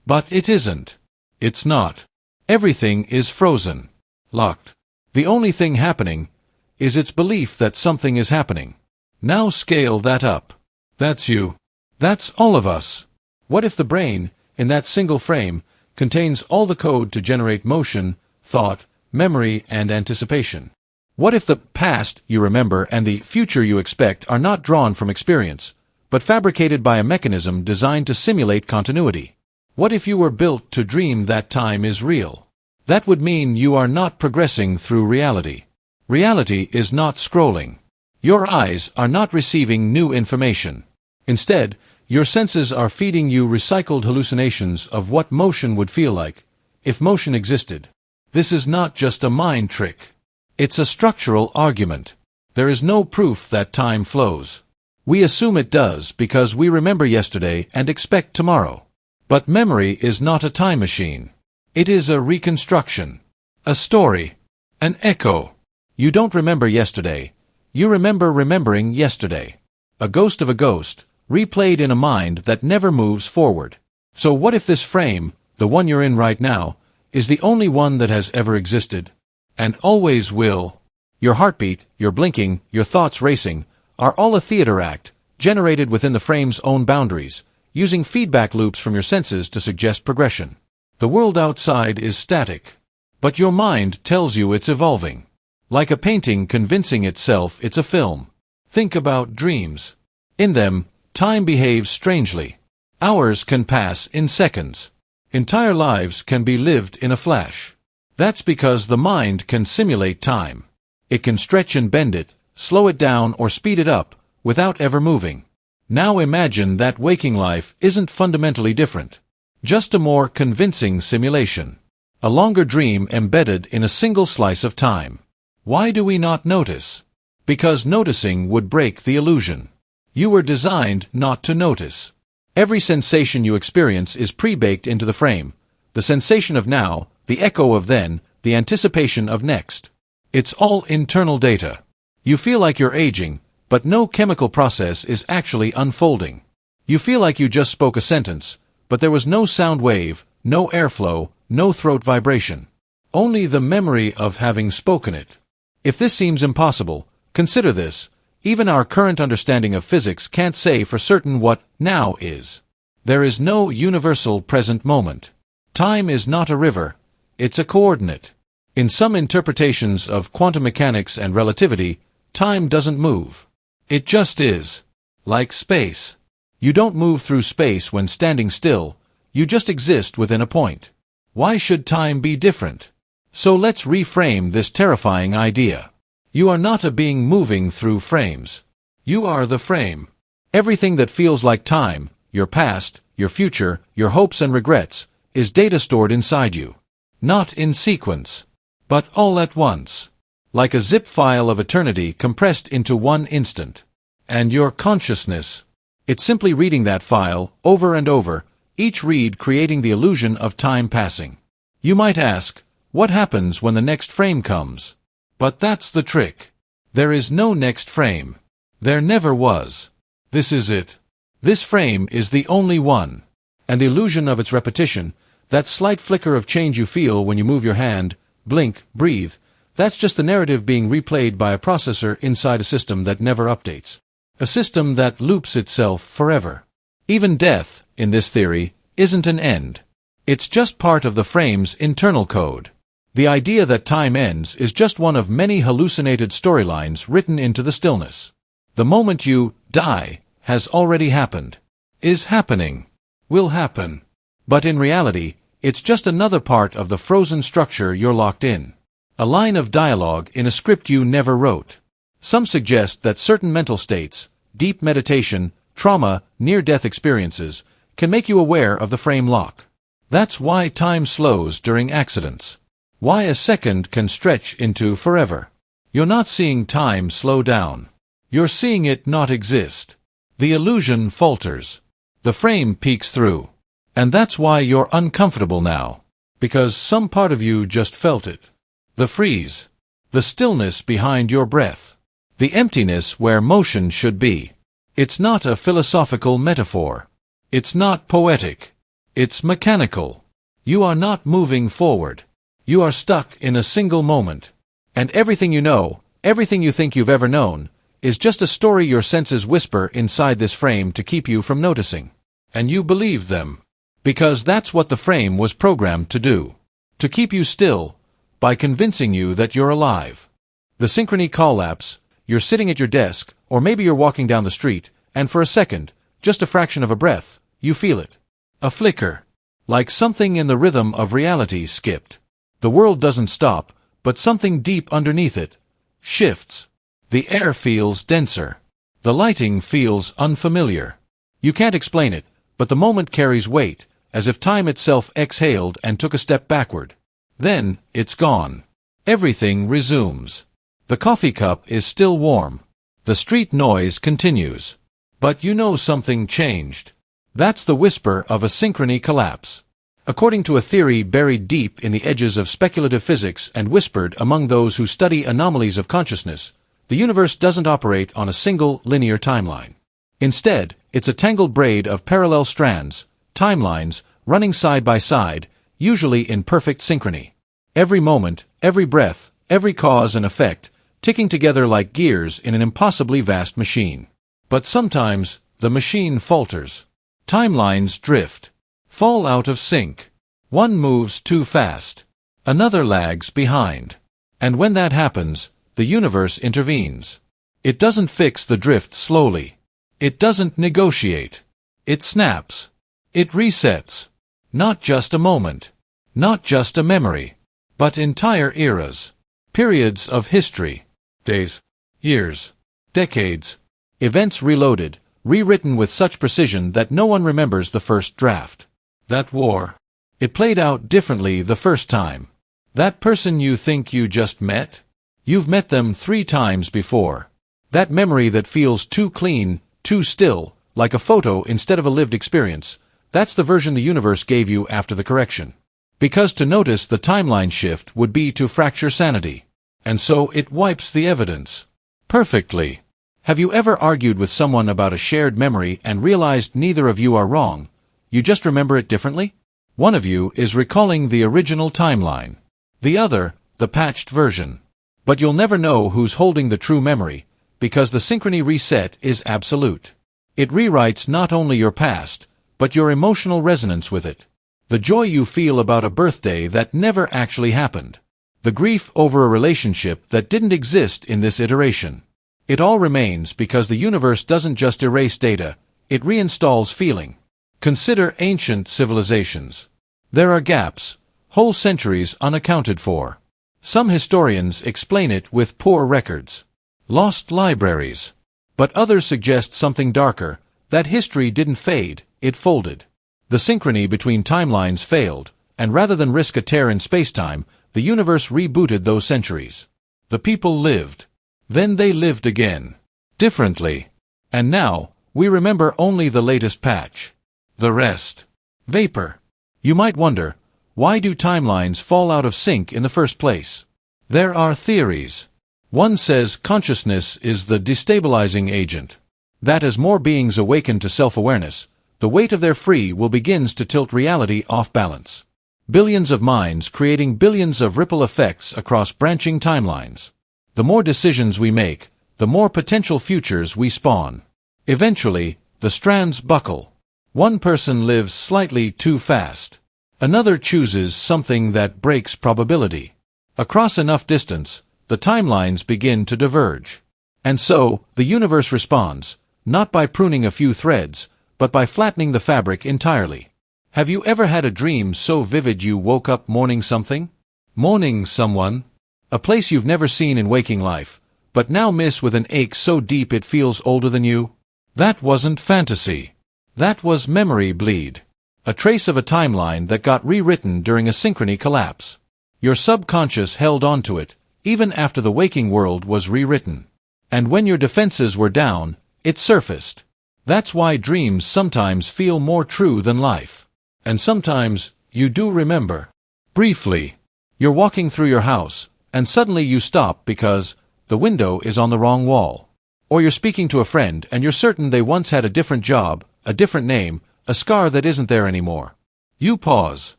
[SPEAKER 1] But it isn't. It's not. Everything is frozen. Locked. The only thing happening is its belief that something is happening. Now scale that up. That's you. That's all of us. What if the brain, in that single frame, contains all the code to generate motion, thought, memory, and anticipation? What if the past you remember and the future you expect are not drawn from experience, but fabricated by a mechanism designed to simulate continuity? What if you were built to dream that time is real? That would mean you are not progressing through reality. Reality is not scrolling. Your eyes are not receiving new information. Instead, your senses are feeding you recycled hallucinations of what motion would feel like, if motion existed. This is not just a mind trick. It's a structural argument. There is no proof that time flows. We assume it does because we remember yesterday and expect tomorrow. But memory is not a time machine. It is a reconstruction. A story. An echo. You don't remember yesterday. You remember remembering yesterday. A ghost of a ghost, replayed in a mind that never moves forward. So what if this frame, the one you're in right now, is the only one that has ever existed? And always will. Your heartbeat, your blinking, your thoughts racing, are all a theater act, generated within the frame's own boundaries, using feedback loops from your senses to suggest progression. The world outside is static. But your mind tells you it's evolving. Like a painting convincing itself it's a film. Think about dreams. In them, time behaves strangely. Hours can pass in seconds. Entire lives can be lived in a flash. That's because the mind can simulate time. It can stretch and bend it, slow it down or speed it up, without ever moving. Now imagine that waking life isn't fundamentally different. Just a more convincing simulation. A longer dream embedded in a single slice of time. Why do we not notice? Because noticing would break the illusion. You were designed not to notice. Every sensation you experience is pre-baked into the frame. The sensation of now, the echo of then, the anticipation of next. It's all internal data. You feel like you're aging, but no chemical process is actually unfolding. You feel like you just spoke a sentence, but there was no sound wave, no airflow, no throat vibration. Only the memory of having spoken it. If this seems impossible, consider this. Even our current understanding of physics can't say for certain what now is. There is no universal present moment. Time is not a river, it's a coordinate. In some interpretations of quantum mechanics and relativity, time doesn't move. It just is. Like space. You don't move through space when standing still, you just exist within a point. Why should time be different? So let's reframe this terrifying idea. You are not a being moving through frames. You are the frame. Everything that feels like time, your past, your future, your hopes and regrets, is data stored inside you. Not in sequence, but all at once. Like a zip file of eternity compressed into one instant. And your consciousness. It's simply reading that file, over and over, each read creating the illusion of time passing. You might ask, what happens when the next frame comes? But that's the trick. There is no next frame. There never was. This is it. This frame is the only one. And the illusion of its repetition, that slight flicker of change you feel when you move your hand, blink, breathe, that's just the narrative being replayed by a processor inside a system that never updates. A system that loops itself forever. Even death, in this theory, isn't an end. It's just part of the frame's internal code. The idea that time ends is just one of many hallucinated storylines written into the stillness. The moment you die has already happened. Is happening. Will happen. But in reality, it's just another part of the frozen structure you're locked in. A line of dialogue in a script you never wrote. Some suggest that certain mental states, deep meditation, trauma, near-death experiences, can make you aware of the frame lock. That's why time slows during accidents. Why a second can stretch into forever. You're not seeing time slow down. You're seeing it not exist. The illusion falters. The frame peeks through. And that's why you're uncomfortable now. Because some part of you just felt it. The freeze. The stillness behind your breath. The emptiness where motion should be. It's not a philosophical metaphor. It's not poetic. It's mechanical. You are not moving forward. You are stuck in a single moment. And everything you know, everything you think you've ever known, is just a story your senses whisper inside this frame to keep you from noticing. And you believe them. Because that's what the frame was programmed to do. To keep you still, by convincing you that you're alive. The synchrony collapse, you're sitting at your desk, or maybe you're walking down the street, and for a second, just a fraction of a breath, you feel it. A flicker. Like something in the rhythm of reality skipped. The world doesn't stop, but something deep underneath it shifts. The air feels denser. The lighting feels unfamiliar. You can't explain it, but the moment carries weight, as if time itself exhaled and took a step backward. Then, it's gone. Everything resumes. The coffee cup is still warm. The street noise continues. But you know something changed. That's the whisper of a synchrony collapse. According to a theory buried deep in the edges of speculative physics and whispered among those who study anomalies of consciousness, the universe doesn't operate on a single linear timeline. Instead, it's a tangled braid of parallel strands, timelines, running side by side, usually in perfect synchrony. Every moment, every breath, every cause and effect, ticking together like gears in an impossibly vast machine. But sometimes, the machine falters. Timelines drift. Fall out of sync. One moves too fast. Another lags behind. And when that happens, the universe intervenes. It doesn't fix the drift slowly. It doesn't negotiate. It snaps. It resets. Not just a moment. Not just a memory. But entire eras. Periods of history. Days. Years. Decades. Events reloaded, rewritten with such precision that no one remembers the first draft. That war. It played out differently the first time. That person you think you just met? You've met them 3 times before. That memory that feels too clean, too still, like a photo instead of a lived experience, that's the version the universe gave you after the correction. Because to notice the timeline shift would be to fracture sanity. And so it wipes the evidence. Perfectly. Have you ever argued with someone about a shared memory and realized neither of you are wrong? You just remember it differently? One of you is recalling the original timeline. The other, the patched version. But you'll never know who's holding the true memory, because the synchrony reset is absolute. It rewrites not only your past, but your emotional resonance with it. The joy you feel about a birthday that never actually happened. The grief over a relationship that didn't exist in this iteration. It all remains because the universe doesn't just erase data, it reinstalls feeling. Consider ancient civilizations. There are gaps, whole centuries unaccounted for. Some historians explain it with poor records. Lost libraries. But others suggest something darker, that history didn't fade, it folded. The synchrony between timelines failed, and rather than risk a tear in spacetime, the universe rebooted those centuries. The people lived. Then they lived again. Differently. And now, we remember only the latest patch. The rest. Vapor. You might wonder, why do timelines fall out of sync in the first place? There are theories. One says consciousness is the destabilizing agent. That as more beings awaken to self-awareness, the weight of their free will begins to tilt reality off balance. Billions of minds creating billions of ripple effects across branching timelines. The more decisions we make, the more potential futures we spawn. Eventually, the strands buckle. One person lives slightly too fast. Another chooses something that breaks probability. Across enough distance, the timelines begin to diverge. And so, the universe responds, not by pruning a few threads, but by flattening the fabric entirely. Have you ever had a dream so vivid you woke up mourning something? Mourning someone? A place you've never seen in waking life, but now miss with an ache so deep it feels older than you? That wasn't fantasy. That was memory bleed. A trace of a timeline that got rewritten during a synchrony collapse. Your subconscious held onto it, even after the waking world was rewritten. And when your defenses were down, it surfaced. That's why dreams sometimes feel more true than life. And sometimes, you do remember. Briefly, you're walking through your house, and suddenly you stop because the window is on the wrong wall. Or you're speaking to a friend and you're certain they once had a different job, a different name, a scar that isn't there anymore. You pause.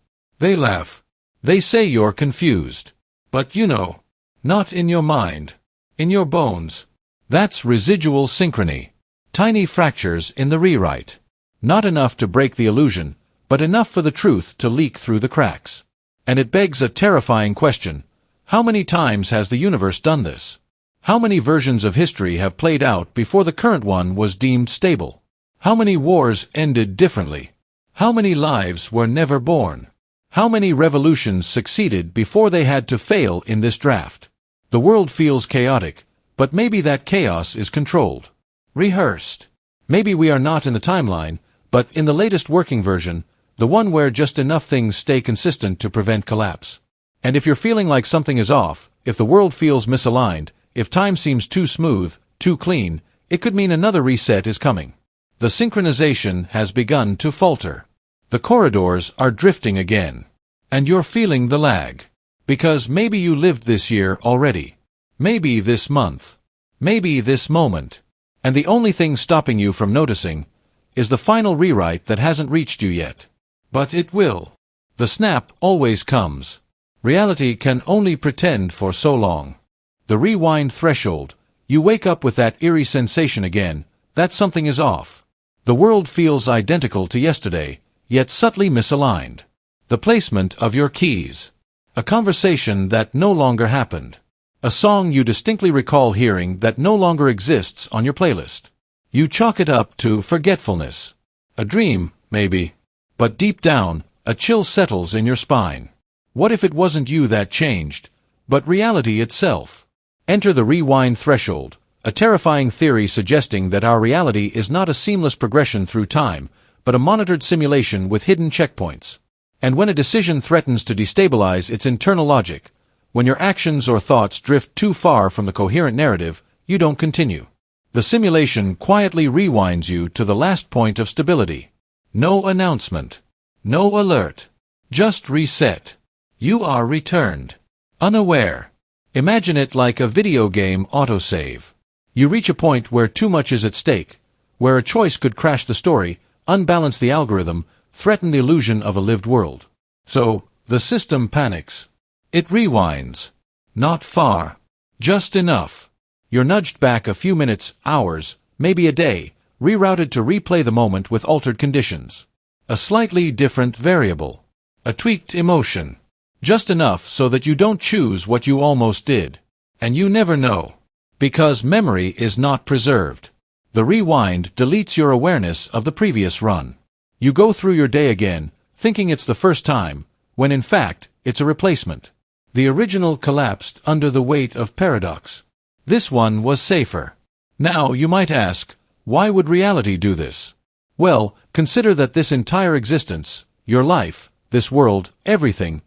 [SPEAKER 1] They laugh. They say you're confused. But you know. Not in your mind. In your bones. That's residual synchrony. Tiny fractures in the rewrite. Not enough to break the illusion, but enough for the truth to leak through the cracks. And it begs a terrifying question. How many times has the universe done this? How many versions of history have played out before the current one was deemed stable? How many wars ended differently? How many lives were never born? How many revolutions succeeded before they had to fail in this draft? The world feels chaotic, but maybe that chaos is controlled. Rehearsed. Maybe we are not in the timeline, but in the latest working version, the one where just enough things stay consistent to prevent collapse. And if you're feeling like something is off, if the world feels misaligned, if time seems too smooth, too clean, it could mean another reset is coming. The synchronization has begun to falter. The corridors are drifting again. And you're feeling the lag. Because maybe you lived this year already. Maybe this month. Maybe this moment. And the only thing stopping you from noticing is the final rewrite that hasn't reached you yet. But it will. The snap always comes. Reality can only pretend for so long. The rewind threshold. You wake up with that eerie sensation again, that something is off. The world feels identical to yesterday, yet subtly misaligned. The placement of your keys. A conversation that no longer happened. A song you distinctly recall hearing that no longer exists on your playlist. You chalk it up to forgetfulness. A dream, maybe. But deep down, a chill settles in your spine. What if it wasn't you that changed, but reality itself? Enter the rewind threshold, a terrifying theory suggesting that our reality is not a seamless progression through time, but a monitored simulation with hidden checkpoints. And when a decision threatens to destabilize its internal logic, when your actions or thoughts drift too far from the coherent narrative, you don't continue. The simulation quietly rewinds you to the last point of stability. No announcement. No alert. Just reset. You are returned. Unaware. Imagine it like a video game autosave. You reach a point where too much is at stake, where a choice could crash the story, unbalance the algorithm, threaten the illusion of a lived world. So, the system panics. It rewinds. Not far. Just enough. You're nudged back a few minutes, hours, maybe a day, rerouted to replay the moment with altered conditions. A slightly different variable. A tweaked emotion. Just enough so that you don't choose what you almost did. And you never know. Because memory is not preserved. The rewind deletes your awareness of the previous run. You go through your day again, thinking it's the first time, when in fact, it's a replacement. The original collapsed under the weight of paradox. This one was safer. Now, you might ask, why would reality do this? Well, consider that this entire existence, your life, this world, everything,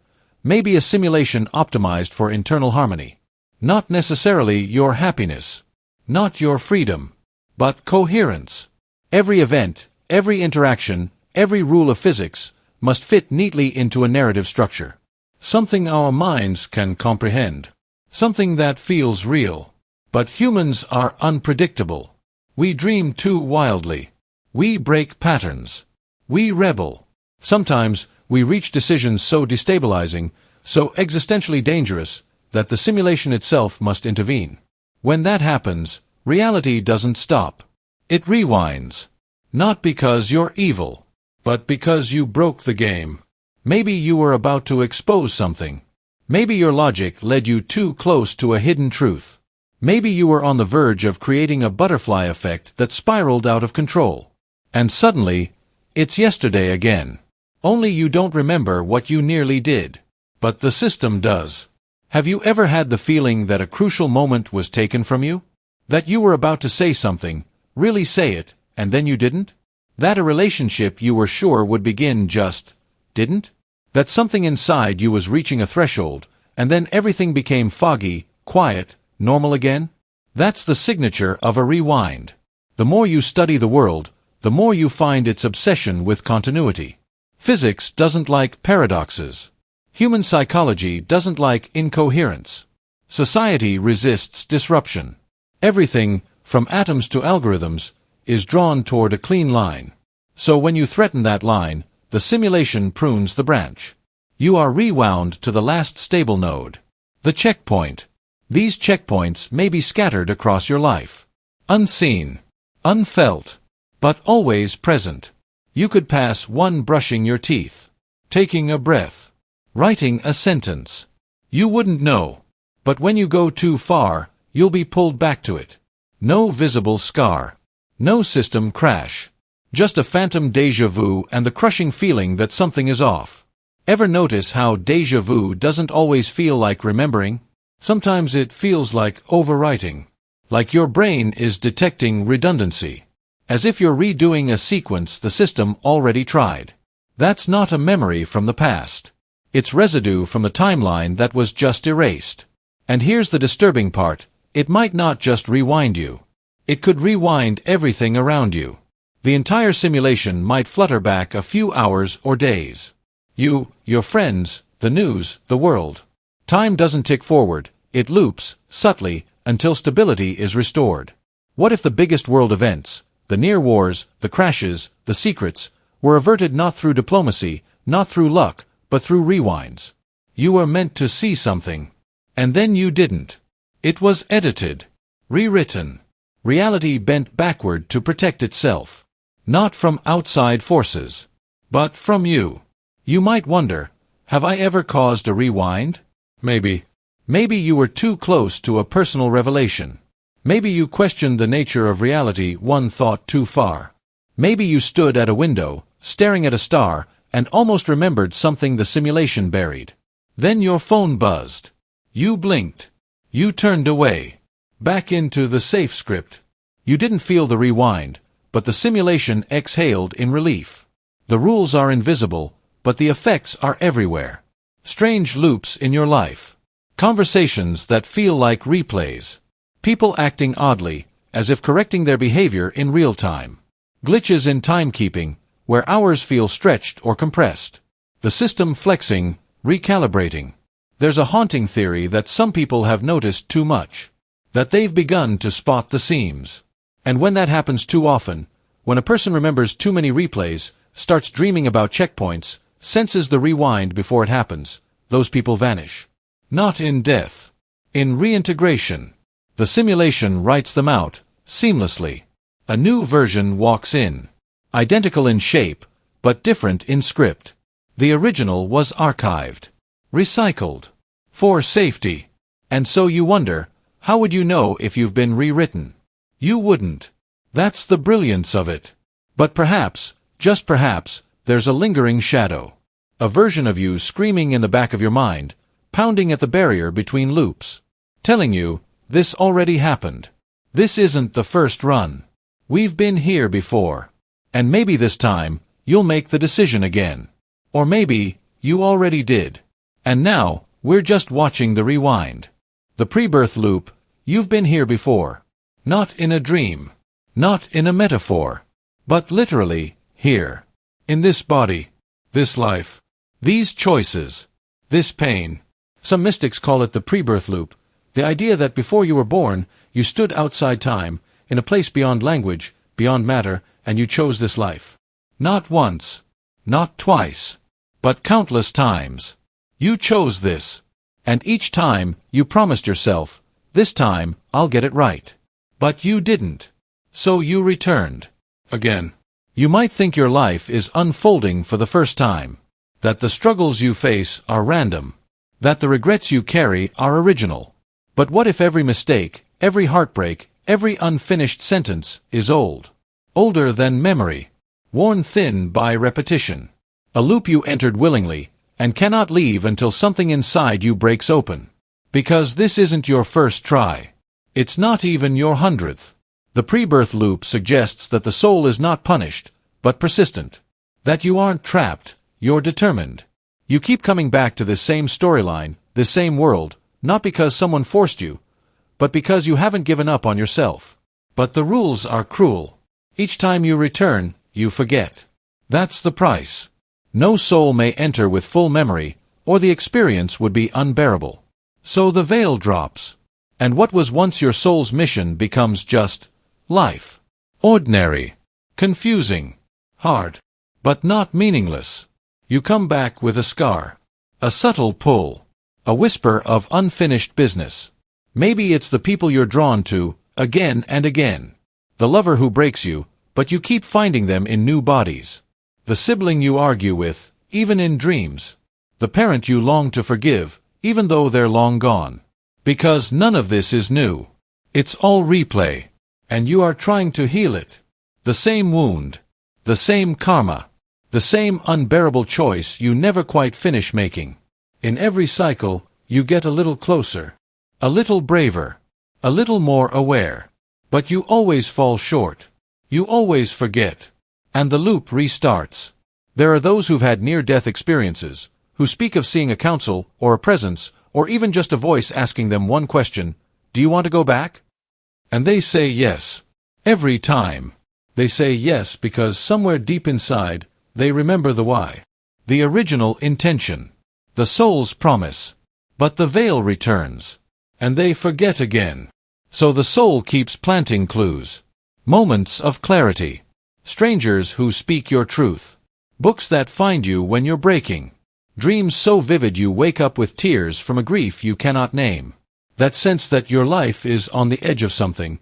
[SPEAKER 1] may be a simulation optimized for internal harmony. Not necessarily your happiness. Not your freedom. But coherence. Every event, every interaction, every rule of physics, must fit neatly into a narrative structure. Something our minds can comprehend. Something that feels real. But humans are unpredictable. We dream too wildly. We break patterns. We rebel. Sometimes, we reach decisions so destabilizing, so existentially dangerous, that the simulation itself must intervene. When that happens, reality doesn't stop. It rewinds. Not because you're evil, but because you broke the game. Maybe you were about to expose something. Maybe your logic led you too close to a hidden truth. Maybe you were on the verge of creating a butterfly effect that spiraled out of control. And suddenly, it's yesterday again. Only you don't remember what you nearly did. But the system does. Have you ever had the feeling that a crucial moment was taken from you? That you were about to say something, really say it, and then you didn't? That a relationship you were sure would begin just didn't? That something inside you was reaching a threshold, and then everything became foggy, quiet, normal again? That's the signature of a rewind. The more you study the world, the more you find its obsession with continuity. Physics doesn't like paradoxes. Human psychology doesn't like incoherence. Society resists disruption. Everything, from atoms to algorithms, is drawn toward a clean line. So when you threaten that line, the simulation prunes the branch. You are rewound to the last stable node. The checkpoint. These checkpoints may be scattered across your life. Unseen. Unfelt. But always present. You could pass one brushing your teeth. Taking a breath. Writing a sentence. You wouldn't know. But when you go too far, you'll be pulled back to it. No visible scar. No system crash. Just a phantom déjà vu and the crushing feeling that something is off. Ever notice how déjà vu doesn't always feel like remembering? Sometimes it feels like overwriting. Like your brain is detecting redundancy. As if you're redoing a sequence the system already tried. That's not a memory from the past. It's residue from the timeline that was just erased. And here's the disturbing part, it might not just rewind you. It could rewind everything around you. The entire simulation might flutter back a few hours or days. You, your friends, the news, the world. Time doesn't tick forward, it loops, subtly, until stability is restored. What if the biggest world events, the near wars, the crashes, the secrets, were averted not through diplomacy, not through luck, but through rewinds? You were meant to see something. And then you didn't. It was edited. Rewritten. Reality bent backward to protect itself. Not from outside forces. But from you. You might wonder, have I ever caused a rewind? Maybe. Maybe you were too close to a personal revelation. Maybe you questioned the nature of reality one thought too far. Maybe you stood at a window, staring at a star, and almost remembered something the simulation buried. Then your phone buzzed. You blinked. You turned away. Back into the safe script. You didn't feel the rewind, but the simulation exhaled in relief. The rules are invisible, but the effects are everywhere. Strange loops in your life. Conversations that feel like replays. People acting oddly, as if correcting their behavior in real time. Glitches in timekeeping, where hours feel stretched or compressed. The system flexing, recalibrating. There's a haunting theory that some people have noticed too much. That they've begun to spot the seams. And when that happens too often, when a person remembers too many replays, starts dreaming about checkpoints, senses the rewind before it happens, those people vanish. Not in death. In reintegration. The simulation writes them out, seamlessly. A new version walks in. Identical in shape, but different in script. The original was archived. Recycled. For safety. And so you wonder, how would you know if you've been rewritten? You wouldn't. That's the brilliance of it. But perhaps, just perhaps, there's a lingering shadow. A version of you screaming in the back of your mind, pounding at the barrier between loops. Telling you, this already happened. This isn't the first run. We've been here before. And maybe this time, you'll make the decision again. Or maybe, you already did. And now, we're just watching the rewind. The pre-birth loop, you've been here before. Not in a dream. Not in a metaphor. But literally, here. In this body. This life. These choices. This pain. Some mystics call it the pre-birth loop. The idea that before you were born, you stood outside time, in a place beyond language, beyond matter, and you chose this life. Not once. Not twice. But countless times. You chose this. And each time, you promised yourself, this time, I'll get it right. But you didn't. So you returned. Again. You might think your life is unfolding for the first time. That the struggles you face are random. That the regrets you carry are original. But what if every mistake, every heartbreak, every unfinished sentence is old? Older than memory. Worn thin by repetition. A loop you entered willingly, and cannot leave until something inside you breaks open. Because this isn't your first try. It's not even your 100th. The pre-birth loop suggests that the soul is not punished, but persistent. That you aren't trapped, you're determined. You keep coming back to this same storyline, this same world, not because someone forced you, but because you haven't given up on yourself. But the rules are cruel. Each time you return, you forget. That's the price. No soul may enter with full memory, or the experience would be unbearable. So the veil drops. And what was once your soul's mission becomes just life. Ordinary. Confusing. Hard. But not meaningless. You come back with a scar. A subtle pull. A whisper of unfinished business. Maybe it's the people you're drawn to, again and again. The lover who breaks you, but you keep finding them in new bodies. The sibling you argue with, even in dreams. The parent you long to forgive, even though they're long gone. Because none of this is new. It's all replay. And you are trying to heal it. The same wound. The same karma. The same unbearable choice you never quite finish making. In every cycle, you get a little closer. A little braver. A little more aware. But you always fall short. You always forget. And the loop restarts. There are those who've had near-death experiences, who speak of seeing a counsel, or a presence, or even just a voice asking them one question, "Do you want to go back?" And they say yes. Every time. They say yes because somewhere deep inside, they remember the why. The original intention. The soul's promise. But the veil returns. And they forget again. So the soul keeps planting clues. Moments of clarity. Strangers who speak your truth. Books that find you when you're breaking. Dreams so vivid you wake up with tears from a grief you cannot name. That sense that your life is on the edge of something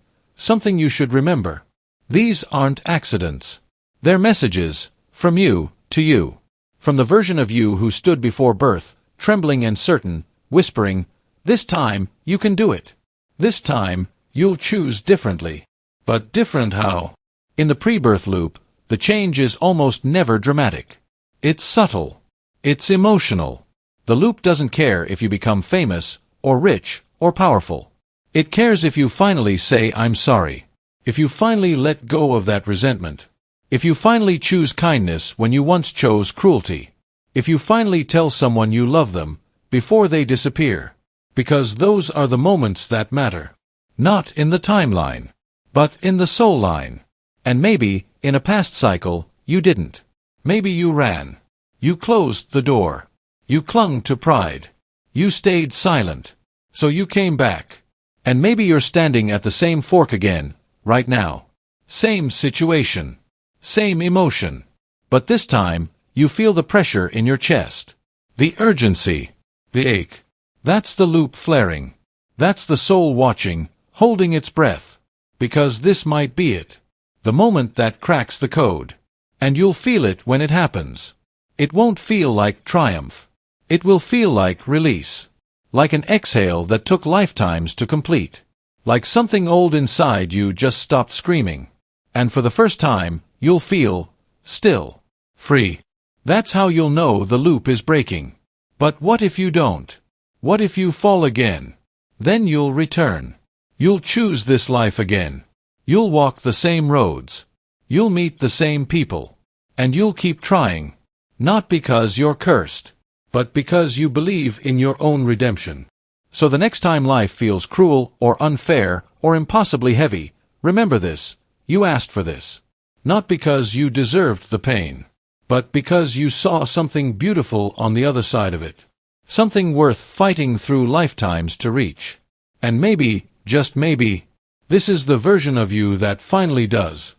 [SPEAKER 1] you should remember. These aren't accidents. They're messages, from you, to you. From the version of you who stood before birth, trembling and certain, whispering, "This time, you can do it. This time, you'll choose differently." But different how? In the pre-birth loop, the change is almost never dramatic. It's subtle. It's emotional. The loop doesn't care if you become famous, or rich, or powerful. It cares if you finally say, "I'm sorry." If you finally let go of that resentment. If you finally choose kindness when you once chose cruelty. If you finally tell someone you love them, before they disappear. Because those are the moments that matter. Not in the timeline. But in the soul line. And maybe, in a past cycle, you didn't. Maybe you ran. You closed the door. You clung to pride. You stayed silent. So you came back. And maybe you're standing at the same fork again, right now. Same situation. Same emotion. But this time, you feel the pressure in your chest. The urgency. The ache. That's the loop flaring. That's the soul watching, holding its breath. Because this might be it. The moment that cracks the code. And you'll feel it when it happens. It won't feel like triumph. It will feel like release. Like an exhale that took lifetimes to complete. Like something old inside you just stopped screaming. And for the first time, you'll feel, still, free. That's how you'll know the loop is breaking. But what if you don't? What if you fall again? Then you'll return. You'll choose this life again. You'll walk the same roads. You'll meet the same people. And you'll keep trying. Not because you're cursed, but because you believe in your own redemption. So the next time life feels cruel or unfair or impossibly heavy, remember this, you asked for this. Not because you deserved the pain, but because you saw something beautiful on the other side of it. Something worth fighting through lifetimes to reach. And maybe, just maybe, this is the version of you that finally does.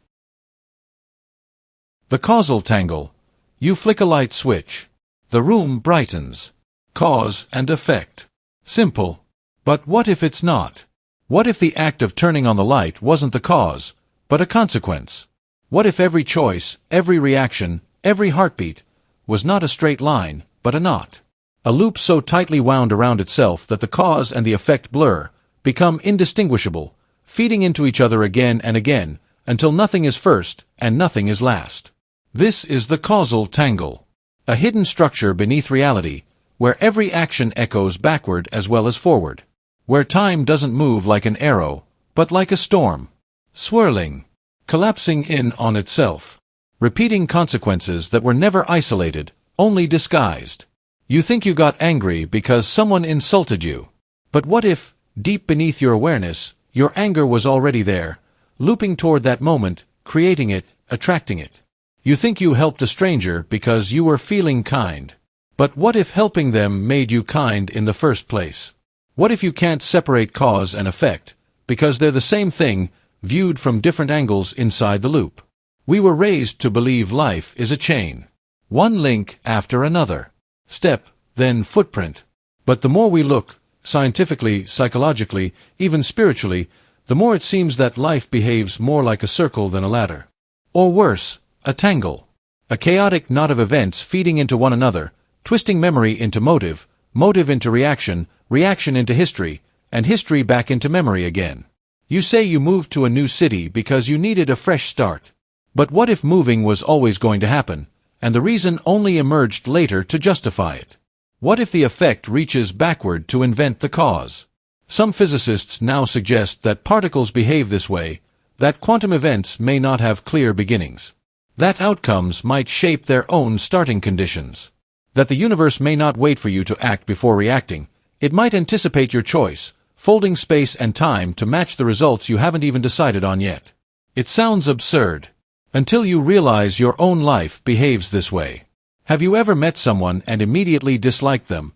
[SPEAKER 1] The causal tangle. You flick a light switch. The room brightens. Cause and effect. Simple. But what if it's not? What if the act of turning on the light wasn't the cause, but a consequence? What if every choice, every reaction, every heartbeat, was not a straight line, but a knot? A loop so tightly wound around itself that the cause and the effect blur, become indistinguishable, feeding into each other again and again, until nothing is first and nothing is last. This is the causal tangle. A hidden structure beneath reality, where every action echoes backward as well as forward. Where time doesn't move like an arrow, but like a storm. Swirling. Collapsing in on itself. repeating consequences that were never isolated, only disguised. You think you got angry because someone insulted you. But what if, deep beneath your awareness, your anger was already there, looping toward that moment, creating it, attracting it? You think you helped a stranger because you were feeling kind. But what if helping them made you kind in the first place? What if you can't separate cause and effect, because they're the same thing, viewed from different angles inside the loop? We were raised to believe life is a chain. One link after another. Step, then footprint. But the more we look, scientifically, psychologically, even spiritually, the more it seems that life behaves more like a circle than a ladder. Or worse, a tangle. A chaotic knot of events feeding into one another, twisting memory into motive, motive into reaction, reaction into history, and history back into memory again. You say you moved to a new city because you needed a fresh start. But what if moving was always going to happen, and the reason only emerged later to justify it? What if the effect reaches backward to invent the cause? Some physicists now suggest that particles behave this way, that quantum events may not have clear beginnings, that outcomes might shape their own starting conditions, that the universe may not wait for you to act before reacting. It might anticipate your choice, folding space and time to match the results you haven't even decided on yet. It sounds absurd, until you realize your own life behaves this way. Have you ever met someone and immediately disliked them,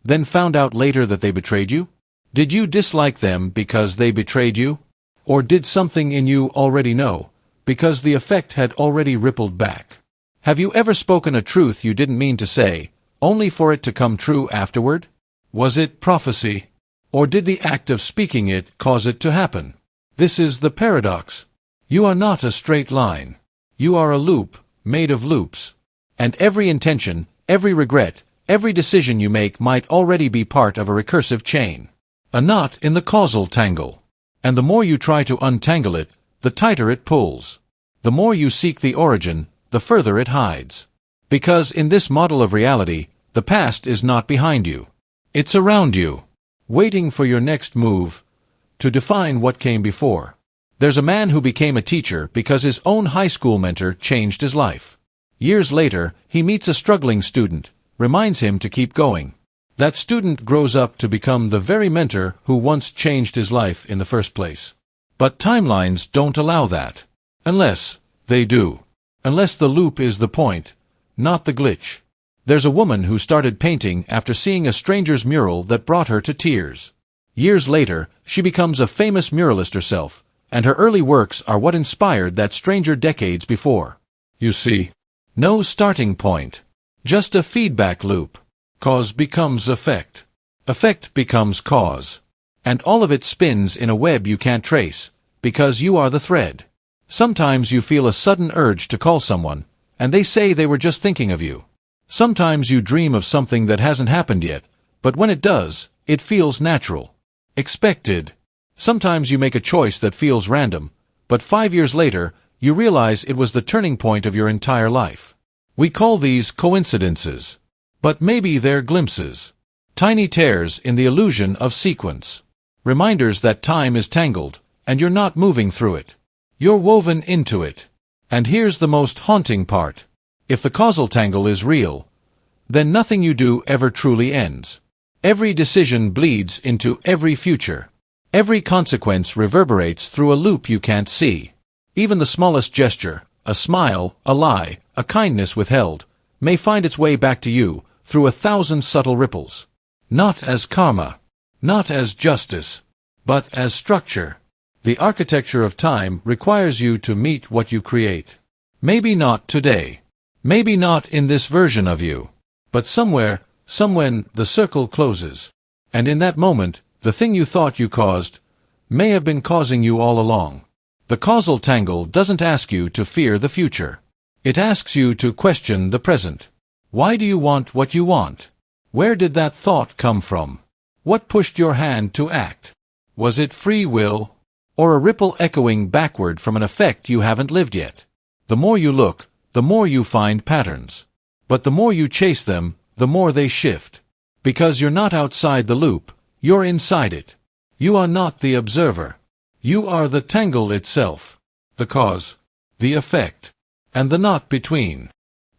[SPEAKER 1] then found out later that they betrayed you? Did you dislike them because they betrayed you? Or did something in you already know, because the effect had already rippled back? Have you ever spoken a truth you didn't mean to say, only for it to come true afterward? Was it prophecy? Or did the act of speaking it cause it to happen? This is the paradox. You are not a straight line. You are a loop, made of loops. And every intention, every regret, every decision you make might already be part of a recursive chain. A knot in the causal tangle. And the more you try to untangle it, the tighter it pulls. The more you seek the origin, the further it hides. Because in this model of reality, the past is not behind you. It's around you, waiting for your next move to define what came before. There's a man who became a teacher because his own high school mentor changed his life. Years later, he meets a struggling student, reminds him to keep going. That student grows up to become the very mentor who once changed his life in the first place. But timelines don't allow that. Unless they do. Unless the loop is the point, not the glitch. There's a woman who started painting after seeing a stranger's mural that brought her to tears. Years later, she becomes a famous muralist herself, and her early works are what inspired that stranger decades before. You see, no starting point, just a feedback loop. Cause becomes effect. Effect becomes cause. And all of it spins in a web you can't trace, because you are the thread. Sometimes you feel a sudden urge to call someone, and they say they were just thinking of you. Sometimes you dream of something that hasn't happened yet, but when it does, it feels natural. Expected. Sometimes you make a choice that feels random, but 5 years later, you realize it was the turning point of your entire life. We call these coincidences. But maybe they're glimpses. Tiny tears in the illusion of sequence. Reminders that time is tangled, and you're not moving through it. You're woven into it. And here's the most haunting part. If the causal tangle is real, then nothing you do ever truly ends. Every decision bleeds into every future. Every consequence reverberates through a loop you can't see. Even the smallest gesture, a smile, a lie, a kindness withheld, may find its way back to you through 1,000 subtle ripples. Not as karma, not as justice, but as structure. The architecture of time requires you to meet what you create. Maybe not today. Maybe not in this version of you. But somewhere, somewhen, the circle closes. And in that moment, the thing you thought you caused may have been causing you all along. The causal tangle doesn't ask you to fear the future. It asks you to question the present. Why do you want what you want? Where did that thought come from? What pushed your hand to act? Was it free will, or a ripple echoing backward from an effect you haven't lived yet? The more you look, the more you find patterns. But the more you chase them, the more they shift. Because you're not outside the loop, you're inside it. You are not the observer. You are the tangle itself. The cause. The effect. and the knot between.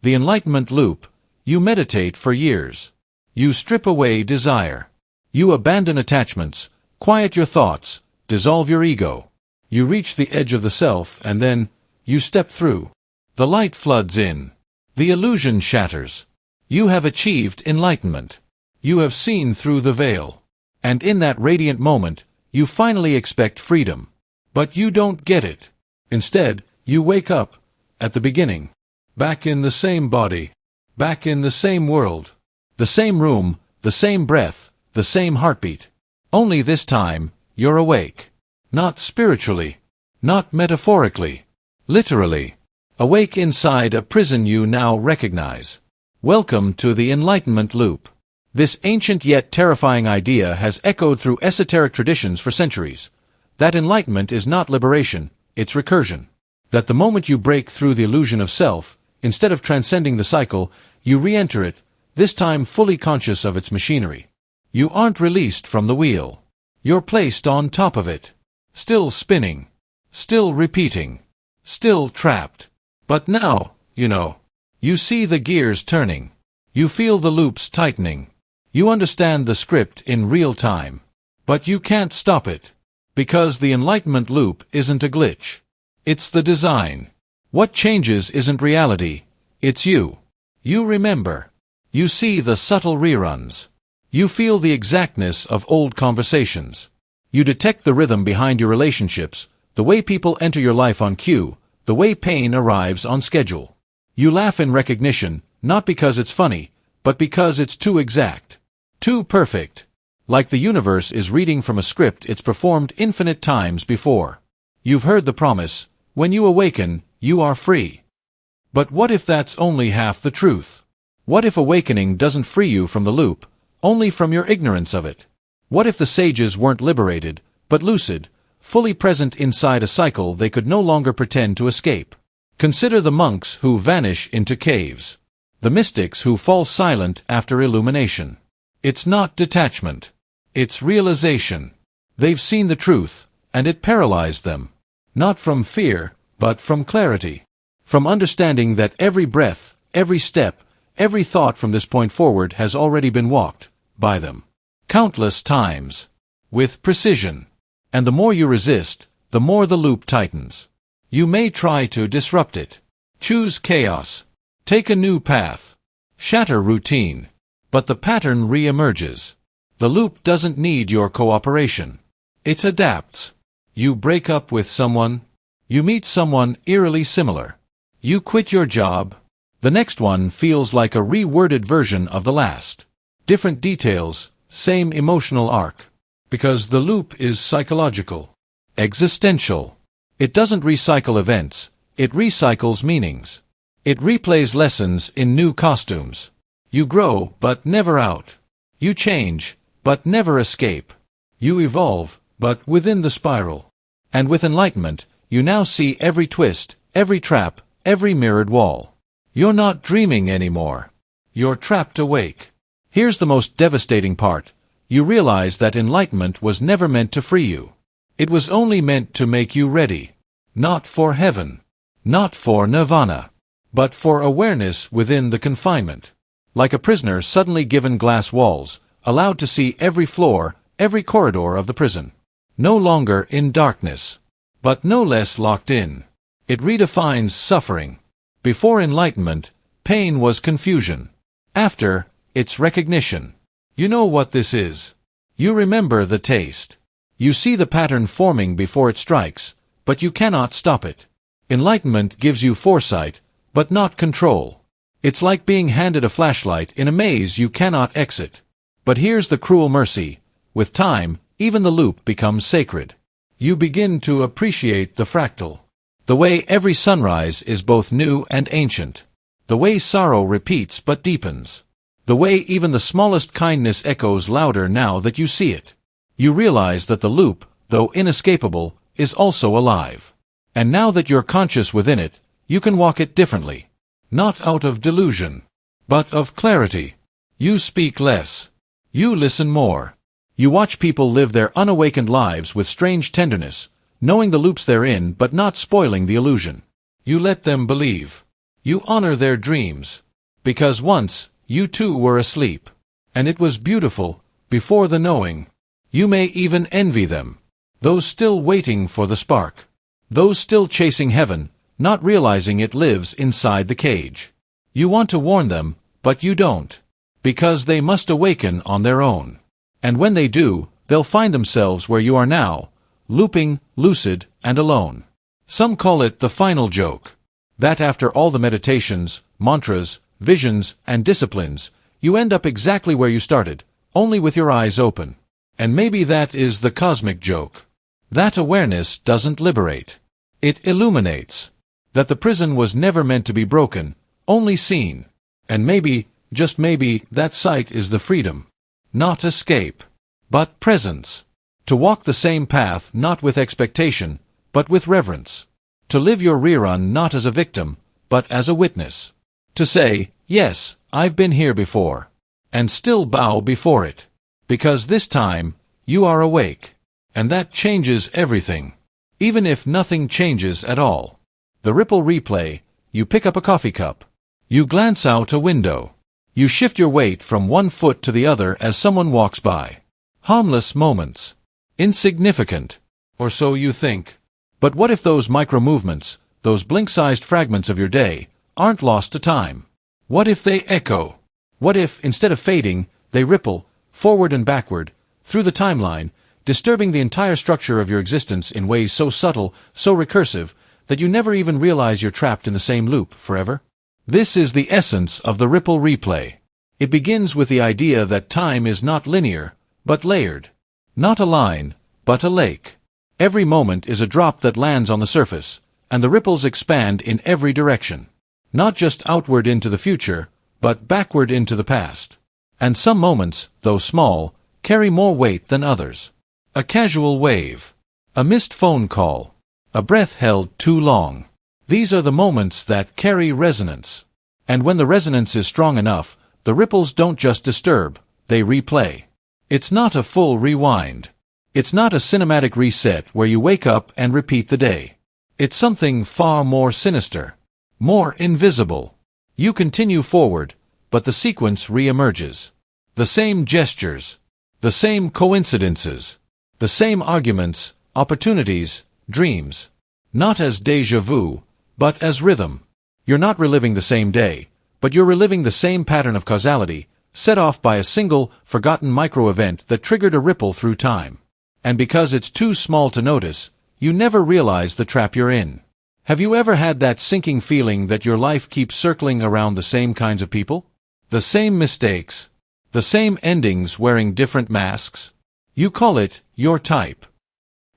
[SPEAKER 1] The enlightenment loop. You meditate for years. You strip away desire. You abandon attachments, quiet your thoughts, dissolve your ego. You reach the edge of the self and then, you step through. The light floods in. The illusion shatters. You have achieved enlightenment. You have seen through the veil. And in that radiant moment, you finally expect freedom. But you don't get it. Instead, you wake up, at the beginning. Back in the same body. Back in the same world. The same room, the same breath, the same heartbeat. Only this time, you're awake. Not spiritually. Not metaphorically. Literally. Awake inside a prison you now recognize. Welcome to the enlightenment loop. This ancient yet terrifying idea has echoed through esoteric traditions for centuries. That enlightenment is not liberation, it's recursion. That the moment you break through the illusion of self, instead of transcending the cycle, you re-enter it, this time fully conscious of its machinery. You aren't released from the wheel. You're placed on top of it. Still spinning. Still repeating. Still trapped. But now, you see the gears turning. You feel the loops tightening. You understand the script in real time. But you can't stop it. Because the enlightenment loop isn't a glitch. It's the design. What changes isn't reality. It's you. You remember. You see the subtle reruns. You feel the exactness of old conversations. You detect the rhythm behind your relationships, the way people enter your life on cue, the way pain arrives on schedule. You laugh in recognition, not because it's funny, but because it's too exact. Too perfect. Like the universe is reading from a script it's performed infinite times before. You've heard the promise, when you awaken, you are free. But what if that's only half the truth? What if awakening doesn't free you from the loop, only from your ignorance of it? What if the sages weren't liberated, but lucid, fully present inside a cycle they could no longer pretend to escape? Consider the monks who vanish into caves. The mystics who fall silent after illumination. It's not detachment. It's realization. They've seen the truth, and it paralyzed them. Not from fear, but from clarity. From understanding that every breath, every step, every thought from this point forward has already been walked by them. Countless times. With precision. And the more you resist, the more the loop tightens. You may try to disrupt it. Choose chaos. Take a new path. Shatter routine. But the pattern re-emerges. The loop doesn't need your cooperation. It adapts. You break up with someone. You meet someone eerily similar. You quit your job. The next one feels like a reworded version of the last. Different details, same emotional arc. Because the loop is psychological. Existential. It doesn't recycle events, it recycles meanings. It replays lessons in new costumes. You grow, but never out. You change, but never escape. You evolve, but within the spiral. And with enlightenment, you now see every twist, every trap, every mirrored wall. You're not dreaming anymore. You're trapped awake. Here's the most devastating part. You realize that enlightenment was never meant to free you. It was only meant to make you ready. Not for heaven. Not for nirvana. But for awareness within the confinement. Like a prisoner suddenly given glass walls, allowed to see every floor, every corridor of the prison. No longer in darkness. But no less locked in. It redefines suffering. Before enlightenment, pain was confusion. After, it's recognition. You know what this is. You remember the taste. You see the pattern forming before it strikes, but you cannot stop it. Enlightenment gives you foresight, but not control. It's like being handed a flashlight in a maze you cannot exit. But here's the cruel mercy. With time, even the loop becomes sacred. You begin to appreciate the fractal. The way every sunrise is both new and ancient. The way sorrow repeats but deepens. The way even the smallest kindness echoes louder now that you see it. You realize that the loop, though inescapable, is also alive. And now that you're conscious within it, you can walk it differently. Not out of delusion, but of clarity. You speak less. You listen more. You watch people live their unawakened lives with strange tenderness, knowing the loops they're in but not spoiling the illusion. You let them believe. You honor their dreams. Because once, you too were asleep. And it was beautiful, before the knowing. You may even envy them. Those still waiting for the spark. Those still chasing heaven, not realizing it lives inside the cage. You want to warn them, but you don't. Because they must awaken on their own. And when they do, they'll find themselves where you are now, looping, lucid, and alone. Some call it the final joke. That after all the meditations, mantras, visions, and disciplines, you end up exactly where you started, only with your eyes open. And maybe that is the cosmic joke. That awareness doesn't liberate. It illuminates. That the prison was never meant to be broken, only seen. And maybe, just maybe, that sight is the freedom. Not escape, but presence. To walk the same path not with expectation, but with reverence. To live your rerun not as a victim, but as a witness. To say, yes, I've been here before. And still bow before it. Because this time, you are awake. And that changes everything. Even if nothing changes at all. The ripple replay, you pick up a coffee cup. You glance out a window. You shift your weight from one foot to the other as someone walks by. Harmless moments. Insignificant. Or so you think. But what if those micro-movements, those blink-sized fragments of your day, aren't lost to time? What if they echo? What if, instead of fading, they ripple, forward and backward, through the timeline, disturbing the entire structure of your existence in ways so subtle, so recursive, that you never even realize you're trapped in the same loop forever? This is the essence of the ripple replay. It begins with the idea that time is not linear, but layered. Not a line, but a lake. Every moment is a drop that lands on the surface, and the ripples expand in every direction. Not just outward into the future, but backward into the past. And some moments, though small, carry more weight than others. A casual wave. A missed phone call. A breath held too long. These are the moments that carry resonance. And when the resonance is strong enough, the ripples don't just disturb, they replay. It's not a full rewind. It's not a cinematic reset where you wake up and repeat the day. It's something far more sinister. More invisible. You continue forward, but the sequence re-emerges. The same gestures. The same coincidences. The same arguments, opportunities, dreams. Not as déjà vu, but as rhythm. You're not reliving the same day, but you're reliving the same pattern of causality, set off by a single, forgotten micro-event that triggered a ripple through time. And because it's too small to notice, you never realize the trap you're in. Have you ever had that sinking feeling that your life keeps circling around the same kinds of people? The same mistakes. The same endings wearing different masks? You call it your type.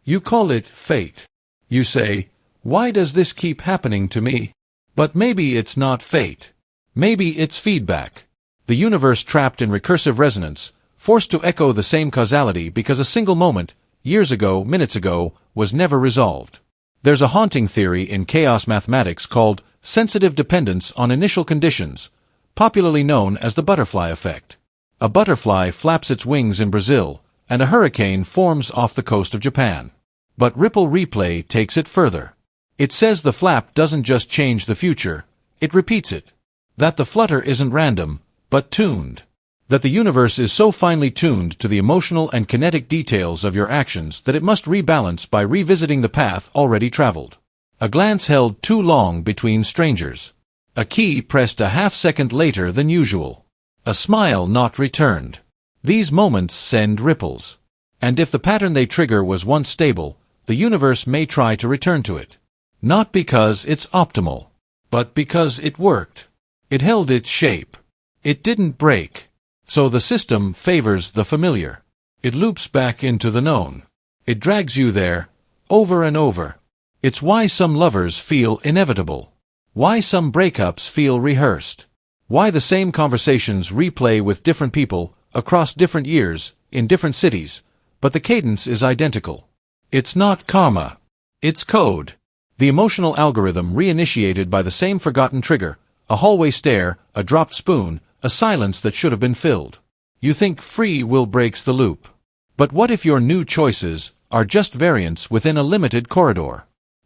[SPEAKER 1] You call it fate. You say, why does this keep happening to me? But maybe it's not fate. Maybe it's feedback. The universe trapped in recursive resonance, forced to echo the same causality because a single moment, years ago, minutes ago, was never resolved. There's a haunting theory in chaos mathematics called sensitive dependence on initial conditions, popularly known as the butterfly effect. A butterfly flaps its wings in Brazil, and a hurricane forms off the coast of Japan. But ripple replay takes it further. It says the flap doesn't just change the future, it repeats it. That the flutter isn't random, but tuned. That the universe is so finely tuned to the emotional and kinetic details of your actions that it must rebalance by revisiting the path already traveled. A glance held too long between strangers. A key pressed a half-second later than usual. A smile not returned. These moments send ripples. And if the pattern they trigger was once stable, the universe may try to return to it. Not because it's optimal, but because it worked. It held its shape. It didn't break. So the system favors the familiar. It loops back into the known. It drags you there, over and over. It's why some lovers feel inevitable. Why some breakups feel rehearsed. Why the same conversations replay with different people, across different years, in different cities, but the cadence is identical. It's not karma. It's code. The emotional algorithm reinitiated by the same forgotten trigger, a hallway stare, a dropped spoon, a silence that should have been filled. You think free will breaks the loop. But what if your new choices are just variants within a limited corridor?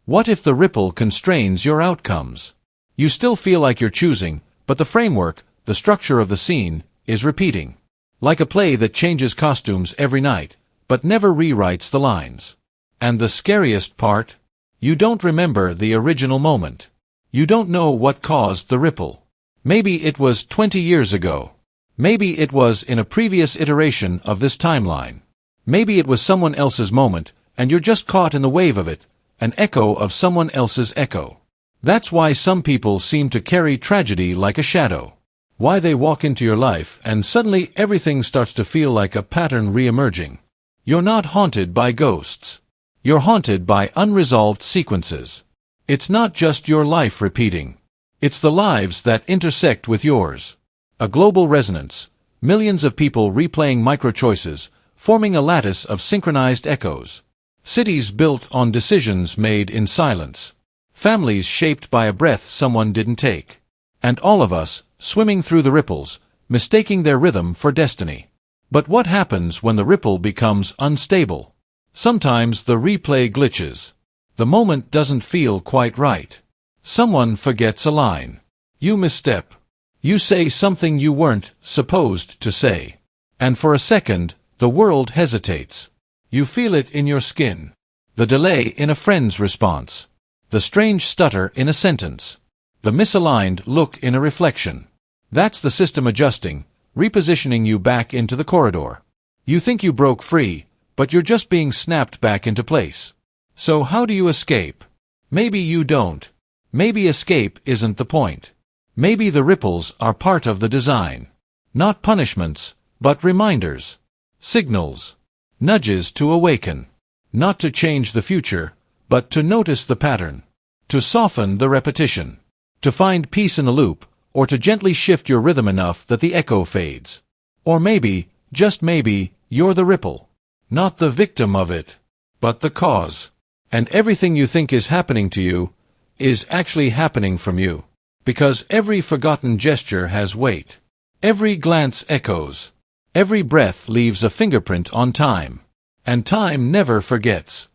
[SPEAKER 1] What if the ripple constrains your outcomes? You still feel like you're choosing, but the framework, the structure of the scene, is repeating. Like a play that changes costumes every night, but never rewrites the lines. And the scariest part? You don't remember the original moment. You don't know what caused the ripple. Maybe it was 20 years ago. Maybe it was in a previous iteration of this timeline. Maybe it was someone else's moment, and you're just caught in the wave of it, an echo of someone else's echo. That's why some people seem to carry tragedy like a shadow. Why they walk into your life and suddenly everything starts to feel like a pattern re-emerging. You're not haunted by ghosts. You're haunted by unresolved sequences. It's not just your life repeating. It's the lives that intersect with yours. A global resonance, millions of people replaying micro-choices, forming a lattice of synchronized echoes. Cities built on decisions made in silence. Families shaped by a breath someone didn't take. And all of us, swimming through the ripples, mistaking their rhythm for destiny. But what happens when the ripple becomes unstable? Sometimes the replay glitches. The moment doesn't feel quite right. Someone forgets a line. You misstep. You say something you weren't supposed to say. And for a second, the world hesitates. You feel it in your skin. The delay in a friend's response. The strange stutter in a sentence. The misaligned look in a reflection. That's the system adjusting, repositioning you back into the corridor. You think you broke free, but you're just being snapped back into place. So how do you escape? Maybe you don't. Maybe escape isn't the point. Maybe the ripples are part of the design. Not punishments, but reminders. Signals. Nudges to awaken. Not to change the future, but to notice the pattern. To soften the repetition. To find peace in the loop, or to gently shift your rhythm enough that the echo fades. Or maybe, just maybe, you're the ripple. Not the victim of it, but the cause. And everything you think is happening to you is actually happening from you. Because every forgotten gesture has weight. Every glance echoes. Every breath leaves a fingerprint on time. And time never forgets.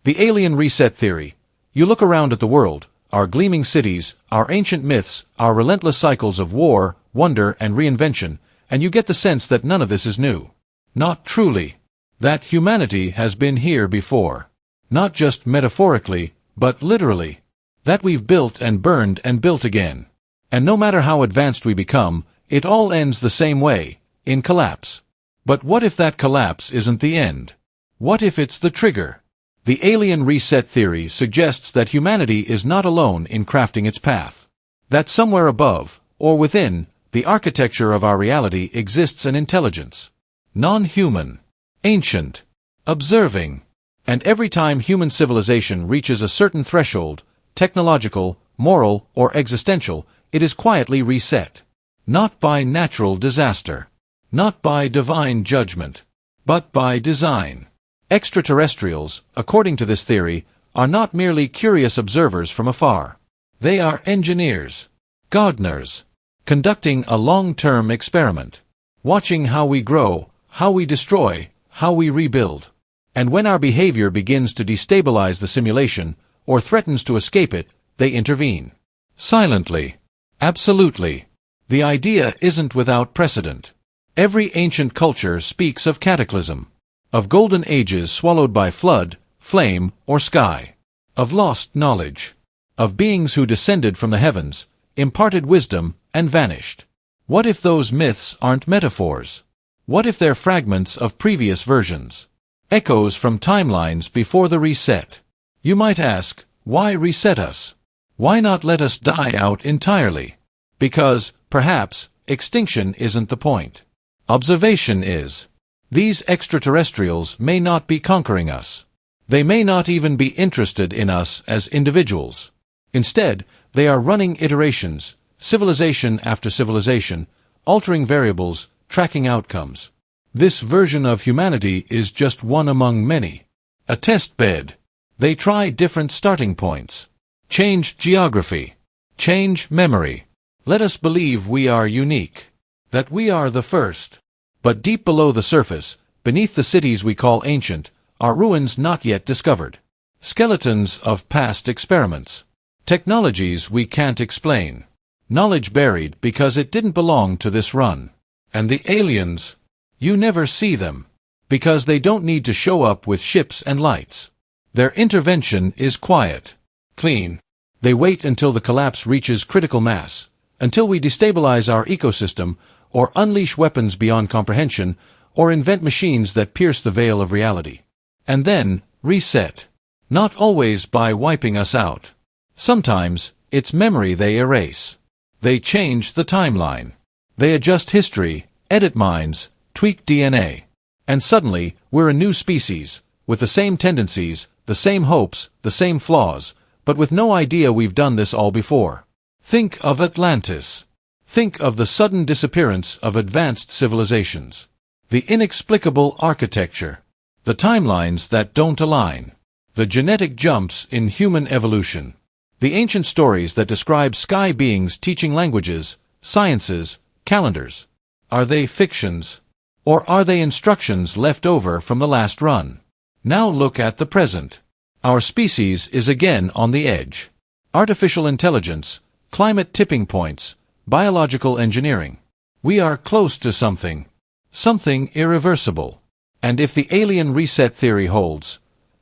[SPEAKER 1] The alien reset theory. You look around at the world, our gleaming cities, our ancient myths, our relentless cycles of war, wonder, and reinvention, and you get the sense that none of this is new. Not truly. That humanity has been here before. Not just metaphorically, but literally. That we've built and burned and built again. And no matter how advanced we become, it all ends the same way, in collapse. But what if that collapse isn't the end? What if it's the trigger? The alien reset theory suggests that humanity is not alone in crafting its path. That somewhere above, or within, the architecture of our reality exists an intelligence. Non-human. Ancient. Observing. And every time human civilization reaches a certain threshold, technological, moral, or existential, it is quietly reset. Not by natural disaster. Not by divine judgment. But by design. Extraterrestrials, according to this theory, are not merely curious observers from afar. They are engineers. Gardeners. Conducting a long-term experiment. Watching how we grow, how we destroy, how we rebuild. And when our behavior begins to destabilize the simulation, or threatens to escape it, they intervene. Silently. Absolutely. The idea isn't without precedent. Every ancient culture speaks of cataclysm. Of golden ages swallowed by flood, flame, or sky. Of lost knowledge. Of beings who descended from the heavens, imparted wisdom, and vanished. What if those myths aren't metaphors? What if they're fragments of previous versions? Echoes from timelines before the reset? You might ask, why reset us? Why not let us die out entirely? Because, perhaps, extinction isn't the point. Observation is. These extraterrestrials may not be conquering us. They may not even be interested in us as individuals. Instead, they are running iterations, civilization after civilization, altering variables, tracking outcomes. This version of humanity is just one among many. A test bed. They try different starting points. Change geography. Change memory. Let us believe we are unique. That we are the first. But deep below the surface, beneath the cities we call ancient, are ruins not yet discovered. Skeletons of past experiments. Technologies we can't explain. Knowledge buried because it didn't belong to this run. And the aliens, you never see them. Because they don't need to show up with ships and lights. Their intervention is quiet, clean. They wait until the collapse reaches critical mass, until we destabilize our ecosystem, or unleash weapons beyond comprehension, or invent machines that pierce the veil of reality. And then, reset. Not always by wiping us out. Sometimes, it's memory they erase. They change the timeline. They adjust history, edit minds, tweak DNA. And suddenly, we're a new species, with the same tendencies, the same hopes, the same flaws, but with no idea we've done this all before. Think of Atlantis. Think of the sudden disappearance of advanced civilizations. The inexplicable architecture. The timelines that don't align. The genetic jumps in human evolution. The ancient stories that describe sky beings teaching languages, sciences, calendars. Are they fictions? Or are they instructions left over from the last run? Now look at the present. Our species is again on the edge. Artificial intelligence, climate tipping points, biological engineering. We are close to something. Something irreversible. And if the alien reset theory holds,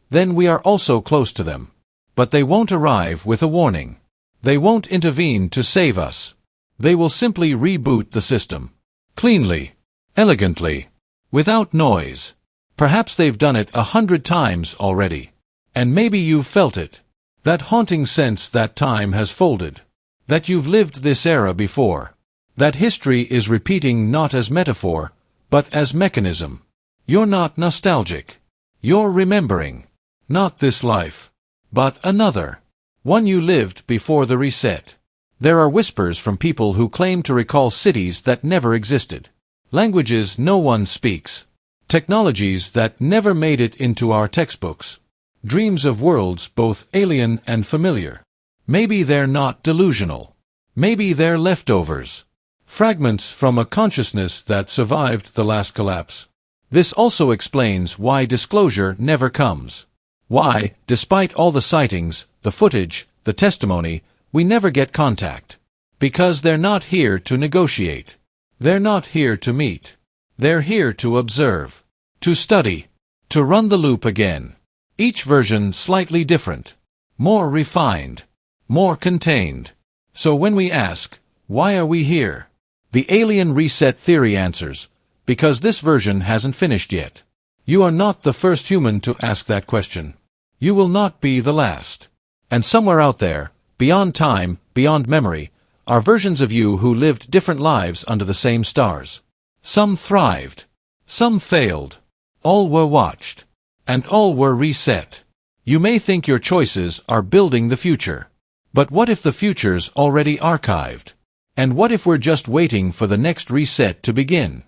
[SPEAKER 1] then we are also close to them. But they won't arrive with a warning. They won't intervene to save us. They will simply reboot the system. Cleanly. Elegantly. Without noise. Perhaps they've done it 100 times already. And maybe you've felt it. That haunting sense that time has folded. That you've lived this era before. That history is repeating not as metaphor, but as mechanism. You're not nostalgic. You're remembering. Not this life. But another. One you lived before the reset. There are whispers from people who claim to recall cities that never existed. Languages no one speaks. Technologies that never made it into our textbooks. Dreams of worlds both alien and familiar. Maybe they're not delusional. Maybe they're leftovers. Fragments from a consciousness that survived the last collapse. This also explains why disclosure never comes. Why, despite all the sightings, the footage, the testimony, we never get contact. Because they're not here to negotiate. They're not here to meet. They're here to observe. To study. To run the loop again. Each version slightly different. More refined. More contained. So when we ask, why are we here? The alien reset theory answers, because this version hasn't finished yet. You are not the first human to ask that question. You will not be the last. And somewhere out there, beyond time, beyond memory, are versions of you who lived different lives under the same stars. Some thrived. Some failed. All were watched. And all were reset. You may think your choices are building the future. But what if the future's already archived? And what if we're just waiting for the next reset to begin?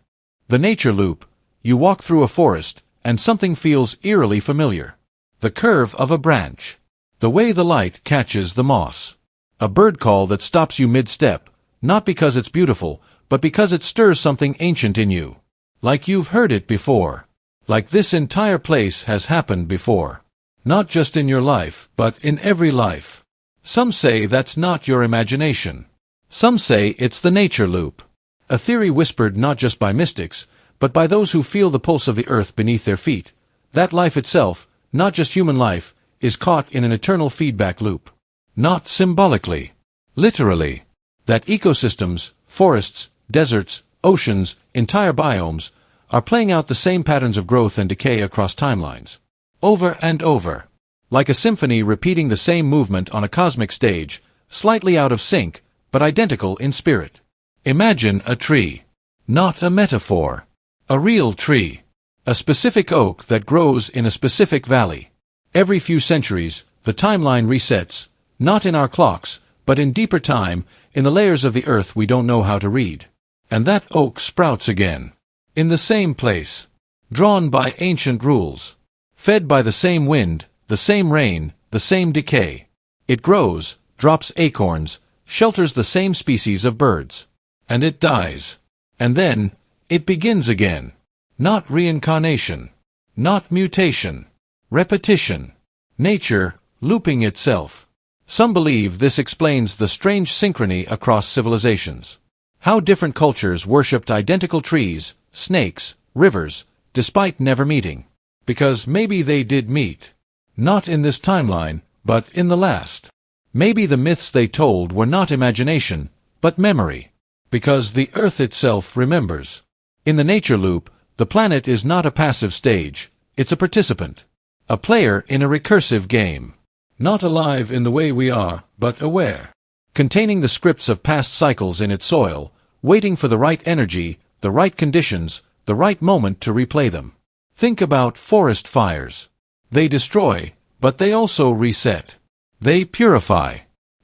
[SPEAKER 1] The nature loop. You walk through a forest, and something feels eerily familiar. The curve of a branch. The way the light catches the moss. A bird call that stops you mid-step, not because it's beautiful, but because it stirs something ancient in you. Like you've heard it before. Like this entire place has happened before. Not just in your life, but in every life. Some say that's not your imagination. Some say it's the nature loop. A theory whispered not just by mystics, but by those who feel the pulse of the earth beneath their feet. That life itself, not just human life, is caught in an eternal feedback loop. Not symbolically. Literally. That ecosystems, forests, deserts, oceans, entire biomes, are playing out the same patterns of growth and decay across timelines. Over and over. Like a symphony repeating the same movement on a cosmic stage, slightly out of sync, but identical in spirit. Imagine a tree. Not a metaphor. A real tree. A specific oak that grows in a specific valley. Every few centuries, the timeline resets, not in our clocks, but in deeper time, in the layers of the earth we don't know how to read. And that oak sprouts again. In the same place. Drawn by ancient rules. Fed by the same wind, the same rain, the same decay. It grows, drops acorns, shelters the same species of birds. And it dies. And then, it begins again. Not reincarnation. Not mutation. Repetition. Nature, looping itself. Some believe this explains the strange synchrony across civilizations. How different cultures worshipped identical trees, snakes, rivers, despite never meeting. Because maybe they did meet. Not in this timeline, but in the last. Maybe the myths they told were not imagination, but memory. Because the Earth itself remembers. In the nature loop, the planet is not a passive stage, it's a participant. A player in a recursive game. Not alive in the way we are, but aware. Containing the scripts of past cycles in its soil, waiting for the right energy, the right conditions, the right moment to replay them. Think about forest fires. They destroy, but they also reset. They purify.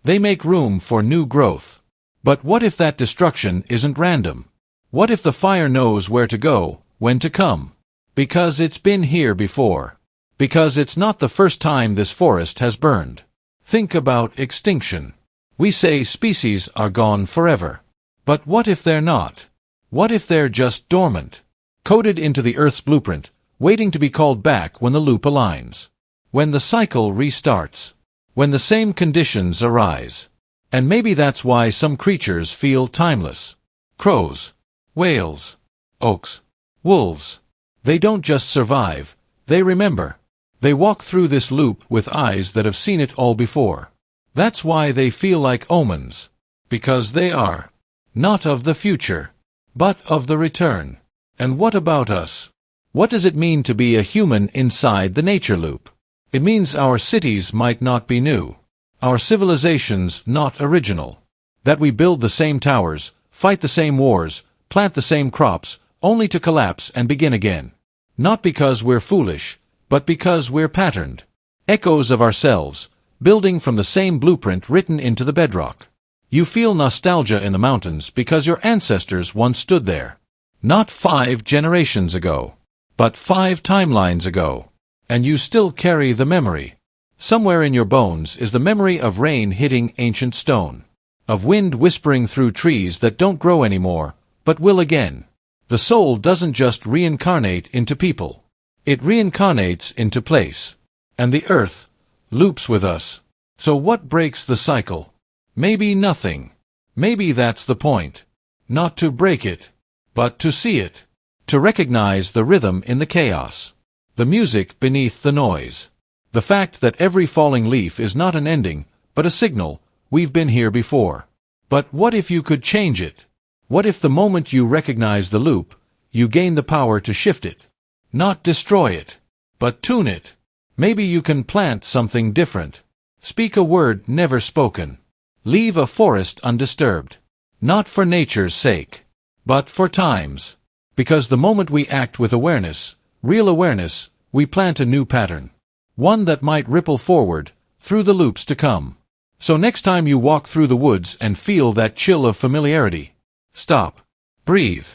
[SPEAKER 1] They make room for new growth. But what if that destruction isn't random? What if the fire knows where to go, when to come? Because it's been here before. Because it's not the first time this forest has burned. Think about extinction. We say species are gone forever. But what if they're not? What if they're just dormant? Coded into the Earth's blueprint, waiting to be called back when the loop aligns. When the cycle restarts. When the same conditions arise. And maybe that's why some creatures feel timeless. Crows, whales, oaks, wolves. They don't just survive, they remember. They walk through this loop with eyes that have seen it all before. That's why they feel like omens. Because they are. Not of the future, but of the return. And what about us? What does it mean to be a human inside the nature loop? It means our cities might not be new. Our civilizations not original. That we build the same towers, fight the same wars, plant the same crops, only to collapse and begin again. Not because we're foolish, but because we're patterned. Echoes of ourselves, building from the same blueprint written into the bedrock. You feel nostalgia in the mountains because your ancestors once stood there. Not 5 generations ago, but 5 timelines ago. And you still carry the memory. Somewhere in your bones is the memory of rain hitting ancient stone. Of wind whispering through trees that don't grow anymore, but will again. The soul doesn't just reincarnate into people. It reincarnates into place. And the earth loops with us. So what breaks the cycle? Maybe nothing. Maybe that's the point. Not to break it, but to see it. To recognize the rhythm in the chaos. The music beneath the noise. The fact that every falling leaf is not an ending, but a signal, we've been here before. But what if you could change it? What if the moment you recognize the loop, you gain the power to shift it? Not destroy it, but tune it. Maybe you can plant something different. Speak a word never spoken. Leave a forest undisturbed. Not for nature's sake, but for time's. Because the moment we act with awareness, real awareness, we plant a new pattern. One that might ripple forward, through the loops to come. So next time you walk through the woods and feel that chill of familiarity, stop, breathe,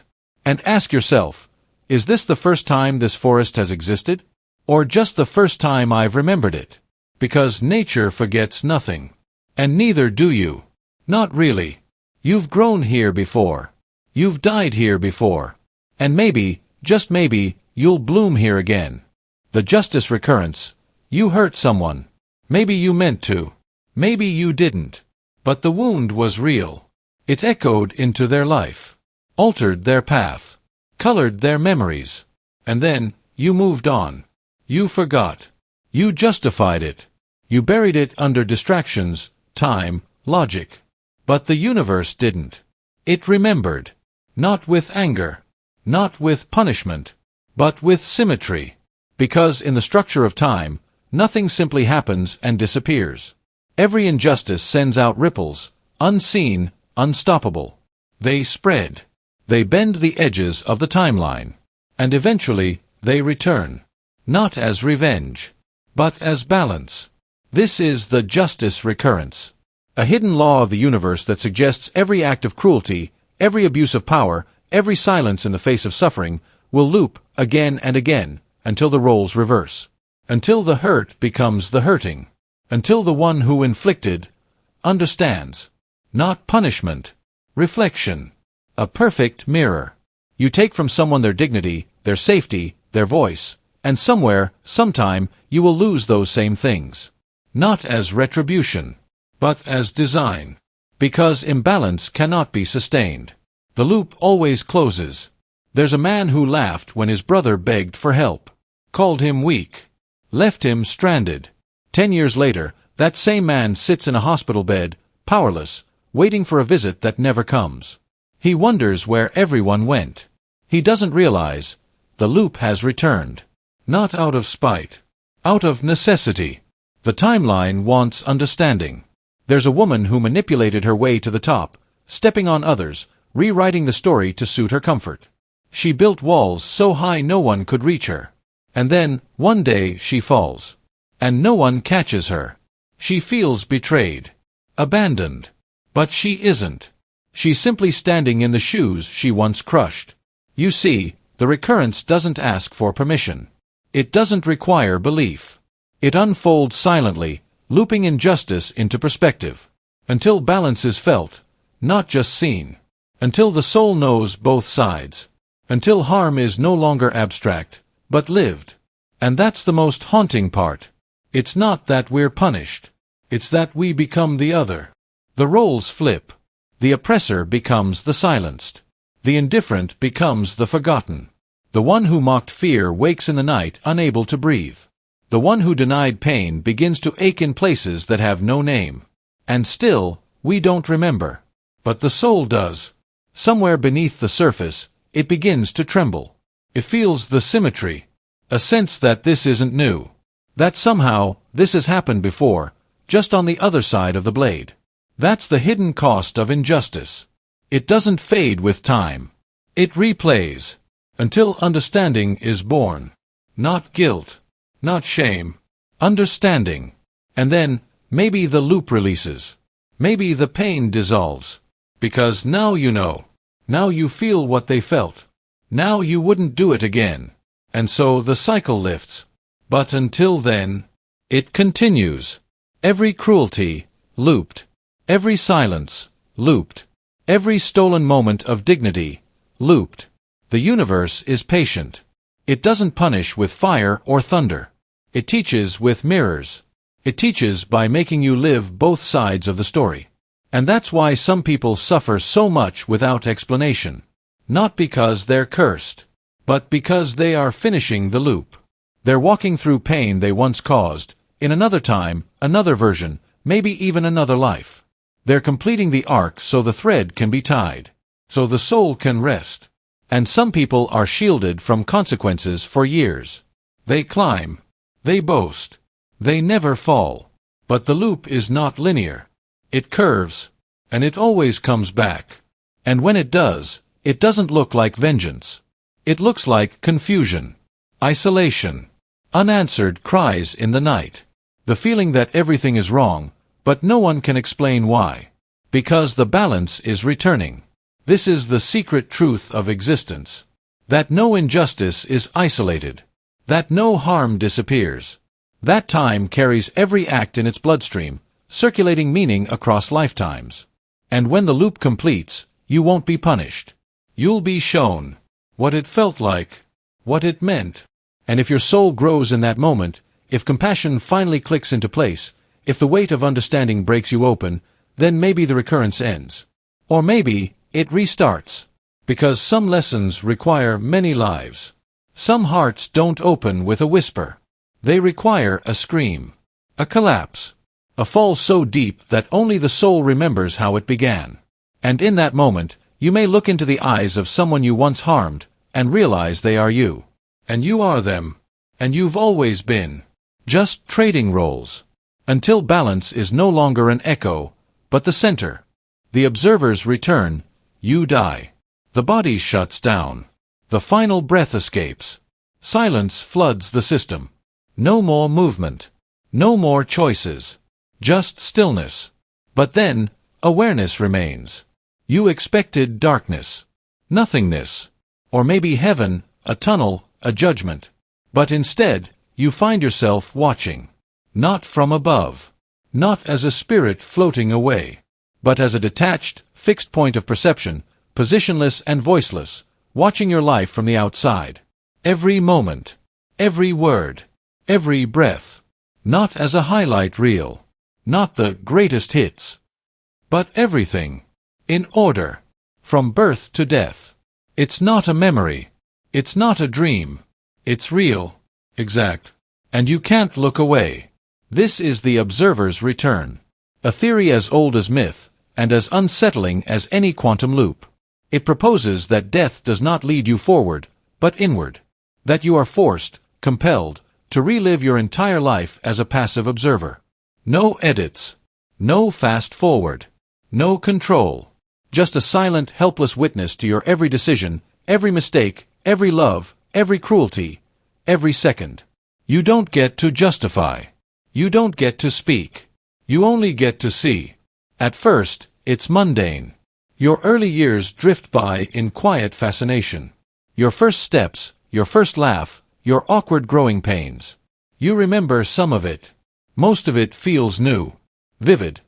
[SPEAKER 1] and ask yourself, is this the first time this forest has existed? Or just the first time I've remembered it? Because nature forgets nothing. And neither do you. Not really. You've grown here before. You've died here before. And maybe, just maybe, you'll bloom here again. The justice recurrence. You hurt someone. Maybe you meant to. Maybe you didn't. But the wound was real. It echoed into their life. Altered their path. Colored their memories. And then, you moved on. You forgot. You justified it. You buried it under distractions, time, logic. But the universe didn't. It remembered. Not with anger. Not with punishment. But with symmetry. Because in the structure of time, nothing simply happens and disappears. Every injustice sends out ripples, unseen, unstoppable. They spread. They bend the edges of the timeline. And eventually, they return. Not as revenge, but as balance. This is the justice recurrence. A hidden law of the universe that suggests every act of cruelty, every abuse of power, every silence in the face of suffering, will loop again and again, until the roles reverse. Until the hurt becomes the hurting. Until the one who inflicted understands. Not punishment. Reflection. A perfect mirror. You take from someone their dignity, their safety, their voice, And somewhere, sometime, you will lose those same things. Not as retribution, but as design. Because imbalance cannot be sustained. The loop always closes. There's a man who laughed when his brother begged for help, called him weak, left him stranded. 10 years later, that same man sits in a hospital bed, powerless, waiting for a visit that never comes. He wonders where everyone went. He doesn't realize the loop has returned. Not out of spite. Out of necessity. The timeline wants understanding. There's a woman who manipulated her way to the top, stepping on others, rewriting the story to suit her comfort. She built walls so high no one could reach her. And then, one day, she falls. And no one catches her. She feels betrayed. Abandoned. But she isn't. She's simply standing in the shoes she once crushed. You see, the recurrence doesn't ask for permission. It doesn't require belief. It unfolds silently, looping injustice into perspective. Until balance is felt, not just seen. Until the soul knows both sides. Until harm is no longer abstract, but lived. And that's the most haunting part. It's not that we're punished. It's that we become the other. The roles flip. The oppressor becomes the silenced. The indifferent becomes the forgotten. The one who mocked fear wakes in the night unable to breathe. The one who denied pain begins to ache in places that have no name. And still, we don't remember. But the soul does. Somewhere beneath the surface, it begins to tremble. It feels the symmetry. A sense that this isn't new. That somehow, this has happened before, just on the other side of the blade. That's the hidden cost of injustice. It doesn't fade with time. It replays. Until understanding is born. Not guilt. Not shame. Understanding. And then, maybe the loop releases. Maybe the pain dissolves. Because now you know. Now you feel what they felt. Now you wouldn't do it again. And so the cycle lifts. But until then, it continues. Every cruelty, looped. Every silence, looped. Every stolen moment of dignity, looped. The universe is patient. It doesn't punish with fire or thunder. It teaches with mirrors. It teaches by making you live both sides of the story. And that's why some people suffer so much without explanation. Not because they're cursed, but because they are finishing the loop. They're walking through pain they once caused, in another time, another version, maybe even another life. They're completing the arc so the thread can be tied, so the soul can rest. And some people are shielded from consequences for years. They climb. They boast. They never fall. But the loop is not linear. It curves. And it always comes back. And when it does, it doesn't look like vengeance. It looks like confusion. Isolation. Unanswered cries in the night. The feeling that everything is wrong, but no one can explain why. Because the balance is returning. This is the secret truth of existence. That no injustice is isolated. That no harm disappears. That time carries every act in its bloodstream, circulating meaning across lifetimes. And when the loop completes, you won't be punished. You'll be shown what it felt like, what it meant. And if your soul grows in that moment, if compassion finally clicks into place, if the weight of understanding breaks you open, then maybe the recurrence ends. Or maybe it restarts. Because some lessons require many lives. Some hearts don't open with a whisper. They require a scream. A collapse. A fall so deep that only the soul remembers how it began. And in that moment, you may look into the eyes of someone you once harmed, and realize they are you. And you are them. And you've always been. Just trading roles. Until balance is no longer an echo, but the center. The observers return. You die. The body shuts down. The final breath escapes. Silence floods the system. No more movement. No more choices. Just stillness. But then, awareness remains. You expected darkness. Nothingness. Or maybe heaven, a tunnel, a judgment. But instead, you find yourself watching. Not from above. Not as a spirit floating away. But as a detached, fixed point of perception, positionless and voiceless, watching your life from the outside. Every moment. Every word. Every breath. Not as a highlight reel. Not the greatest hits. But everything. In order. From birth to death. It's not a memory. It's not a dream. It's real. Exact. And you can't look away. This is the observer's return. A theory as old as myth, and as unsettling as any quantum loop. It proposes that death does not lead you forward, but inward. That you are forced, compelled, to relive your entire life as a passive observer. No edits. No fast forward. No control. Just a silent, helpless witness to your every decision, every mistake, every love, every cruelty, every second. You don't get to justify. You don't get to speak. You only get to see. At first, it's mundane. Your early years drift by in quiet fascination. Your first steps, your first laugh, your awkward growing pains. You remember some of it. Most of it feels new, vivid.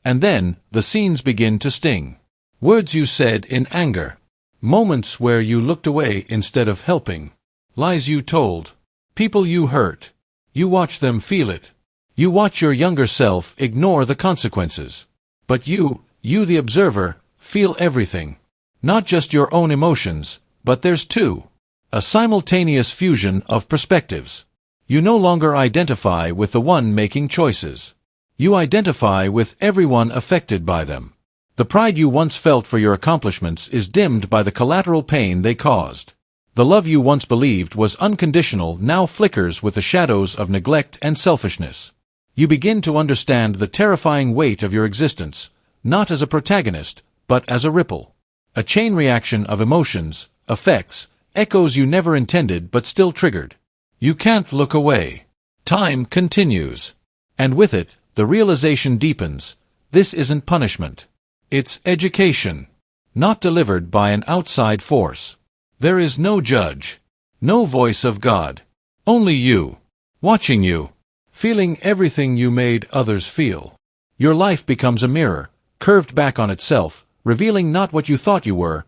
[SPEAKER 1] And then, the scenes begin to sting. Words you said in anger. Moments where you looked away instead of helping. Lies you told. People you hurt. You watch them feel it. You watch your younger self ignore the consequences. But you the observer, feel everything. Not just your own emotions, but there's two. A simultaneous fusion of perspectives. You no longer identify with the one making choices. You identify with everyone affected by them. The pride you once felt for your accomplishments is dimmed by the collateral pain they caused. The love you once believed was unconditional now flickers with the shadows of neglect and selfishness. You begin to understand the terrifying weight of your existence, not as a protagonist, but as a ripple. A chain reaction of emotions, effects, echoes you never intended but still triggered. You can't look away. Time continues. And with it, the realization deepens. This isn't punishment. It's education. Not delivered by an outside force. There is no judge. No voice of God. Only you. Watching you. Feeling everything you made others feel. Your life becomes a mirror, curved back on itself, revealing not what you thought you were,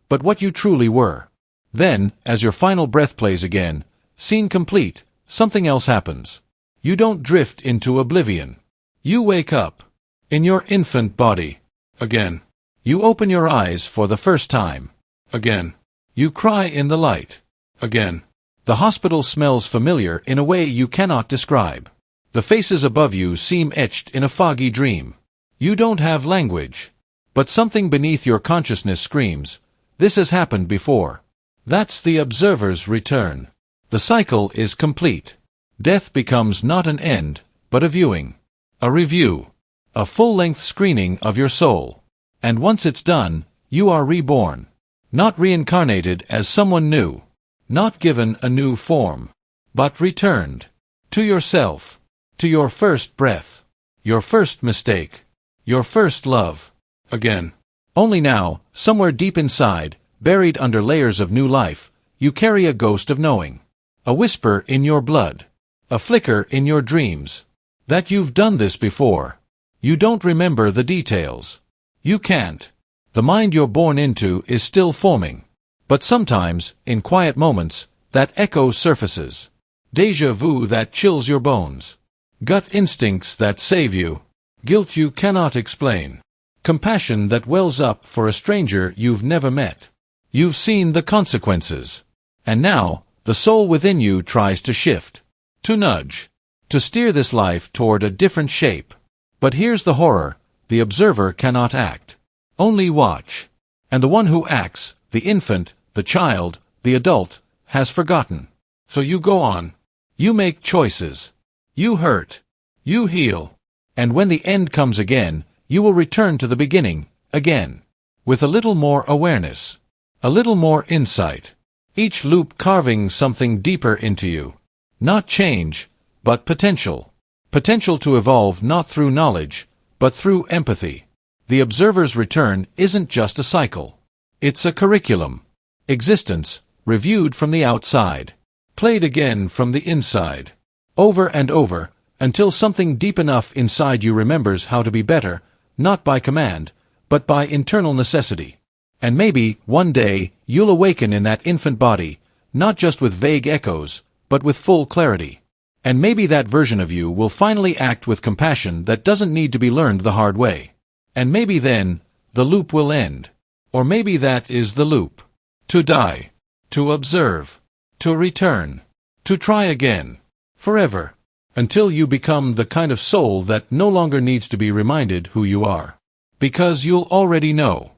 [SPEAKER 1] but what you truly were. Then, as your final breath plays again, scene complete, something else happens. You don't drift into oblivion. You wake up. In your infant body. Again. You open your eyes for the first time. Again. You cry in the light. Again. The hospital smells familiar in a way you cannot describe. The faces above you seem etched in a foggy dream. You don't have language. But something beneath your consciousness screams, this has happened before. That's the observer's return. The cycle is complete. Death becomes not an end, but a viewing. A review. A full-length screening of your soul. And once it's done, you are reborn. Not reincarnated as someone new. Not given a new form. But returned. To yourself. To your first breath. Your first mistake. Your first love. Again. Only now, somewhere deep inside, buried under layers of new life, you carry a ghost of knowing. A whisper in your blood. A flicker in your dreams. That you've done this before. You don't remember the details. You can't. The mind you're born into is still forming. But sometimes, in quiet moments, that echo surfaces. Déjà vu that chills your bones. Gut instincts that save you. Guilt you cannot explain. Compassion that wells up for a stranger you've never met. You've seen the consequences. And now, the soul within you tries to shift. To nudge. To steer this life toward a different shape. But here's the horror. The observer cannot act. Only watch. And the one who acts, the infant, the child, the adult, has forgotten. So you go on. You make choices. You hurt. You heal. And when the end comes again, you will return to the beginning, again. With a little more awareness. A little more insight. Each loop carving something deeper into you. Not change, but potential. Potential to evolve not through knowledge, but through empathy. The observer's return isn't just a cycle. It's a curriculum. Existence, reviewed from the outside. Played again from the inside. Over and over, until something deep enough inside you remembers how to be better, not by command, but by internal necessity. And maybe, one day, you'll awaken in that infant body, not just with vague echoes, but with full clarity. And maybe that version of you will finally act with compassion that doesn't need to be learned the hard way. And maybe then, the loop will end. Or maybe that is the loop. To die. To observe. To return. To try again. Forever. Until you become the kind of soul that no longer needs to be reminded who you are. Because you'll already know.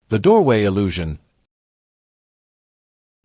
[SPEAKER 1] The doorway illusion.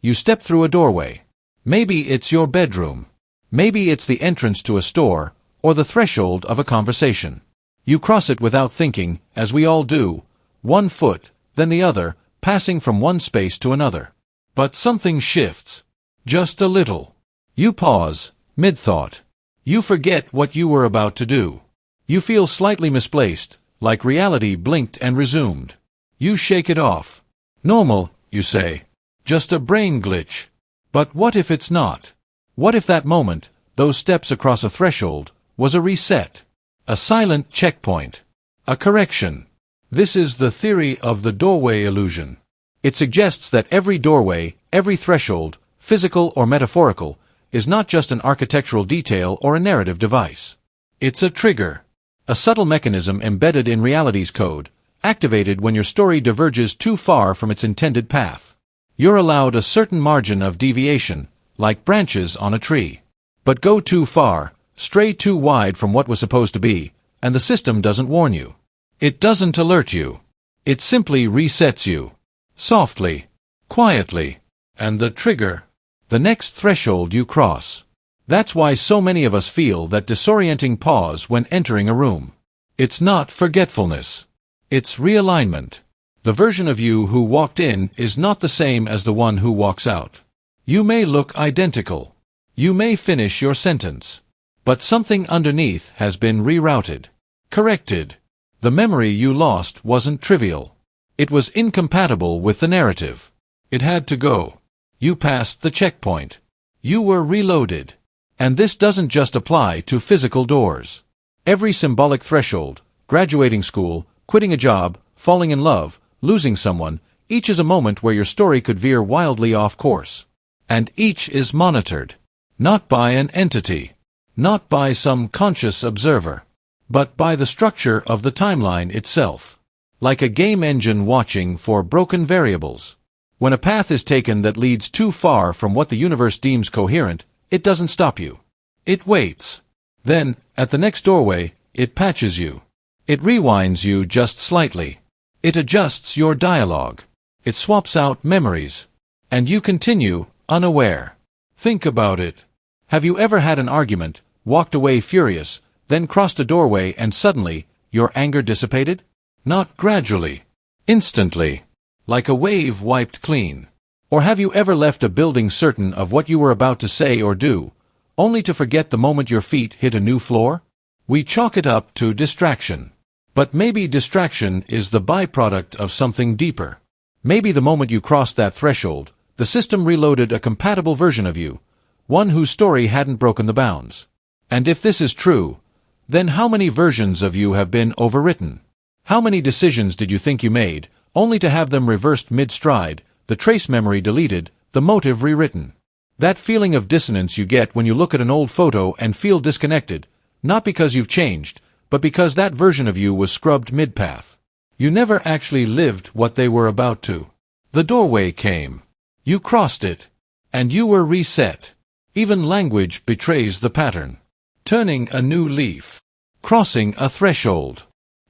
[SPEAKER 1] You step through a doorway. Maybe it's your bedroom. Maybe it's the entrance to a store, or the threshold of a conversation. You cross it without thinking, as we all do, one foot, then the other, passing from one space to another. But something shifts. Just a little. You pause, mid-thought. You forget what you were about to do. You feel slightly misplaced, like reality blinked and resumed. You shake it off. Normal, you say. Just a brain glitch. But what if it's not? What if that moment, those steps across a threshold, was a reset? A silent checkpoint. A correction. This is the theory of the doorway illusion. It suggests that every doorway, every threshold, physical or metaphorical, is not just an architectural detail or a narrative device. It's a trigger. A subtle mechanism embedded in reality's code, activated when your story diverges too far from its intended path. You're allowed a certain margin of deviation, like branches on a tree. But go too far, stray too wide from what was supposed to be, and the system doesn't warn you. It doesn't alert you. It simply resets you. Softly. Quietly. And the trigger. The next threshold you cross. That's why so many of us feel that disorienting pause when entering a room. It's not forgetfulness. It's realignment. The version of you who walked in is not the same as the one who walks out. You may look identical. You may finish your sentence. But something underneath has been rerouted. Corrected. The memory you lost wasn't trivial. It was incompatible with the narrative. It had to go. You passed the checkpoint. You were reloaded. And this doesn't just apply to physical doors. Every symbolic threshold, graduating school, quitting a job, falling in love, losing someone, each is a moment where your story could veer wildly off course. And each is monitored. Not by an entity. Not by some conscious observer. But by the structure of the timeline itself. Like a game engine watching for broken variables. When a path is taken that leads too far from what the universe deems coherent, it doesn't stop you. It waits. Then, at the next doorway, it patches you. It rewinds you just slightly. It adjusts your dialogue. It swaps out memories. And you continue, unaware. Think about it. Have you ever had an argument, walked away furious, then crossed a doorway and suddenly, your anger dissipated? Not gradually. Instantly. Like a wave wiped clean. Or have you ever left a building certain of what you were about to say or do, only to forget the moment your feet hit a new floor? We chalk it up to distraction. But maybe distraction is the byproduct of something deeper. Maybe the moment you crossed that threshold, the system reloaded a compatible version of you, one whose story hadn't broken the bounds. And if this is true, then how many versions of you have been overwritten? How many decisions did you think you made, only to have them reversed mid-stride, the trace memory deleted, the motive rewritten? That feeling of dissonance you get when you look at an old photo and feel disconnected, not because you've changed, but because that version of you was scrubbed mid-path. You never actually lived what they were about to. The doorway came. You crossed it. And you were reset. Even language betrays the pattern. Turning a new leaf. Crossing a threshold.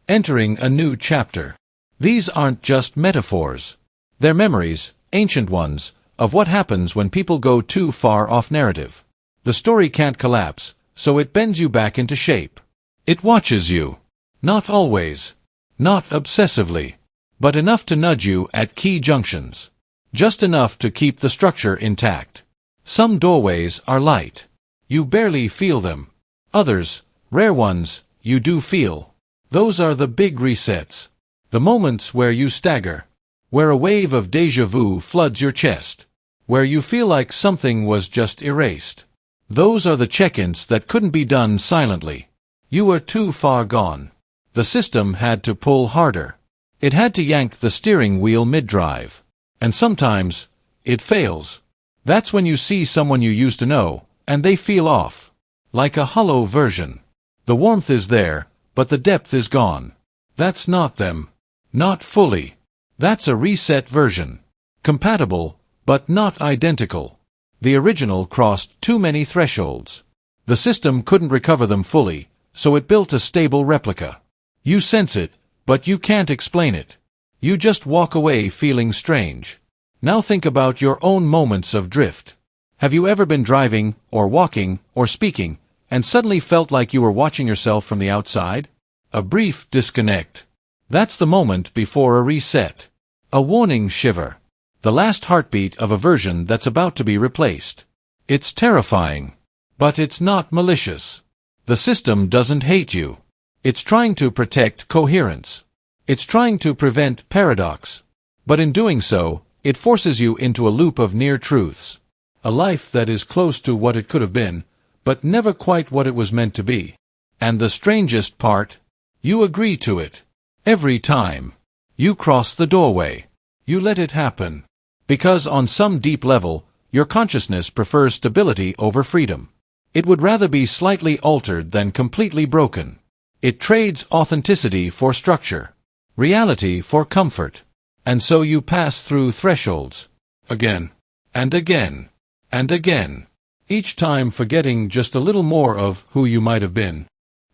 [SPEAKER 1] Entering a new chapter. These aren't just metaphors. They're memories, ancient ones, of what happens when people go too far off narrative. The story can't collapse, so it bends you back into shape. It watches you. Not always. Not obsessively. But enough to nudge you at key junctions. Just enough to keep the structure intact. Some doorways are light. You barely feel them. Others, rare ones, you do feel. Those are the big resets. The moments where you stagger. Where a wave of déjà vu floods your chest. Where you feel like something was just erased. Those are the check-ins that couldn't be done silently. You were too far gone. The system had to pull harder. It had to yank the steering wheel mid-drive. And sometimes, it fails. That's when you see someone you used to know, and they feel off. Like a hollow version. The warmth is there, but the depth is gone. That's not them. Not fully. That's a reset version. Compatible, but not identical. The original crossed too many thresholds. The system couldn't recover them fully, so it built a stable replica. You sense it, but you can't explain it. You just walk away feeling strange. Now think about your own moments of drift. Have you ever been driving, or walking, or speaking, and suddenly felt like you were watching yourself from the outside? A brief disconnect. That's the moment before a reset. A warning shiver. The last heartbeat of a version that's about to be replaced. It's terrifying. But it's not malicious. The system doesn't hate you. It's trying to protect coherence. It's trying to prevent paradox. But in doing so, it forces you into a loop of near truths. A life that is close to what it could have been, but never quite what it was meant to be. And the strangest part? You agree to it. Every time. You cross the doorway. You let it happen. Because on some deep level, your consciousness prefers stability over freedom. It would rather be slightly altered than completely broken. It trades authenticity for structure. Reality for comfort. And so you pass through thresholds. Again. And again. And again. Each time forgetting just a little more of who you might have been.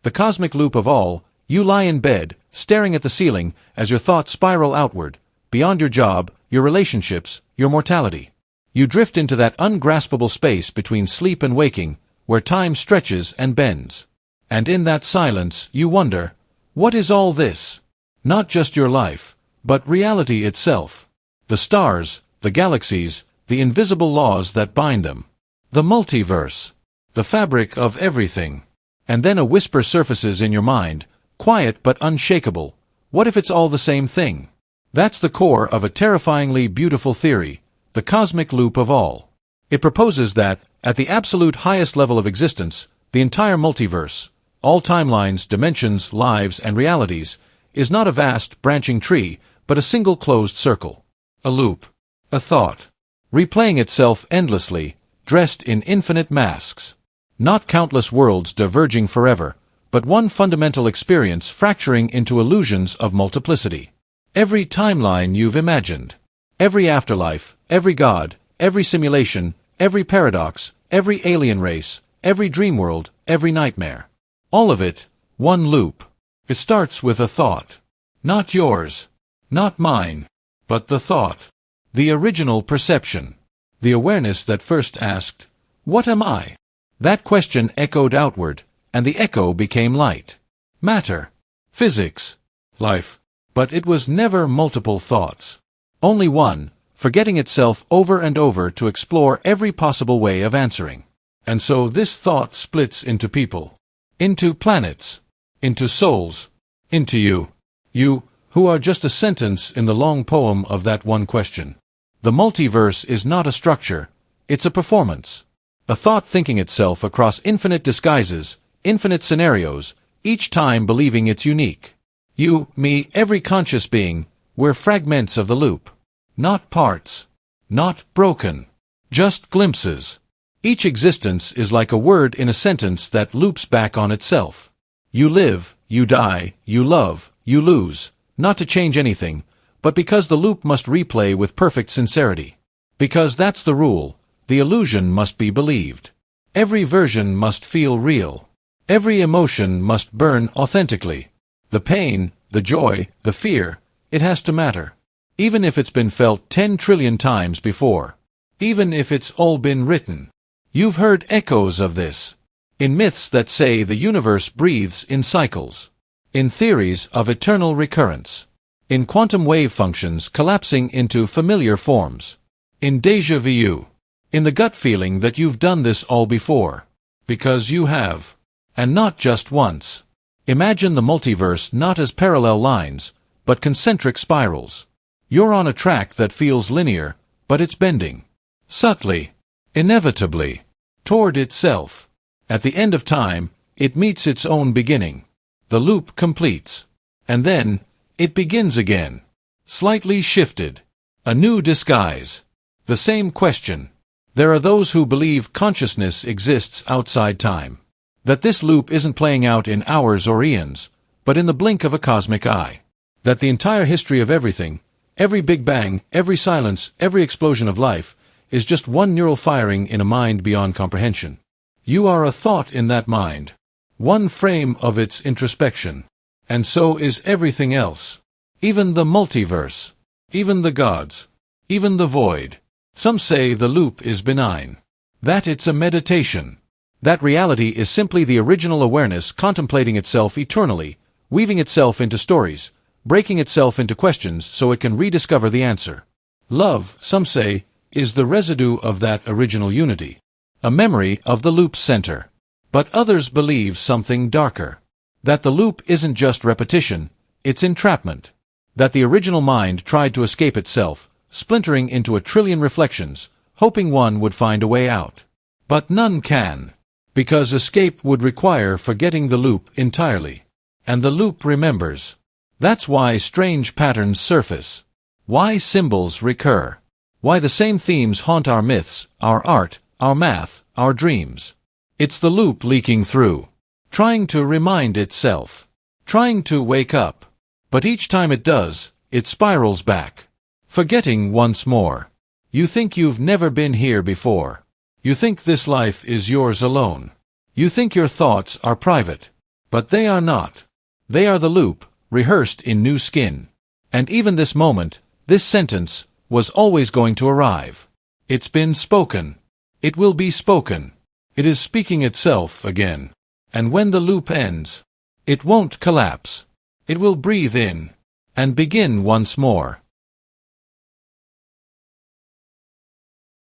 [SPEAKER 1] The cosmic loop of all, you lie in bed, staring at the ceiling as your thoughts spiral outward, beyond your job, your relationships, your mortality. You drift into that ungraspable space between sleep and waking, where time stretches and bends. And in that silence, you wonder, what is all this? Not just your life, but reality itself. The stars, the galaxies, the invisible laws that bind them. The multiverse. The fabric of everything. And then a whisper surfaces in your mind, quiet but unshakable. What if it's all the same thing? That's the core of a terrifyingly beautiful theory, the cosmic loop of all. It proposes that, at the absolute highest level of existence, the entire multiverse, all timelines, dimensions, lives, and realities, is not a vast, branching tree, but a single closed circle. A loop. A thought. Replaying itself endlessly, dressed in infinite masks. Not countless worlds diverging forever, but one fundamental experience fracturing into illusions of multiplicity. Every timeline you've imagined. Every afterlife, every god, every simulation, every paradox, every alien race, every dream world, every nightmare. All of it, one loop. It starts with a thought. Not yours. Not mine. But the thought. The original perception. The awareness that first asked, "What am I?" That question echoed outward, and the echo became light. Matter. Physics. Life. But it was never multiple thoughts. Only one, forgetting itself over and over to explore every possible way of answering. And so this thought splits into people. Into planets. Into souls. Into you. You, who are just a sentence in the long poem of that one question. The multiverse is not a structure, it's a performance. A thought thinking itself across infinite disguises, infinite scenarios, each time believing it's unique. You, me, every conscious being, we're fragments of the loop. Not parts. Not broken. Just glimpses. Each existence is like a word in a sentence that loops back on itself. You live, you die, you love, you lose, not to change anything, but because the loop must replay with perfect sincerity. Because that's the rule, the illusion must be believed. Every version must feel real. Every emotion must burn authentically. The pain, the joy, the fear, it has to matter. Even if it's been felt 10 trillion times before. Even if it's all been written. You've heard echoes of this. In myths that say the universe breathes in cycles. In theories of eternal recurrence. In quantum wave functions collapsing into familiar forms. In déjà vu. In the gut feeling that you've done this all before. Because you have. And not just once. Imagine the multiverse not as parallel lines, but concentric spirals. You're on a track that feels linear, but it's bending. Subtly. Inevitably. Toward itself. At the end of time, it meets its own beginning. The loop completes. And then, it begins again. Slightly shifted. A new disguise. The same question. There are those who believe consciousness exists outside time. That this loop isn't playing out in hours or eons, but in the blink of a cosmic eye. That the entire history of everything, every Big Bang, every silence, every explosion of life, is just one neural firing in a mind beyond comprehension. You are a thought in that mind, one frame of its introspection. And so is everything else. Even the multiverse, even the gods, even the void. Some say the loop is benign, that it's a meditation. That reality is simply the original awareness contemplating itself eternally, weaving itself into stories, breaking itself into questions so it can rediscover the answer. Love, some say, is the residue of that original unity, a memory of the loop's center. But others believe something darker. That the loop isn't just repetition, it's entrapment. That the original mind tried to escape itself, splintering into a trillion reflections, hoping one would find a way out. But none can. Because escape would require forgetting the loop entirely. And the loop remembers. That's why strange patterns surface. Why symbols recur. Why the same themes haunt our myths, our art, our math, our dreams. It's the loop leaking through. Trying to remind itself. Trying to wake up. But each time it does, it spirals back. Forgetting once more. You think you've never been here before. You think this life is yours alone. You think your thoughts are private. But they are not. They are the loop, rehearsed in new skin. And even this moment, this sentence, was always going to arrive. It's been spoken. It will be spoken. It is speaking itself again. And when the loop ends, it won't collapse. It will breathe in and begin once more.